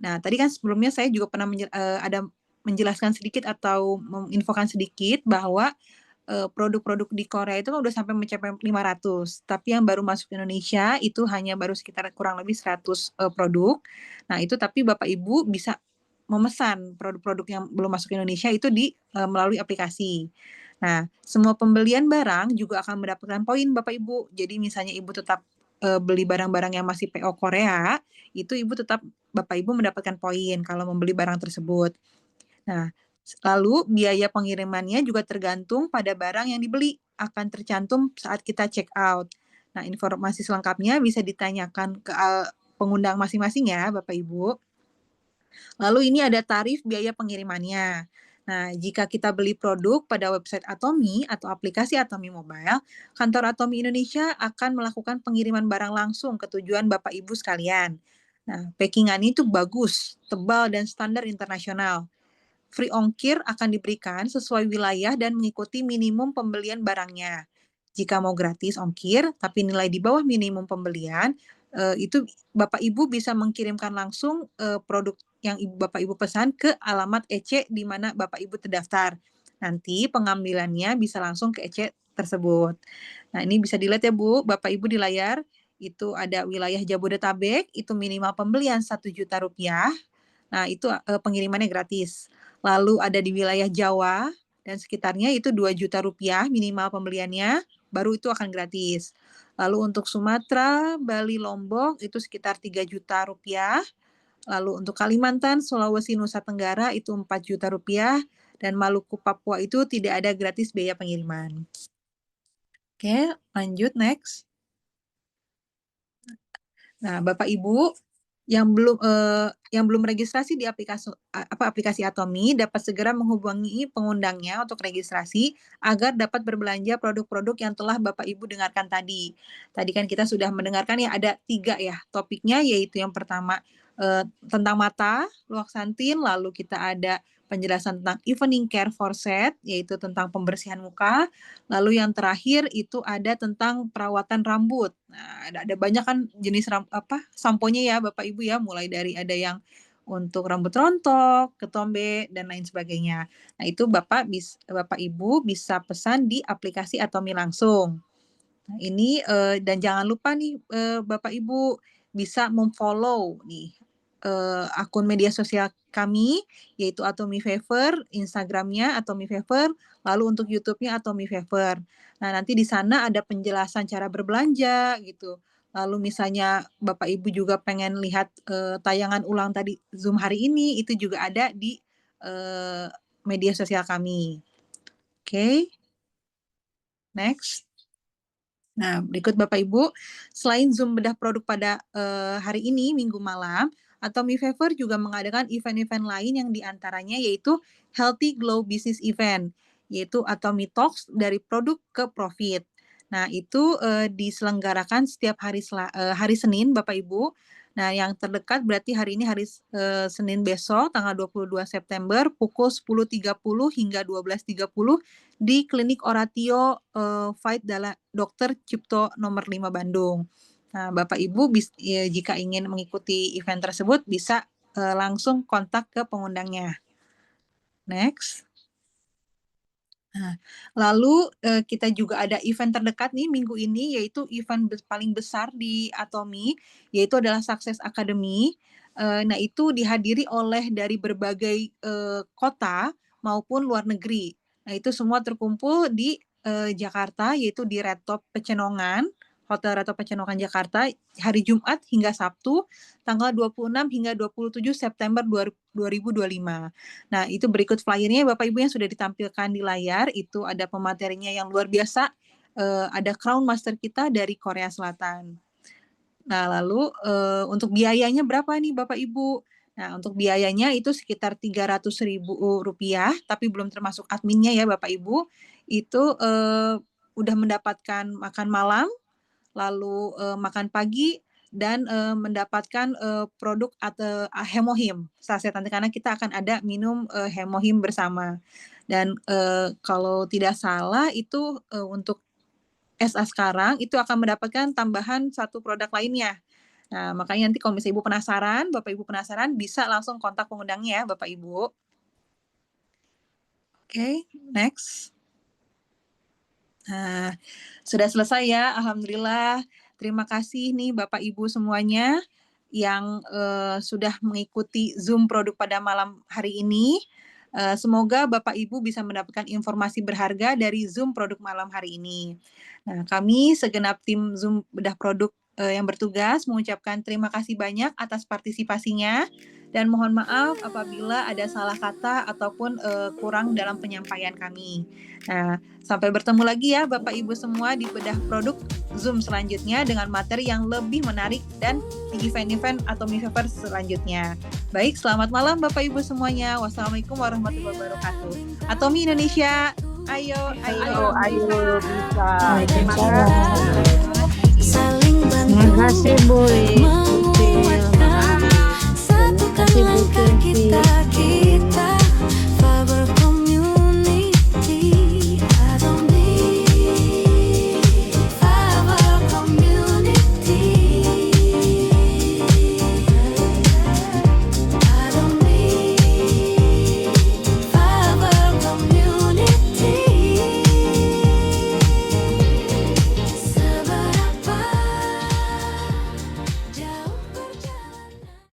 Nah, tadi kan sebelumnya saya juga pernah ada menjelaskan sedikit atau menginfokan sedikit bahwa produk-produk di Korea itu kan udah sampai mencapai 500, tapi yang baru masuk Indonesia itu hanya baru sekitar kurang lebih 100 produk. Nah, itu tapi Bapak Ibu bisa memesan produk-produk yang belum masuk Indonesia itu melalui aplikasi. Nah, semua pembelian barang juga akan mendapatkan poin Bapak Ibu. Jadi misalnya Ibu tetap beli barang-barang yang masih PO Korea, itu Ibu tetap Bapak Ibu mendapatkan poin kalau membeli barang tersebut. Nah, lalu biaya pengirimannya juga tergantung pada barang yang dibeli, akan tercantum saat kita check out. Nah, informasi selengkapnya bisa ditanyakan ke pengundang masing-masing ya, Bapak Ibu. Lalu ini ada tarif biaya pengirimannya. Nah, jika kita beli produk pada website Atomi atau aplikasi Atomi Mobile, kantor Atomi Indonesia akan melakukan pengiriman barang langsung ke tujuan Bapak Ibu sekalian. Nah, packingannya itu bagus, tebal, dan standar internasional. Free ongkir akan diberikan sesuai wilayah dan mengikuti minimum pembelian barangnya. Jika mau gratis ongkir, tapi nilai di bawah minimum pembelian, itu Bapak Ibu bisa mengirimkan langsung produk yang Bapak Ibu pesan ke alamat EC di mana Bapak Ibu terdaftar. Nanti pengambilannya bisa langsung ke EC tersebut. Nah, ini bisa dilihat ya Bu, Bapak Ibu di layar, itu ada wilayah Jabodetabek, itu minimal pembelian 1 juta rupiah. Nah, itu pengirimannya gratis. Lalu ada di wilayah Jawa dan sekitarnya itu 2 juta rupiah minimal pembeliannya, baru itu akan gratis. Lalu untuk Sumatera, Bali, Lombok itu sekitar 3 juta rupiah. Lalu untuk Kalimantan, Sulawesi, Nusa Tenggara itu 4 juta rupiah. Dan Maluku, Papua itu tidak ada gratis biaya pengiriman. Oke, lanjut next. Nah, Bapak Ibu, yang belum registrasi di aplikasi Atomi dapat segera menghubungi pengundangnya untuk registrasi agar dapat berbelanja produk-produk yang telah Bapak Ibu dengarkan tadi. Tadi kan kita sudah mendengarkan ya ada 3 ya topiknya, yaitu yang pertama tentang mata, luaksantin, lalu kita ada penjelasan tentang evening care for set, yaitu tentang pembersihan muka. Lalu yang terakhir itu ada tentang perawatan rambut. Nah, ada banyak kan jenis samponya ya Bapak Ibu ya, mulai dari ada yang untuk rambut rontok, ketombe, dan lain sebagainya. Nah, itu Bapak Ibu bisa pesan di aplikasi Atomi langsung. Nah, ini dan jangan lupa nih Bapak Ibu bisa memfollow nih akun media sosial kami, yaitu Atomi Favor, Instagramnya Atomi Favor, lalu untuk YouTube-nya Atomi Favor. Nah, nanti di sana ada penjelasan cara berbelanja gitu. Lalu misalnya Bapak Ibu juga pengen lihat tayangan ulang tadi Zoom hari ini, itu juga ada di media sosial kami. Oke. Next. Nah, berikut Bapak Ibu, selain Zoom bedah produk pada hari ini, Minggu malam, Atomi Favor juga mengadakan event-event lain yang diantaranya yaitu Healthy Glow Business Event, yaitu Atomi Talks dari produk ke profit. Nah, itu diselenggarakan setiap hari Senin, Bapak Ibu. Nah, yang terdekat berarti hari ini hari Senin besok, tanggal 22 September, pukul 10.30 hingga 12.30 di Klinik Oratio Fight Dr. Cipto nomor 5 Bandung. Nah, Bapak Ibu jika ingin mengikuti event tersebut bisa langsung kontak ke pengundangnya. Next. Nah, lalu kita juga ada event terdekat nih minggu ini, yaitu event paling besar di Atomi, yaitu adalah Success Academy. Nah, itu dihadiri oleh dari berbagai kota maupun luar negeri. Nah, itu semua terkumpul di Jakarta, yaitu di Red Top Pecenongan, Hotel Red Top Pecenongan Jakarta, hari Jumat hingga Sabtu, tanggal 26 hingga 27 September 2025. Nah, itu berikut flyernya Bapak Ibu yang sudah ditampilkan di layar. Itu ada pematerinya yang luar biasa. Ada Crown Master kita dari Korea Selatan. Nah, lalu untuk biayanya berapa nih Bapak Ibu? Nah, untuk biayanya itu sekitar Rp300.000, tapi belum termasuk adminnya ya Bapak Ibu. Itu udah mendapatkan makan malam, lalu makan pagi, dan mendapatkan produk atau Hemohim saset nanti, karena kita akan ada minum Hemohim bersama. Dan kalau tidak salah itu untuk SA sekarang itu akan mendapatkan tambahan 1 produk lainnya. Nah, makanya nanti kalau misalnya Ibu penasaran, Bapak Ibu penasaran, bisa langsung kontak pengundangnya ya Bapak Ibu. Oke, next. Nah, sudah selesai ya, alhamdulillah. Terima kasih nih Bapak Ibu semuanya yang sudah mengikuti Zoom produk pada malam hari ini. Semoga Bapak Ibu bisa mendapatkan informasi berharga dari Zoom produk malam hari ini. Nah, kami segenap tim Zoom bedah produk yang bertugas mengucapkan terima kasih banyak atas partisipasinya. Dan mohon maaf apabila ada salah kata ataupun kurang dalam penyampaian kami. Nah, sampai bertemu lagi ya Bapak Ibu semua di bedah produk Zoom selanjutnya dengan materi yang lebih menarik dan di event-event Atomi Favor selanjutnya. Baik, selamat malam Bapak Ibu semuanya. Wassalamualaikum warahmatullahi wabarakatuh. Atomi Indonesia, ayo bisa. Terima kasih. Terima kasih Bu.